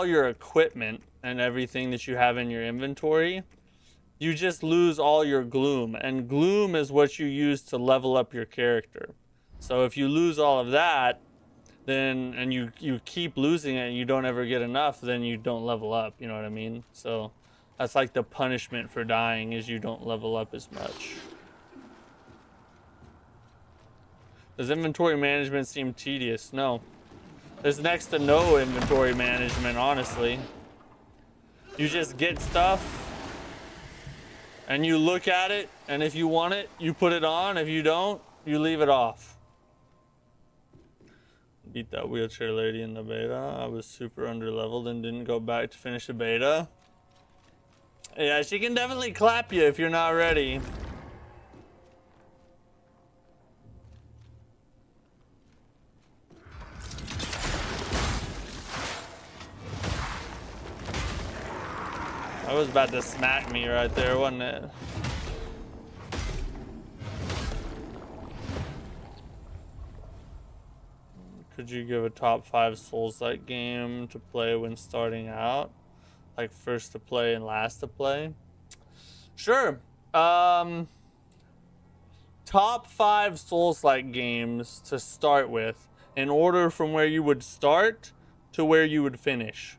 your equipment and everything that you have in your inventory. You just lose all your gloom, and gloom is what you use to level up your character. So if you lose all of that, then and you keep losing it and you don't ever get enough, then you don't level up, you know what I mean? So that's like the punishment for dying, is you don't level up as much. Does inventory management seem tedious? No. There's next to no inventory management, honestly. You just get stuff and you look at it, and if you want it, you put it on. If you don't, you leave it off. Beat that wheelchair lady in the beta. I was super underleveled and didn't go back to finish the beta. Yeah, she can definitely clap you if you're not ready. I was about to smack me right there, wasn't it? Could you give a top 5 Souls-like game to play when starting out? Like first to play and last to play? Sure. Top 5 Souls-like games to start with in order from where you would start to where you would finish.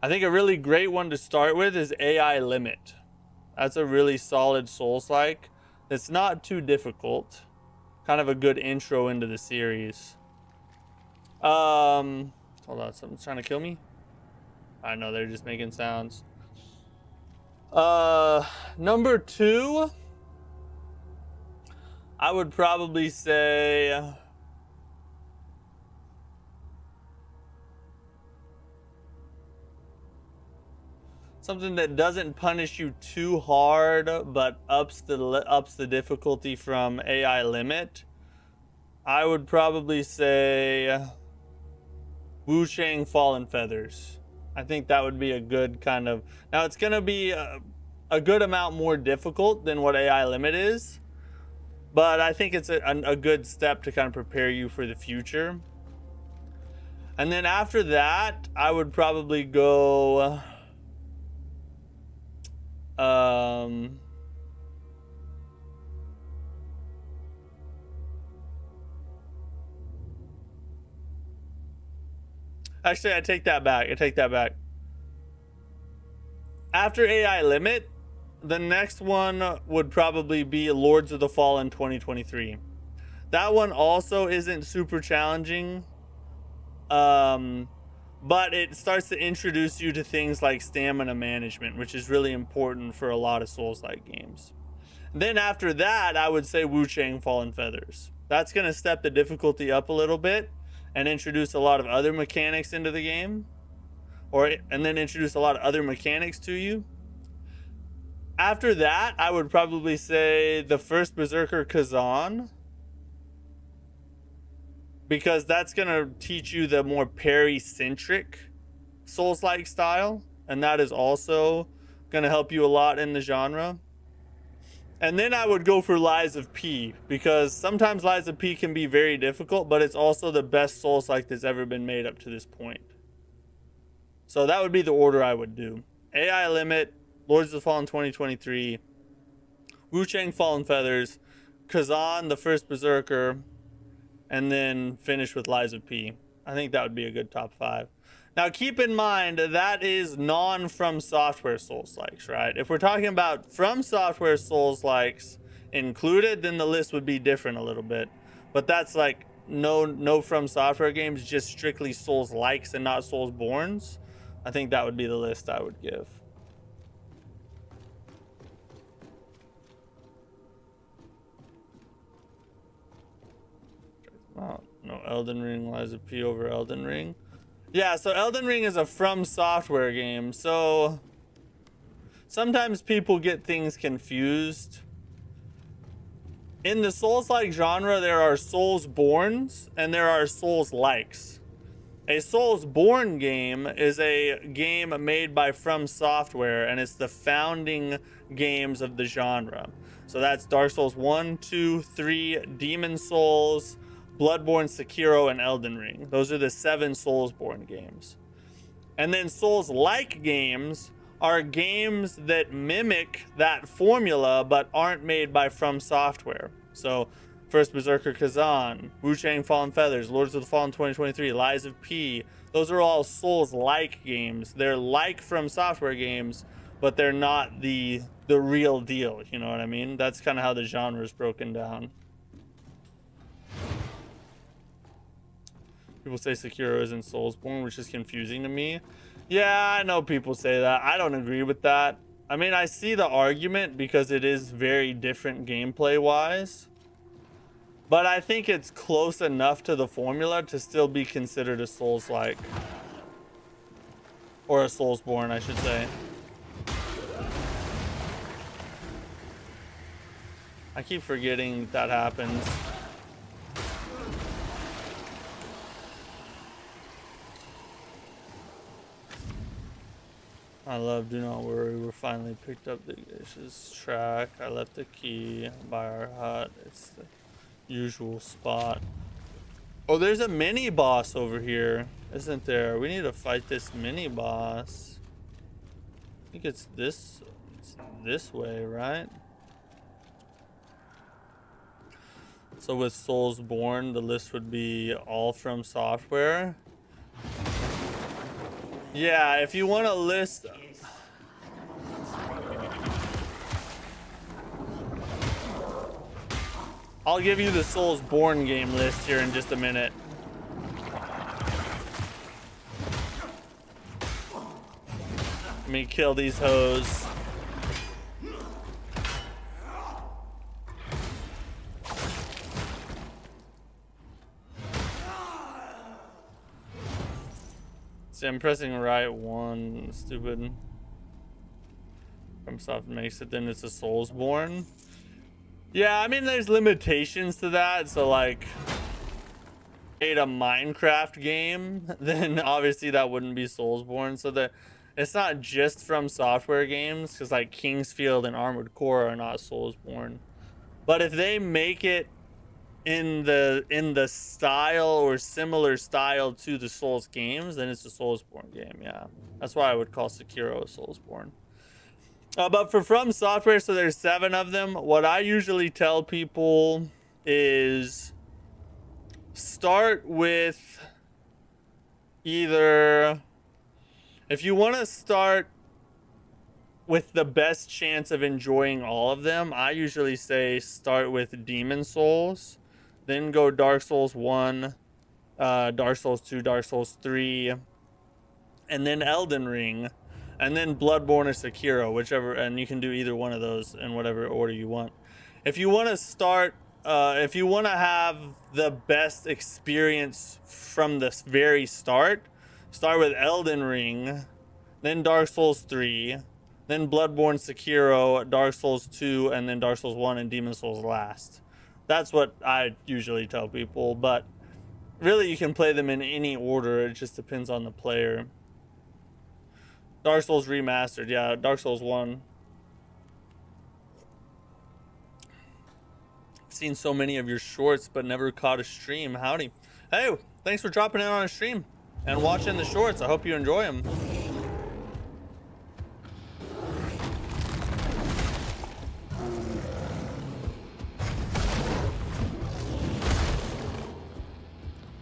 I think a really great one to start with is AI Limit. That's a really solid Souls-like. It's not too difficult. Kind of a good intro into the series. Hold on, something's trying to kill me? I know, they're just making sounds. Number 2, I would probably say something that doesn't punish you too hard, but ups the difficulty from AI Limit. I would probably say Wu Shang Fallen Feathers. I think that would be a good kind of... Now, it's going to be a good amount more difficult than what AI Limit is, but I think it's a good step to kind of prepare you for the future. And then after that, I would probably go... Actually, I take that back. After AI Limit, the next one would probably be Lords of the Fallen 2023. That one also isn't super challenging, but it starts to introduce you to things like stamina management, which is really important for a lot of Souls-like games. Then after that, I would say Wu Shang Fallen Feathers. That's going to step the difficulty up a little bit and introduce a lot of other mechanics into the game, and then introduce a lot of other mechanics to you. After that, I would probably say the first Berserker Kazan, because that's going to teach you the more parry-centric Souls-like style, and that is also going to help you a lot in the genre. And then I would go for Lies of P, because sometimes Lies of P can be very difficult, but it's also the best Souls-like that's ever been made up to this point. So that would be the order I would do. AI Limit, Lords of the Fallen 2023, Wu Shang Fallen Feathers, Kazan, the first Berserker, and then finish with Lies of P. I think that would be a good top 5. Now, keep in mind, that is non-From Software Souls-likes, right? If we're talking about From Software Souls-likes included, then the list would be different a little bit. But that's like no From Software games, just strictly Souls-likes and not Soulsborns. I think that would be the list I would give. Oh, no Elden Ring, Lies of P over Elden Ring. Yeah, so Elden Ring is a From Software game, so sometimes people get things confused. In the Souls-like genre, there are Soulsborns and there are Souls-likes. A Soulsborne game is a game made by From Software, and it's the founding games of the genre. So that's Dark Souls 1, 2, 3, Demon Souls, Bloodborne, Sekiro, and Elden Ring. Those are the 7 Soulsborne games. And then Souls-like games are games that mimic that formula but aren't made by From Software. So first Berserker Kazan, Wu Shang Fallen Feathers, Lords of the Fallen 2023, Lies of P. Those are all Souls-like games. They're like From Software games, but they're not the real deal. You know what I mean? That's kind of how the genre is broken down. People say Sekiro isn't Soulsborne, which is confusing to me. Yeah, I know people say that. I don't agree with that. I mean, I see the argument because it is very different gameplay-wise. But I think it's close enough to the formula to still be considered a Souls-like. Or a Soulsborne, I should say. I keep forgetting that happens. I love Do Not Worry. We're finally picked up the Ish's track. I left the key by our hut. It's the usual spot. Oh, there's a mini boss over here, isn't there? We need to fight this mini boss. I think it's this way, right? So with Soulsborne, the list would be all from software. Yeah, if you want to list... I'll give you the Soulsborne game list here in just a minute. Let me kill these hoes. See, I'm pressing right one, stupid. FromSoft makes it, then it's a Soulsborne. Yeah, I mean, there's limitations to that. So, like, made a Minecraft game, then obviously that wouldn't be Soulsborne. So it's not just from software games, because like Kingsfield and Armored Core are not Soulsborne. But if they make it in the style or similar style to the Souls games, then it's a Soulsborne game. Yeah, that's why I would call Sekiro a Soulsborne. But for From Software, so there's 7 of them. What I usually tell people is start with either, if you want to start with the best chance of enjoying all of them, I usually say start with Demon Souls, then go Dark Souls 1, Dark Souls 2, Dark Souls 3, and then Elden Ring. And then Bloodborne or Sekiro, whichever, and you can do either one of those in whatever order you want. If you want to start, if you want to have the best experience from the very start, start with Elden Ring, then Dark Souls 3, then Bloodborne, Sekiro, Dark Souls 2, and then Dark Souls 1 and Demon Souls last. That's what I usually tell people, but really you can play them in any order. It just depends on the player. Dark Souls Remastered, yeah, Dark Souls 1. I've seen so many of your shorts, but never caught a stream. Howdy. Hey, thanks for dropping in on a stream and watching the shorts. I hope you enjoy them.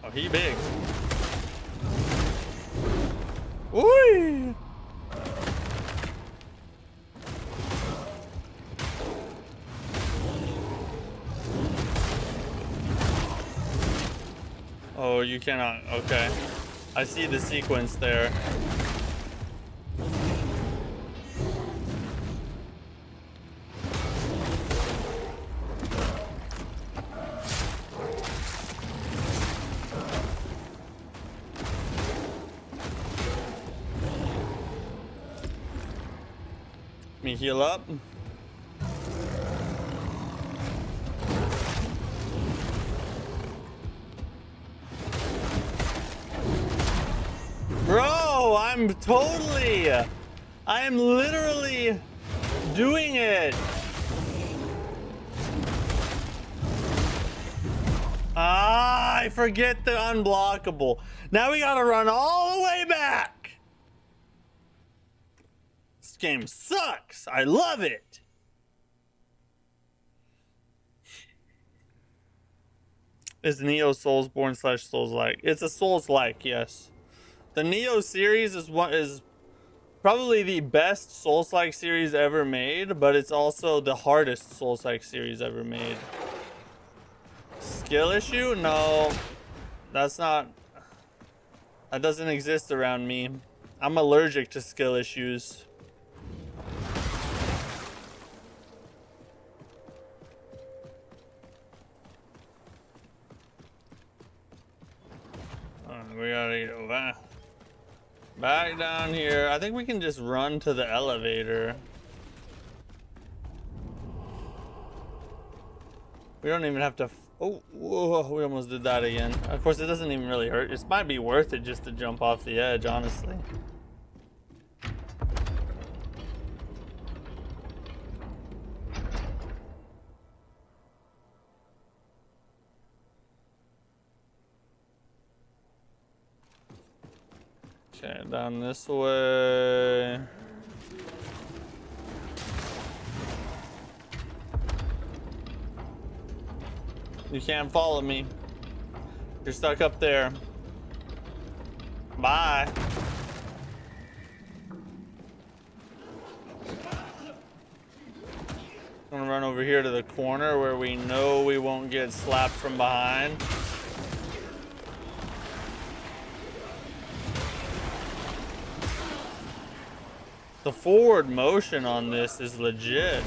Oh, he big. Ooh. Oh, you cannot. Okay. I see the sequence there. Let me heal up. Bro, I am literally doing it. Ah, I forget the unblockable. Now we gotta run all the way back. This game sucks. I love it. Is Neo Soulsborne / Souls-like? It's a Souls-like, yes. The Neo series is probably the best Souls-like series ever made, but it's also the hardest Souls-like series ever made. Skill issue? No, that's not. That doesn't exist around me. I'm allergic to skill issues. We gotta go back down here. I think we can just run to the elevator. We don't even have to. Oh, whoa, we almost did that again. Of course, it doesn't even really hurt. It might be worth it just to jump off the edge, honestly. Okay, down this way. You can't follow me. You're stuck up there. Bye. I'm gonna run over here to the corner where we know we won't get slapped from behind. The forward motion on this is legit.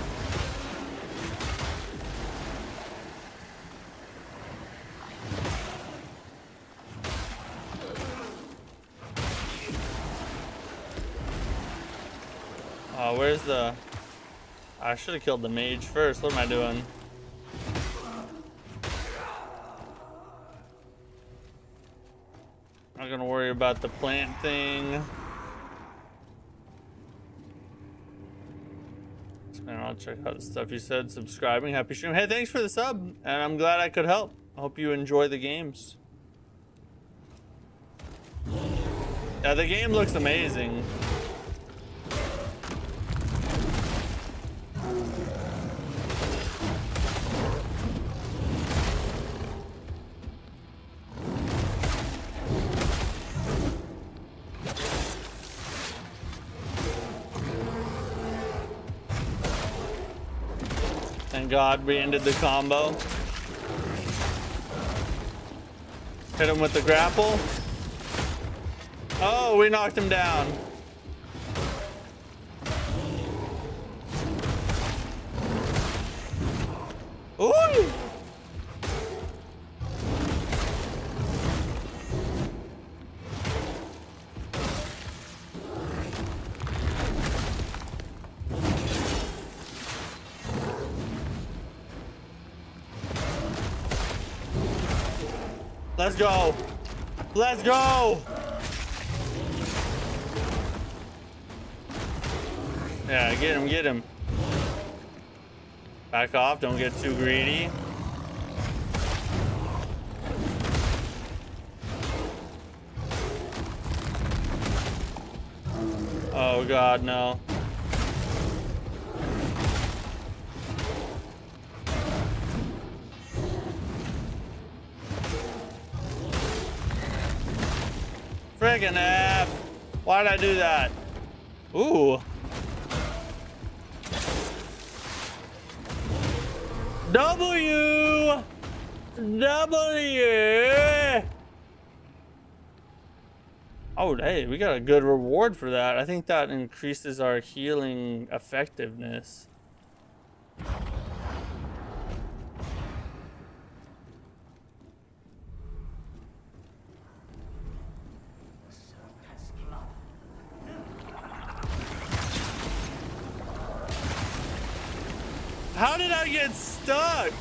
Where's the... I should have killed the mage first. What am I doing? Not gonna worry about the plant thing. And I'll check out the stuff you said. Subscribing. Happy stream. Hey, thanks for the sub. And I'm glad I could help. I hope you enjoy the games. Yeah, the game looks amazing. Thank God we ended the combo. Hit him with the grapple. Oh, we knocked him down. Ooh! Let's go. Let's go. Yeah, get him, get him. Back off, don't get too greedy. Oh God, no. Friggin' F. Why'd I do that? Ooh. W. Oh, hey, we got a good reward for that. I think that increases our healing effectiveness. How did I get stuck?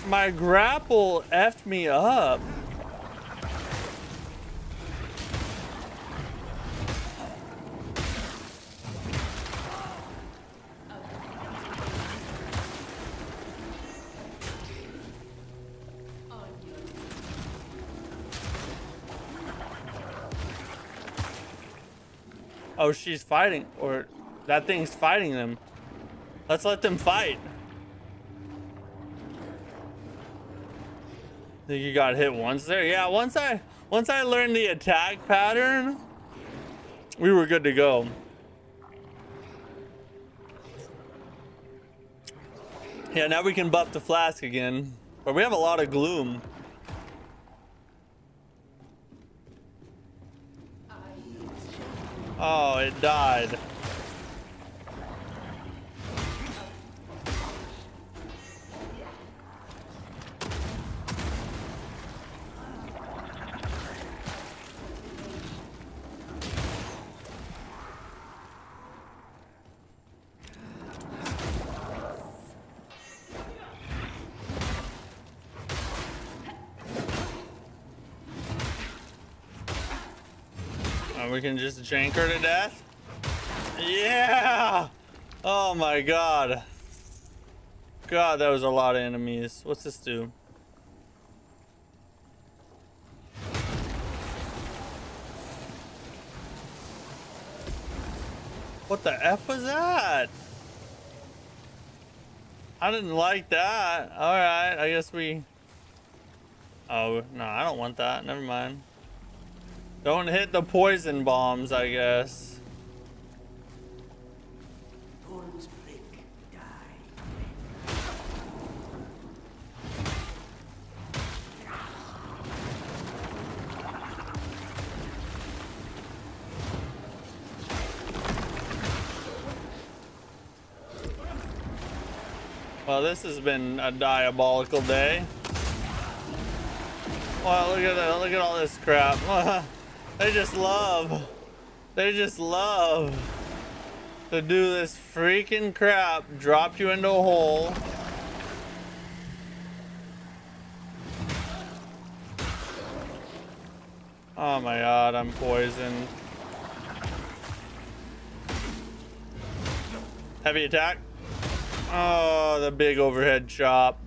My grapple effed me up. Oh, she's fighting, or that thing's fighting them. Let's let them fight. Think you got hit once there? Yeah, once I learned the attack pattern, we were good to go. Yeah, now we can buff the flask again. But we have a lot of gloom. Oh, it died. We can just jank her to death. Yeah! Oh my God. God, that was a lot of enemies. What's this do? What the F was that? I didn't like that. Alright, I guess we... Oh, no, I don't want that. Never mind. Don't hit the poison bombs, I guess. Thorns prick, die. Well, this has been a diabolical day. Wow, look at that. Look at all this crap. They just love to do this freaking crap. Drop you into a hole. Oh my god, I'm poisoned. Heavy attack. Oh, the big overhead chop.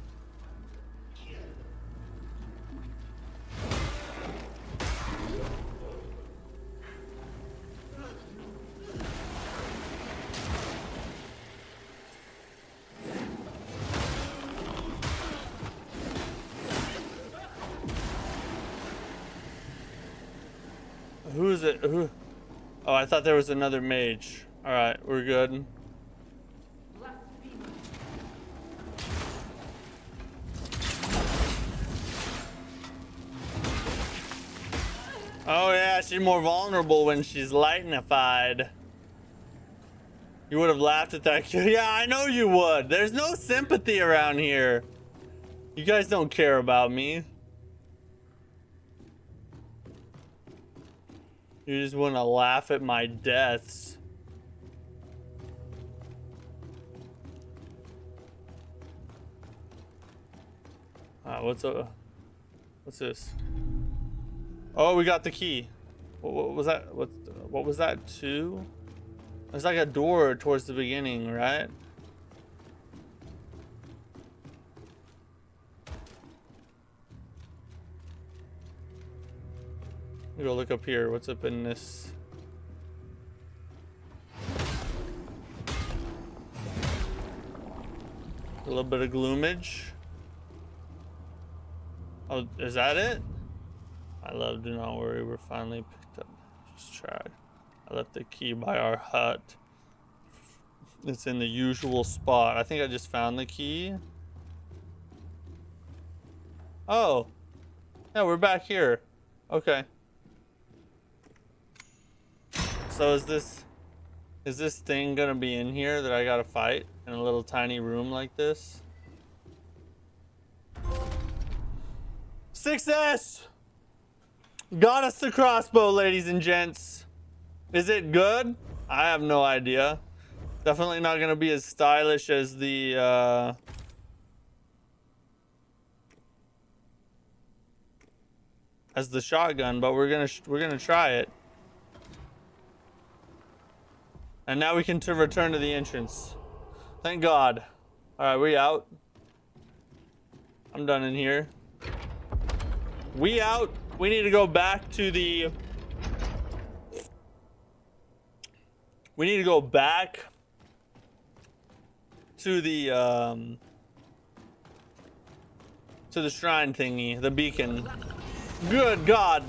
Who is it? Who? Oh, I thought there was another mage. All right, we're good. Oh yeah, she's more vulnerable when she's lightnified. You would have laughed at that. Yeah, I know you would. There's no sympathy around here. You guys don't care about me. You just want to laugh at my deaths. What's this? Oh, we got the key. What was that? What was that? 2? It's like a door towards the beginning, right? Let me go look up here. What's up in this? A little bit of gloomage. Oh, is that it? I love Do Not Worry. We're finally picked up. Just tried. I left the key by our hut. It's in the usual spot. I think I just found the key. Oh. Yeah, we're back here. Okay. So is this thing gonna be in here that I gotta fight in a little tiny room like this? Success! Got us the crossbow, ladies and gents. Is it good? I have no idea. Definitely not gonna be as stylish as the shotgun, but we're gonna try it. And now we can return to the entrance. Thank God. All right, we out. I'm done in here. We out. We need to go back to the... We need to go back to the shrine thingy, the beacon. Good God.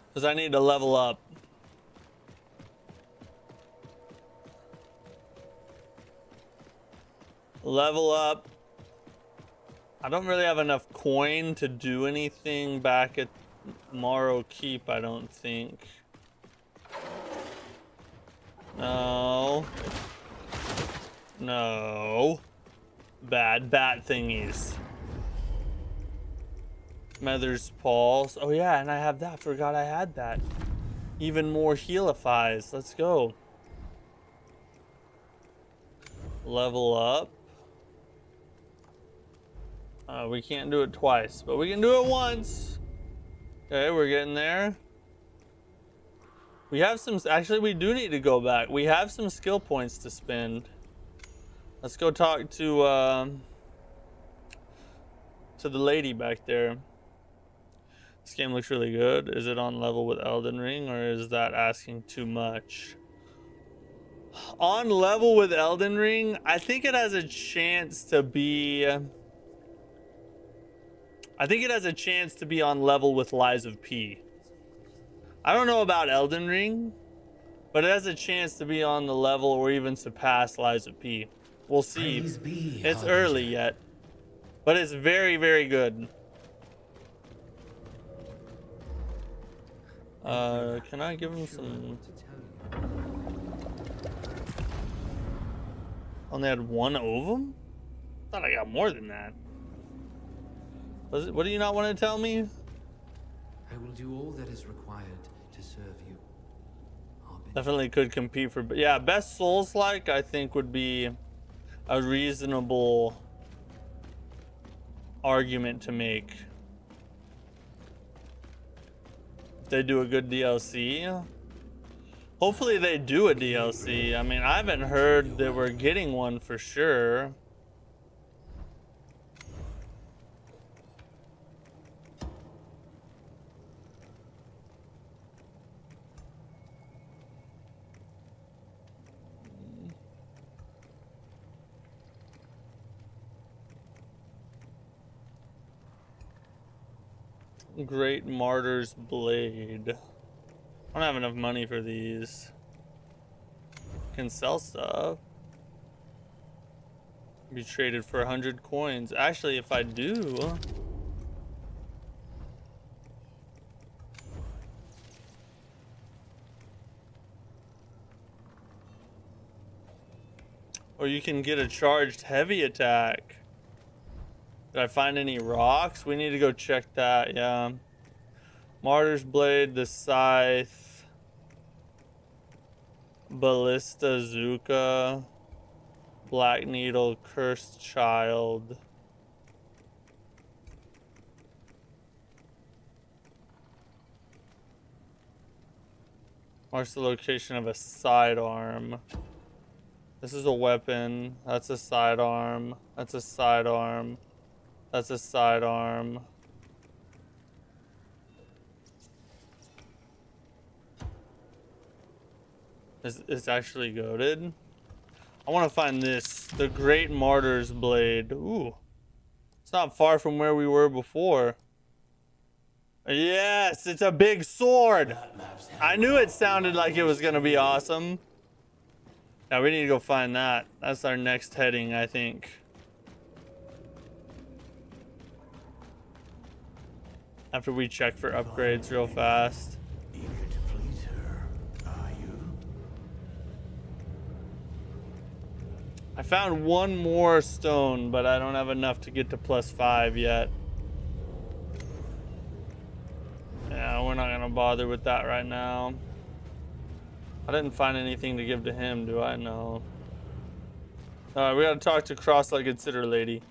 Because I need to level up. Level up. I don't really have enough coin to do anything back at Morrow Keep, I don't think. No. No. Bad bat thingies. Smether's Pulse. Oh yeah, and I have that. Forgot I had that. Even more healifies. Let's go. Level up. We can't do it twice, but we can do it once. Okay, we're getting there. We have some, actually we do need to go back. We have some skill points to spend. Let's go talk to the lady back there. This game looks really good. Is it on level with Elden Ring, or is that asking too much? On level with Elden Ring, I think it has a chance to be... I think it has a chance to be on level with Lies of P. I don't know about Elden Ring, but it has a chance to be on the level or even surpass Lies of P. We'll see. It's early yet, but it's very, very good. Can I give him some... Only had one ovum? Thought I got more than that. What do you not want to tell me? I will do all that is required to serve you. Definitely could compete for... Yeah, best Souls-like, I think, would be a reasonable argument to make. If they do a good DLC. Hopefully they do a DLC. I mean, I haven't heard that we're getting one for sure. Great Martyr's Blade. I don't have enough money for these. Can sell stuff. Be traded for 100 coins. Actually, if I do... Or you can get a charged heavy attack. Did I find any rocks? We need to go check that, yeah. Martyr's Blade, the Scythe, Ballista Zuka, Black Needle, Cursed Child. Marks the location of a sidearm. This is a weapon. That's a sidearm. That's a sidearm. That's a sidearm. It's actually goated. I want to find this. The Great Martyr's Blade. Ooh. It's not far from where we were before. Yes, it's a big sword. I knew it sounded like it was going to be awesome. Yeah, we need to go find that. That's our next heading, I think. After we check for upgrades real fast. Eager to please her, are you? I found one more stone, but I don't have enough to get to +5 yet. Yeah, we're not gonna bother with that right now. I didn't find anything to give to him, do I? No. Alright, we gotta talk to Cross-Legged Sitter Lady.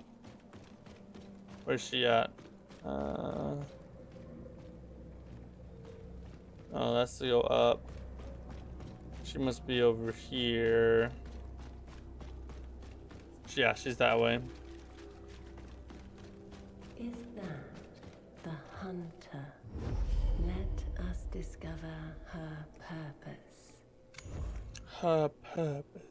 Where's she at? Oh, that's to go up. She must be over here. Yeah, she's that way. Is that the hunter? Let us discover her purpose. Her purpose.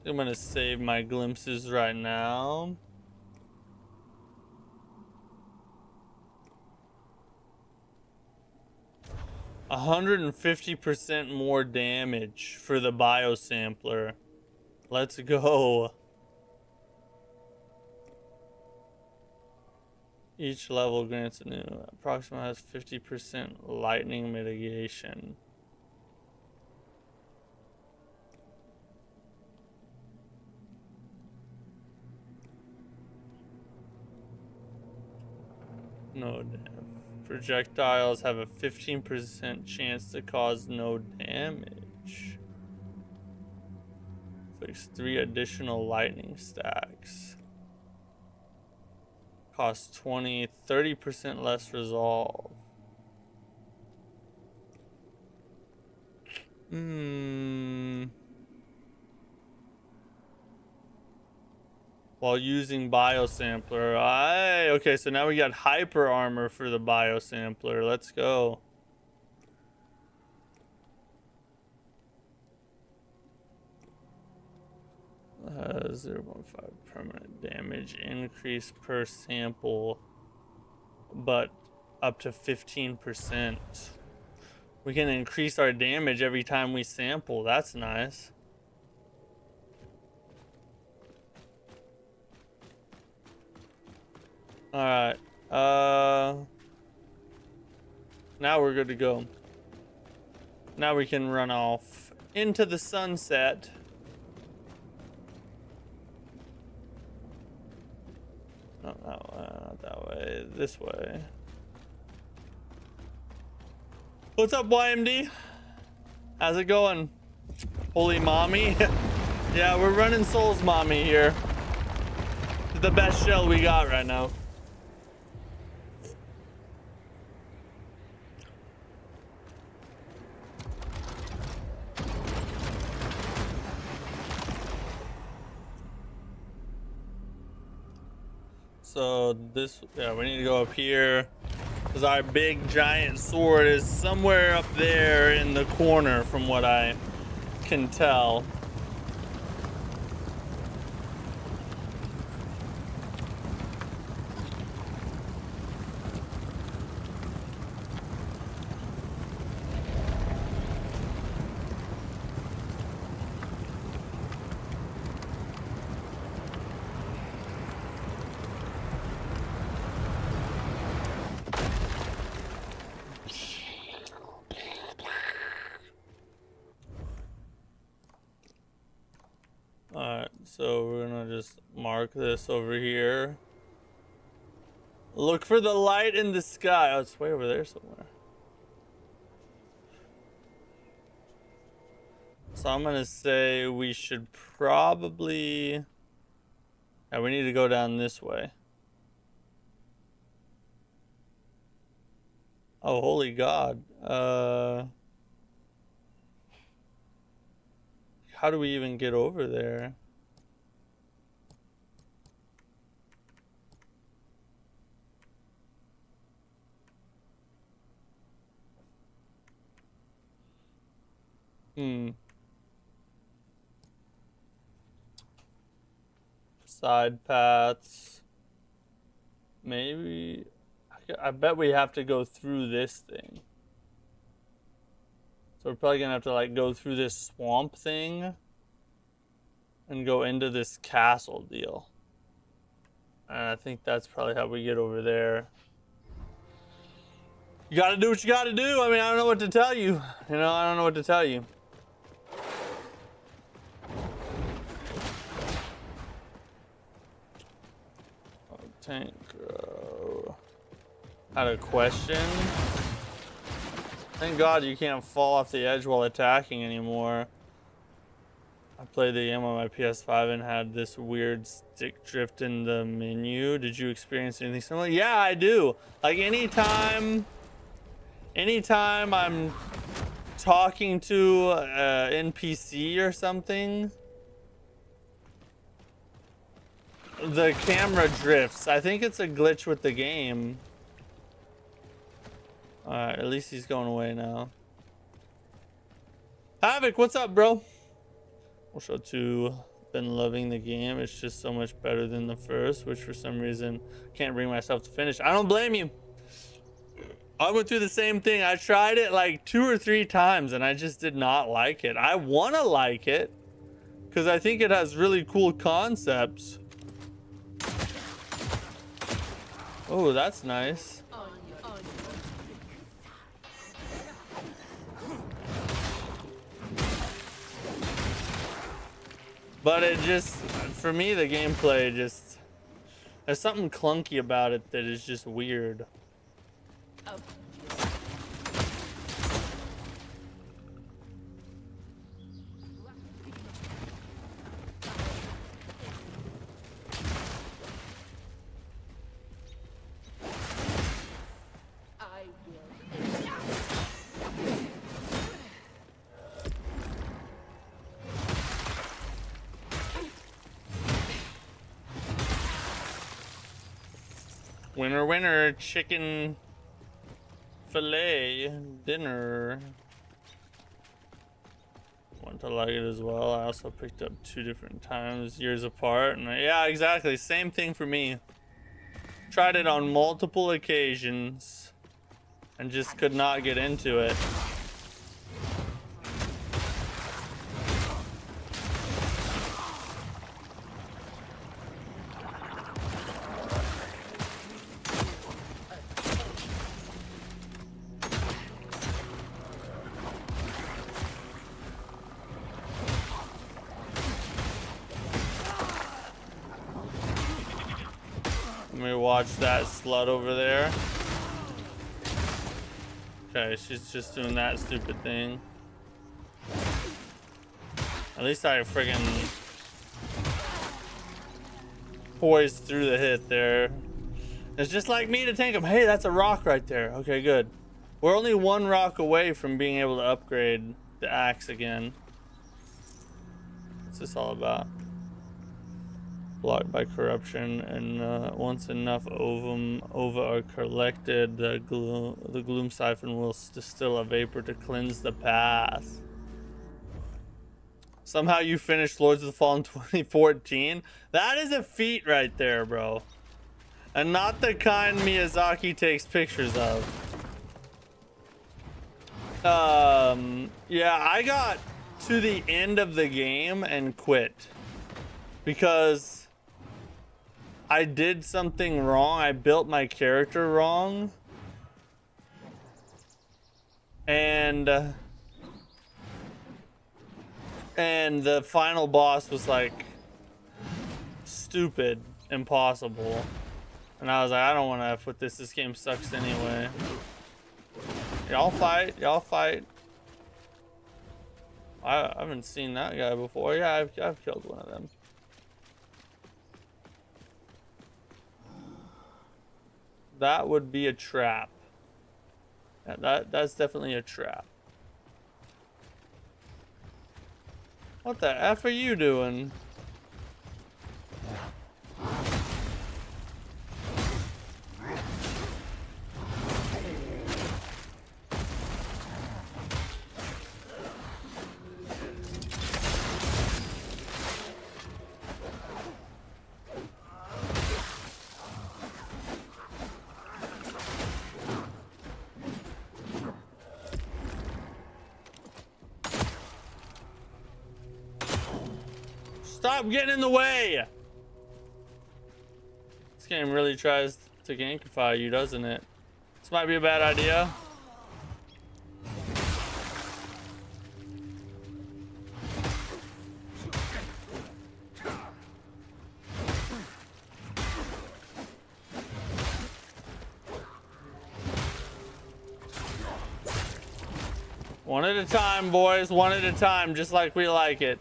I'm gonna save my glimpses right now. A 150% more damage for the biosampler. Let's go. Each level grants a new approximately has 50% lightning mitigation. No damage. Projectiles have a 15% chance to cause no damage. Fix 3 additional lightning stacks. Costs 20, 30% less resolve. While using biosampler. Okay, so now we got hyper armor for the biosampler. Let's go. Uh, 0.5 permanent damage increase per sample, but up to 15%. We can increase our damage every time we sample. That's nice. Alright. Now we're good to go. Now we can run off into the sunset. Not that way, not that way. This way. What's up, YMD? How's it going? Holy mommy? Yeah, we're running Souls mommy here. The best shell we got right now. So this, yeah, we need to go up here because our big giant sword is somewhere up there in the corner from what I can tell. Alright, so we're gonna just mark this over here. Look for the light in the sky. Oh, it's way over there somewhere. So I'm gonna say we should probably... Yeah, we need to go down this way. Oh, holy God. How do we even get over there? Side paths. Maybe. I bet we have to go through this thing. So we're probably gonna have to like go through this swamp thing and go into this castle deal. And I think that's probably how we get over there. You gotta do what you gotta do. I mean, I don't know what to tell you. You know, I don't know what to tell you. Oh, tank. Had a question. Thank God you can't fall off the edge while attacking anymore. I played the game on my PS5 and had this weird stick drift in the menu. Did you experience anything similar? Yeah, I do. Like anytime I'm talking to an NPC or something, the camera drifts. I think it's a glitch with the game. Alright, at least he's going away now. Havoc, what's up, bro? Also, 2, been loving the game. It's just so much better than the first, which for some reason can't bring myself to finish. I don't blame you. I went through the same thing. I tried it like 2 or 3 times and I just did not like it. I want to like it because I think it has really cool concepts. Oh, that's nice. But it just, for me, the gameplay just, there's something clunky about it that is just weird. Winner, winner, chicken fillet dinner. Went to like it as well. I also picked up 2 different times, years apart. And yeah, exactly. Same thing for me. Tried it on multiple occasions and just could not get into it. Let me watch that slut over there. Okay, she's just doing that stupid thing. At least I friggin' poised through the hit there. It's just like me to tank him. Hey, that's a rock right there. Okay, good. We're only 1 rock away from being able to upgrade the axe again. What's this all about? Blocked by corruption, and once enough ova are collected, the gloom siphon will distill a vapor to cleanse the path. Somehow you finished Lords of the Fallen 2014. That is a feat right there, bro. And not the kind Miyazaki takes pictures of. Yeah, I got to the end of the game and quit because I did something wrong. I built my character wrong. And the final boss was like stupid, impossible. And I was like, I don't want to F with this. This game sucks anyway. Y'all fight. Y'all fight. I haven't seen that guy before. Yeah, I've killed one of them. That would be a trap. Yeah, that's definitely a trap. What the F are you doing? Stop getting in the way! This game really tries to gankify you, doesn't it? This might be a bad idea. One at a time, boys. One at a time, just like we like it.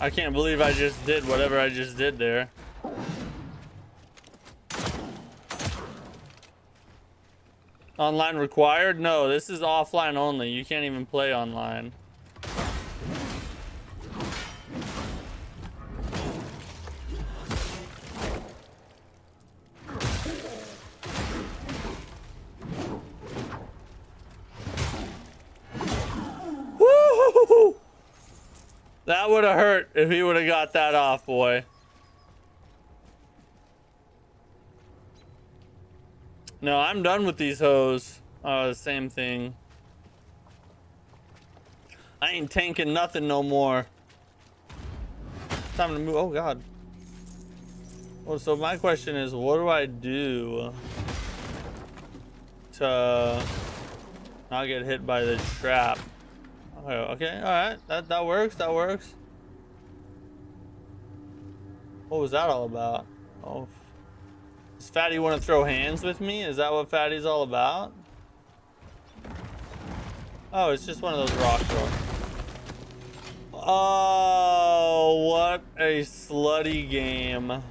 I can't believe I just did whatever I just did there. Online required? No, this is offline only. You can't even play online. Woo! That would have hurt if he would have got that off, boy. No, I'm done with these hoes. Oh, same thing. I ain't tanking nothing no more. Time to move. Oh, God. Well, so my question is, what do I do to not get hit by the trap? Okay, all right. That works. That works. What was that all about? Oh. Does Fatty want to throw hands with me? Is that what Fatty's all about? Oh, it's just one of those rock throws. Oh, what a slutty game.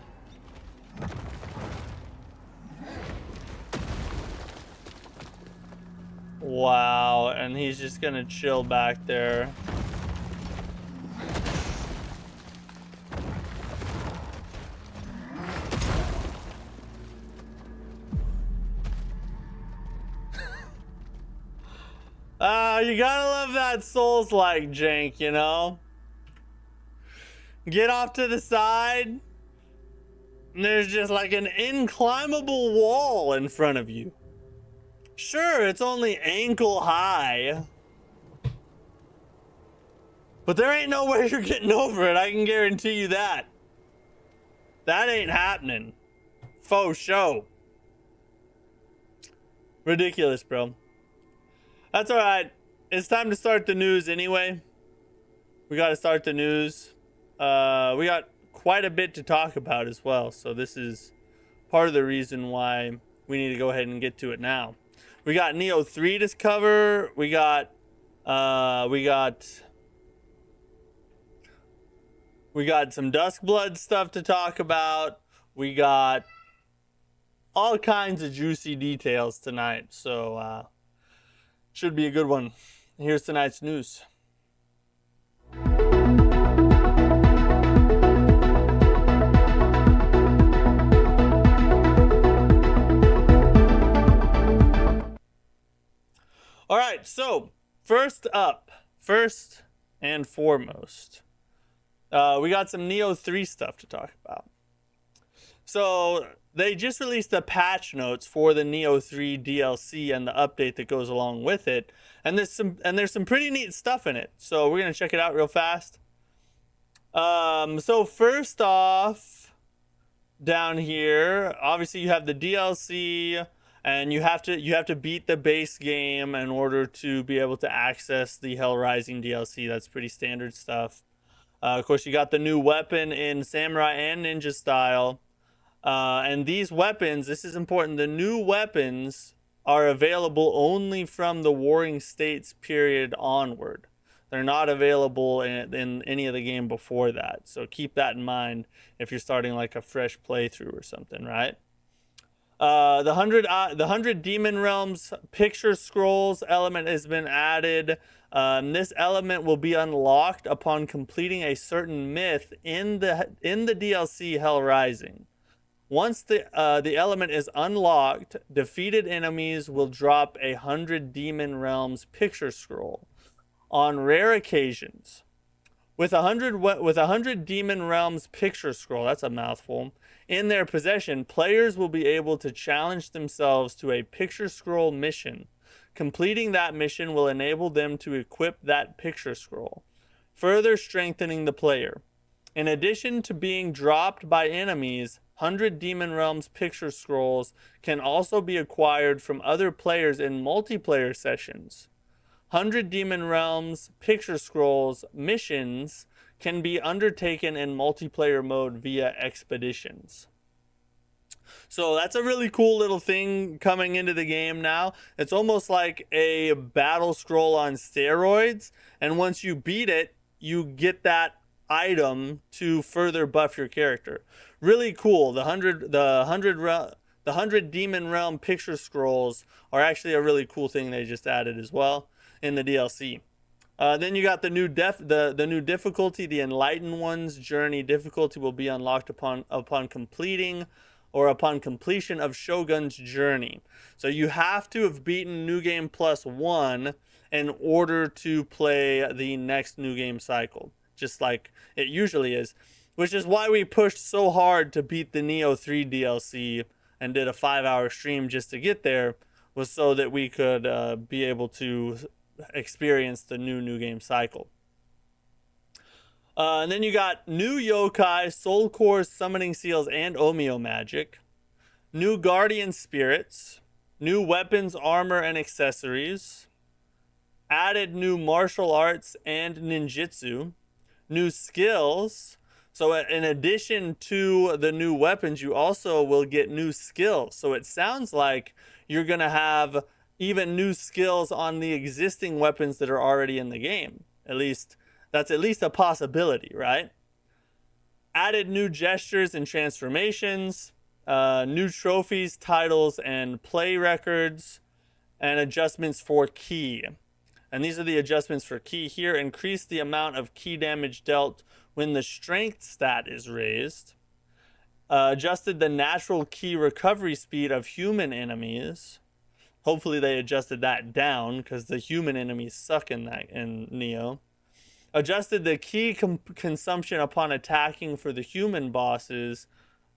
Wow, and he's just gonna chill back there. You gotta love that Souls-like jank, you know? Get off to the side, and there's just like an inclimbable wall in front of you. Sure, it's only ankle high, but there ain't no way you're getting over it, I can guarantee you that. That ain't happening. Faux show. Ridiculous, bro. That's alright. It's time to start the news anyway. We gotta start the news. We got quite a bit to talk about as well, so this is part of the reason why we need to go ahead and get to it now. We got Neo 3 to cover. We got some Duskblood stuff to talk about. We got all kinds of juicy details tonight, so should be a good one. Here's tonight's news. All right, so first and foremost, we got some Neo 3 stuff to talk about. So they just released the patch notes for the Neo 3 DLC and the update that goes along with it, and there's some pretty neat stuff in it. So we're gonna check it out real fast. So first off, down here, obviously you have the DLC, and you have to beat the base game in order to be able to access the Hell Rising DLC. That's pretty standard stuff. Of course, you got the new weapon in Samurai and Ninja style. And these weapons, this is important, the new weapons are available only from the Warring States period onward. They're not available in any of the game before that. So keep that in mind if you're starting like a fresh playthrough or something, right? The 100 Demon Realms picture scrolls element has been added. This element will be unlocked upon completing a certain myth in the DLC Hell Rising. Once the element is unlocked, defeated enemies will drop 100 Demon Realms picture scroll. On rare occasions, with 100 Demon Realms picture scroll, that's a mouthful, in their possession, players will be able to challenge themselves to a picture scroll mission. Completing that mission will enable them to equip that picture scroll, further strengthening the player. In addition to being dropped by enemies, 100 Demon Realms picture scrolls can also be acquired from other players in multiplayer sessions. 100 Demon Realms picture scrolls missions can be undertaken in multiplayer mode via expeditions. So that's a really cool little thing coming into the game now. It's almost like a battle scroll on steroids, and once you beat it, you get that item to further buff your character. Really cool. The 100 Demon Realm picture scrolls are actually a really cool thing they just added as well in the DLC. Then you got the new difficulty. The Enlightened One's Journey difficulty will be unlocked upon completion of Shogun's Journey. So you have to have beaten New Game Plus 1 in order to play the next New Game cycle, just like it usually is, which is why we pushed so hard to beat the Neo 3 DLC and did a 5-hour stream just to get there, was so that we could be able to experience the new game cycle. And then you got new yokai, soul cores, summoning seals, and omeo magic, new guardian spirits, new weapons, armor, and accessories, added new martial arts and ninjutsu, new skills. So in addition to the new weapons, you also will get new skills. So it sounds like you're going to have even new skills on the existing weapons that are already in the game. That's at least a possibility, right? Added new gestures and transformations, new trophies, titles, and play records, and adjustments for ki. And these are the adjustments for ki here. Increase the amount of ki damage dealt when the strength stat is raised. Adjusted the natural ki recovery speed of human enemies. Hopefully they adjusted that down because the human enemies suck in Neo. Adjusted the ki consumption upon attacking for the human bosses.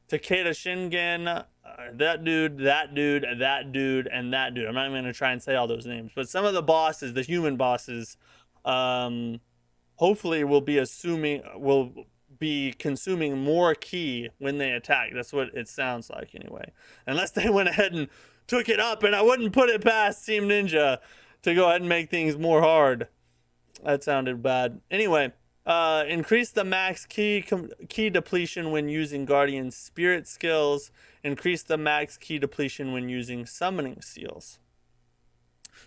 Takeda Shingen, that dude, that dude, that dude, and that dude. I'm not even going to try and say all those names. But some of the bosses, the human bosses, hopefully will be consuming more ki when they attack. That's what it sounds like anyway. Unless they went ahead and took it up, and I wouldn't put it past Team Ninja to go ahead and make things more hard. That sounded bad. Anyway, increase the max ki depletion when using Guardian Spirit skills. Increase the max ki depletion when using summoning seals.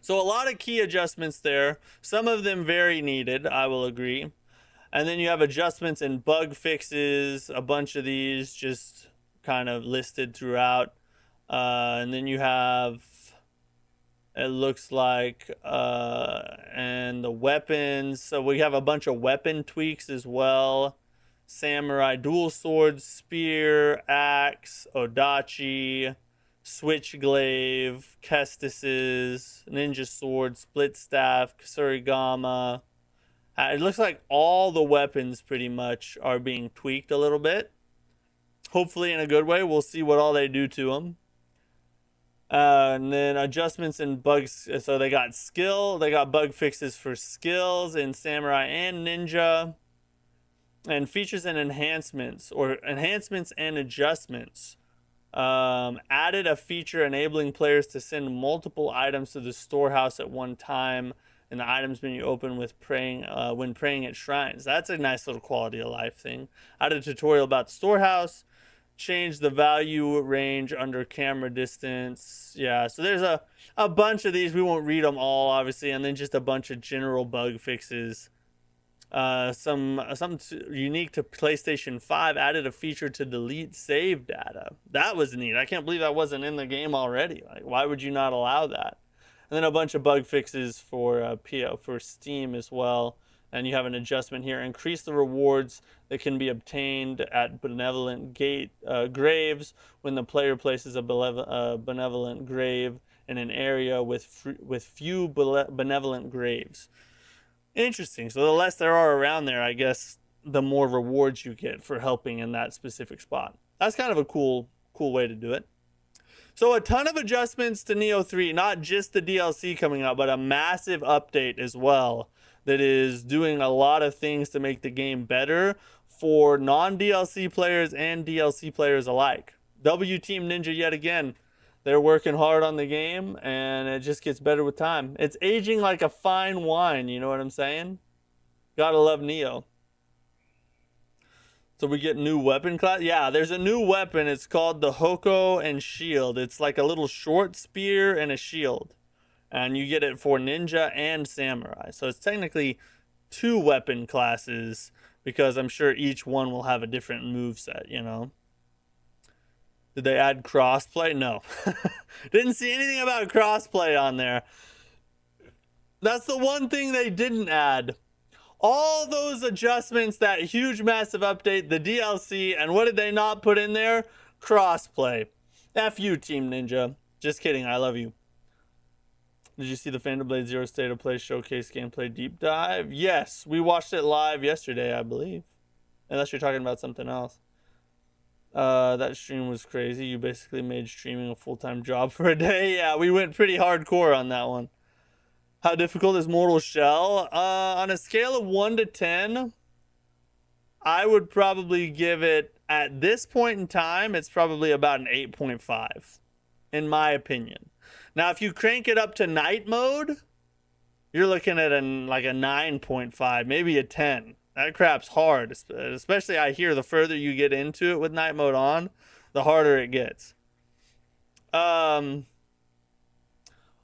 So a lot of key adjustments there. Some of them very needed, I will agree. And then you have adjustments and bug fixes. A bunch of these just kind of listed throughout. And then you have, it looks like, and the weapons. So we have a bunch of weapon tweaks as well. Samurai dual sword, spear, axe, odachi, switchglaive, kestises, ninja sword, split staff, kasurigama. It looks like all the weapons pretty much are being tweaked a little bit. Hopefully in a good way. We'll see what all they do to them. And then adjustments and bugs. So they got skill. They got bug fixes for skills in Samurai and Ninja. And features and enhancements, or enhancements and adjustments. Added a feature enabling players to send multiple items to the storehouse at one time. And the items menu open with praying when praying at shrines. That's a nice little quality of life thing. Added a tutorial about the storehouse. Change the value range under camera distance. Yeah, so there's a bunch of these. We won't read them all, obviously. And then just a bunch of general bug fixes. Some unique to PlayStation 5. Added a feature to delete save data. That was neat. I can't believe that wasn't in the game already. Like, why would you not allow that? And then a bunch of bug fixes for Steam as well. And you have an adjustment here. Increase the rewards that can be obtained at benevolent graves when the player places a benevolent grave in an area with few benevolent graves. Interesting. So the less there are around there, I guess, the more rewards you get for helping in that specific spot. That's kind of a cool way to do it. So a ton of adjustments to Neo 3, not just the DLC coming out, but a massive update as well that is doing a lot of things to make the game better for non-DLC players and DLC players alike. W Team Ninja yet again. They're working hard on the game, and it just gets better with time. It's aging like a fine wine, you know what I'm saying? Gotta love Neo. So we get new weapon class. Yeah, there's a new weapon. It's called the Hoko and Shield. It's like a little short spear and a shield. And you get it for Ninja and Samurai. So it's technically 2 weapon classes because I'm sure each one will have a different moveset, you know? Did they add crossplay? No. Didn't see anything about crossplay on there. That's the one thing they didn't add. All those adjustments, that huge massive update, the DLC, and what did they not put in there? Crossplay. F you, Team Ninja. Just kidding, I love you. Did you see the Phantom Blade Zero State of Play Showcase Gameplay Deep Dive? Yes, we watched it live yesterday, I believe. Unless you're talking about something else. That stream was crazy. You basically made streaming a full-time job for a day. Yeah, we went pretty hardcore on that one. How difficult is Mortal Shell? On a scale of 1 to 10, I would probably give it, at this point in time, it's probably about an 8.5, in my opinion. Now, if you crank it up to night mode, you're looking at like a 9.5, maybe a 10. That crap's hard, especially I hear the further you get into it with night mode on, the harder it gets.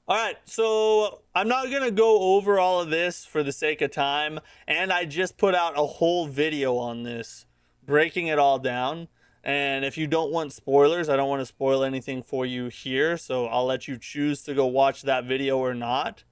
All right, so I'm not going to go over all of this for the sake of time, and I just put out a whole video on this, breaking it all down. And if you don't want spoilers, I don't want to spoil anything for you here, so I'll let you choose to go watch that video or not.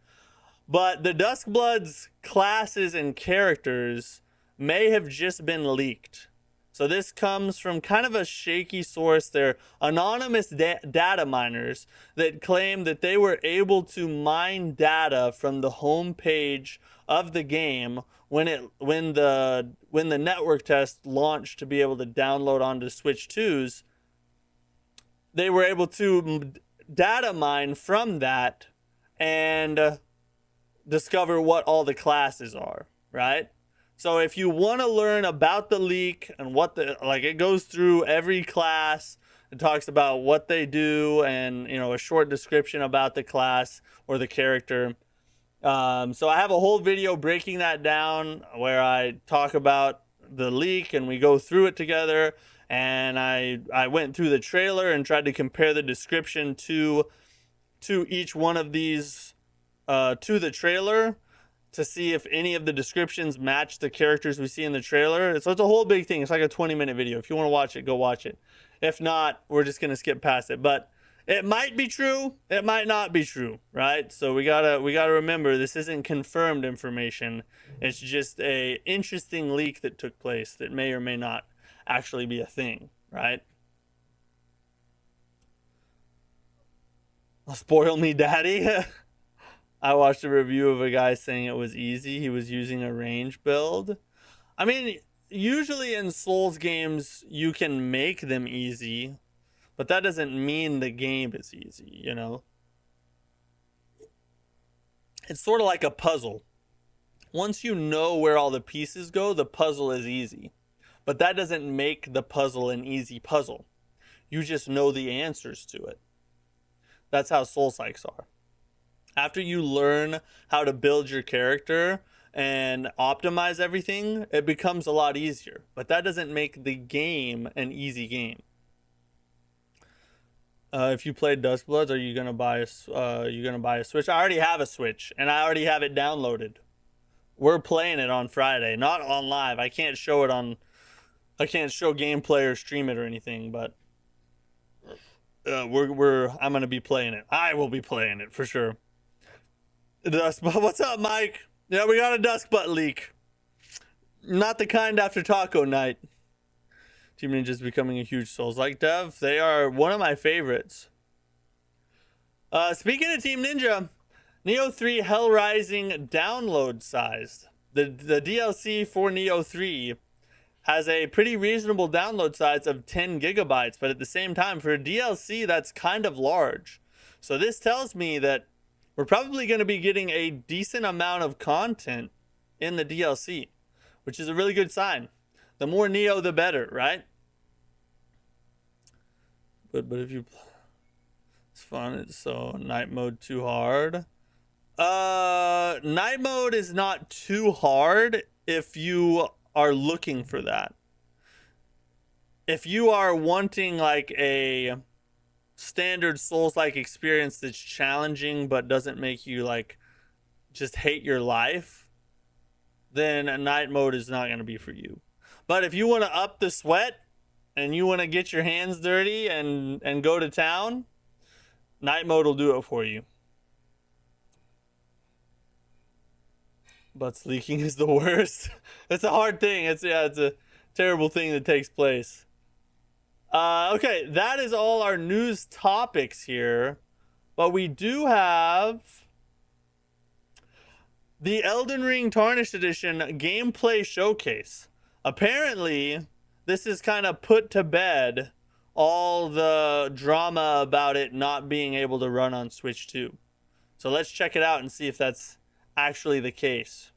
But the Duskbloods classes and characters may have just been leaked. So this comes from kind of a shaky source. They're anonymous data miners that claim that they were able to mine data from the home page of the game when the network test launched to be able to download onto Switch 2s. They were able to data mine from that and discover what all the classes are, right? So if you want to learn about the leak and what it goes through every class, it talks about what they do and, a short description about the class or the character. So I have a whole video breaking that down where I talk about the leak and we go through it together. And I went through the trailer and tried to compare the description to each one of these to the trailer, to see if any of the descriptions match the characters we see in the trailer. So it's a whole big thing. It's like a 20-minute video. If you want to watch it, go watch it. If not, we're just going to skip past it. But it might be true. It might not be true, right? So we gotta remember, this isn't confirmed information. It's just a interesting leak that took place that may or may not actually be a thing, right? Spoil me, daddy. I watched a review of a guy saying it was easy. He was using a range build. I mean, usually in Souls games, you can make them easy, but that doesn't mean the game is easy, It's sort of like a puzzle. Once you know where all the pieces go, the puzzle is easy. But that doesn't make the puzzle an easy puzzle. You just know the answers to it. That's how Souls-likes are. After you learn how to build your character and optimize everything, it becomes a lot easier. But that doesn't make the game an easy game. If you played Duskbloods, are you gonna buy a Switch? I already have a Switch and I already have it downloaded. We're playing it on Friday, not on live. I can't show gameplay or stream it or anything, but I'm gonna be playing it. I will be playing it for sure. What's up, Mike? Yeah, we got a Duskbutt leak. Not the kind after taco night. Team Ninja's becoming a huge Souls-like dev. They are one of my favorites. Speaking of Team Ninja, Neo 3 Hell Rising download size. The DLC for Neo 3 has a pretty reasonable download size of 10 gigabytes, but at the same time, for a DLC, that's kind of large. So this tells me that we're probably going to be getting a decent amount of content in the DLC, which is a really good sign. The more Neo, the better, right? But if you... It's fun. It's so night mode too hard. Night mode is not too hard if you are looking for that. If you are wanting like a standard Souls-like experience that's challenging but doesn't make you like just hate your life, then a night mode is not going to be for you. But if you want to up the sweat and you want to get your hands dirty and go to town, night mode will do it for you. Butts leaking is the worst. It's a hard thing. It's a terrible thing that takes place. Okay, that is all our news topics here. But we do have the Elden Ring Tarnished Edition gameplay showcase. Apparently, this is kind of put to bed all the drama about it not being able to run on Switch 2. So let's check it out and see if that's actually the case.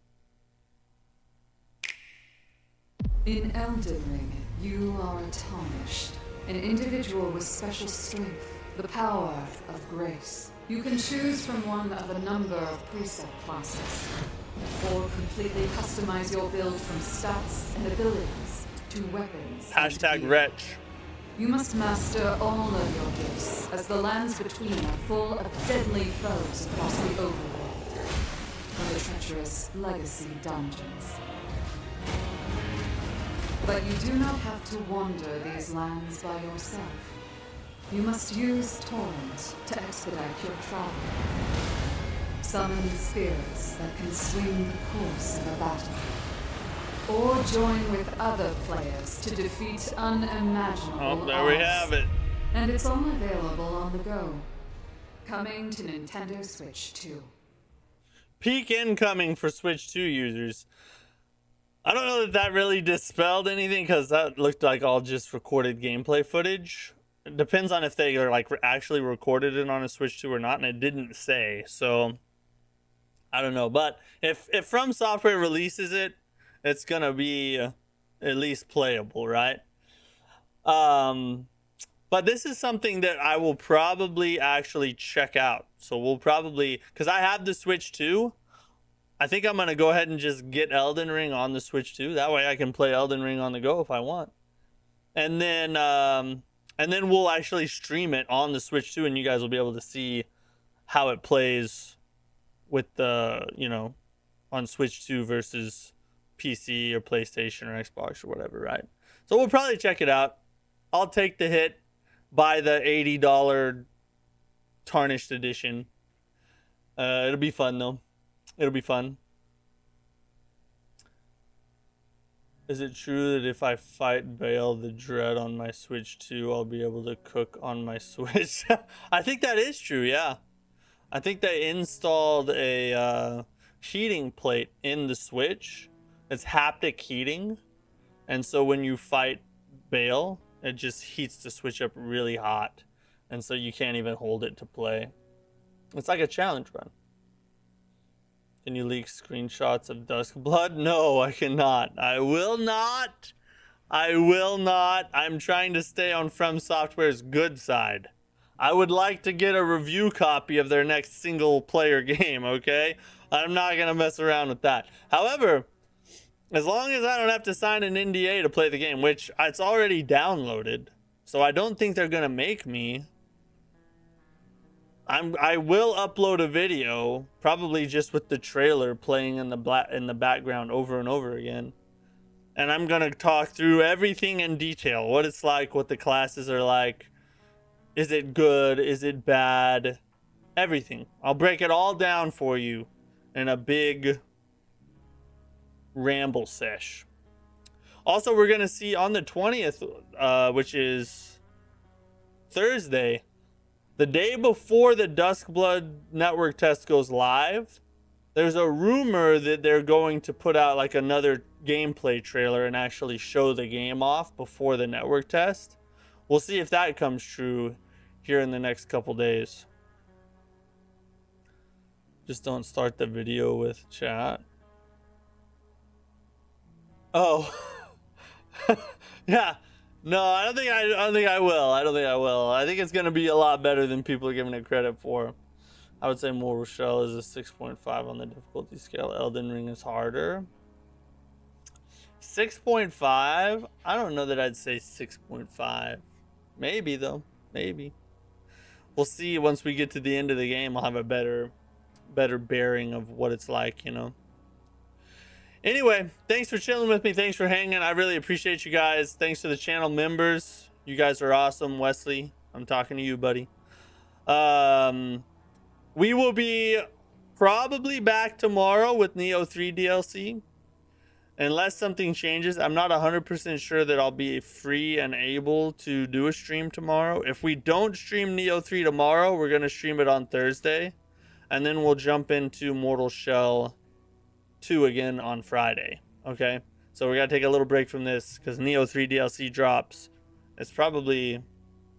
In Elden Ring, you are tarnished. An individual with special strength, the power of grace. You can choose from one of a number of preset classes, or completely customize your build from stats and abilities to weapons. Hashtag wretch. You must master all of your gifts, as the lands between are full of deadly foes across the overworld, from the treacherous legacy dungeons. But you do not have to wander these lands by yourself. You must use Torrent to expedite your travel. Summon spirits that can swing the course of a battle. Or join with other players to defeat unimaginable Oh, there we have it. And it's all available on the go. Coming to Nintendo Switch 2. Peak incoming for Switch 2 users. I don't know that really dispelled anything, because that looked like all just recorded gameplay footage. It depends on if they are like actually recorded it on a Switch 2 or not, and it didn't say. So I don't know. But if From Software releases it, it's gonna be at least playable, right? But this is something that I will probably actually check out. So we'll probably, because I have the Switch 2, I think I'm gonna go ahead and just get Elden Ring on the Switch 2. That way I can play Elden Ring on the go if I want. And then we'll actually stream it on the Switch 2, and you guys will be able to see how it plays with the, you know, on Switch 2 versus PC or PlayStation or Xbox or whatever, right? So we'll probably check it out. I'll take the hit, buy the $80 tarnished edition. It'll be fun though. It'll be fun. Is it true that if I fight Bale the Dread on my Switch 2, I'll be able to cook on my Switch? I think that is true, yeah. I think they installed a heating plate in the Switch. It's haptic heating. And so when you fight Bale, it just heats the Switch up really hot. And so you can't even hold it to play. It's like a challenge run. Can you leak screenshots of Duskblood? No, I cannot. I will not. I will not. I'm trying to stay on From Software's good side. I would like to get a review copy of their next single player game, okay? I'm not going to mess around with that. However, as long as I don't have to sign an NDA to play the game, which it's already downloaded, so I don't think they're going to make me. I will upload a video, probably just with the trailer playing in the background over and over again. And I'm going to talk through everything in detail. What it's like, what the classes are like. Is it good? Is it bad? Everything. I'll break it all down for you in a big ramble sesh. Also, we're going to see on the 20th, which is Thursday, the day before the Duskblood network test goes live, there's a rumor that they're going to put out like another gameplay trailer and actually show the game off before the network test. We'll see if that comes true here in the next couple days. Just don't start the video with chat. Oh. Yeah. No, I don't think I will. I think it's going to be a lot better than people are giving it credit for. I would say Mortal Shell is a 6.5 on the difficulty scale. Elden Ring is harder. 6.5? I don't know that I'd say 6.5. Maybe though. Maybe. We'll see once we get to the end of the game. I'll have a better bearing of what it's like, you know. Anyway, thanks for chilling with me. Thanks for hanging. I really appreciate you guys. Thanks to the channel members. You guys are awesome. Wesley, I'm talking to you, buddy. We will be probably back tomorrow with Neo 3 DLC. Unless something changes. I'm not 100% sure that I'll be free and able to do a stream tomorrow. If we don't stream Neo 3 tomorrow, we're going to stream it on Thursday. And then we'll jump into Mortal Shell 2 again on Friday. Okay, so we gotta take a little break from this because Neo 3 DLC drops. It's probably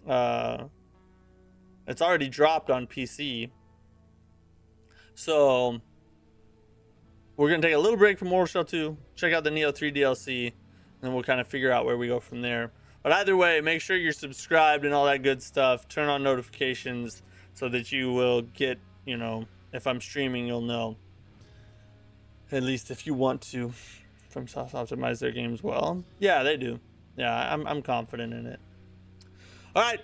it's already dropped on PC, so we're gonna take a little break from Mortal Shell 2, check out the Neo 3 DLC, and then we'll kind of figure out where we go from there. But either way, make sure you're subscribed and all that good stuff. Turn on notifications so that you will get, you know, if I'm streaming, you'll know. At least if you want to. FromSoft optimize their games well. Yeah, they do. Yeah, I'm confident in it. All right.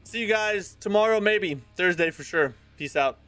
See you guys tomorrow, maybe. Thursday for sure. Peace out.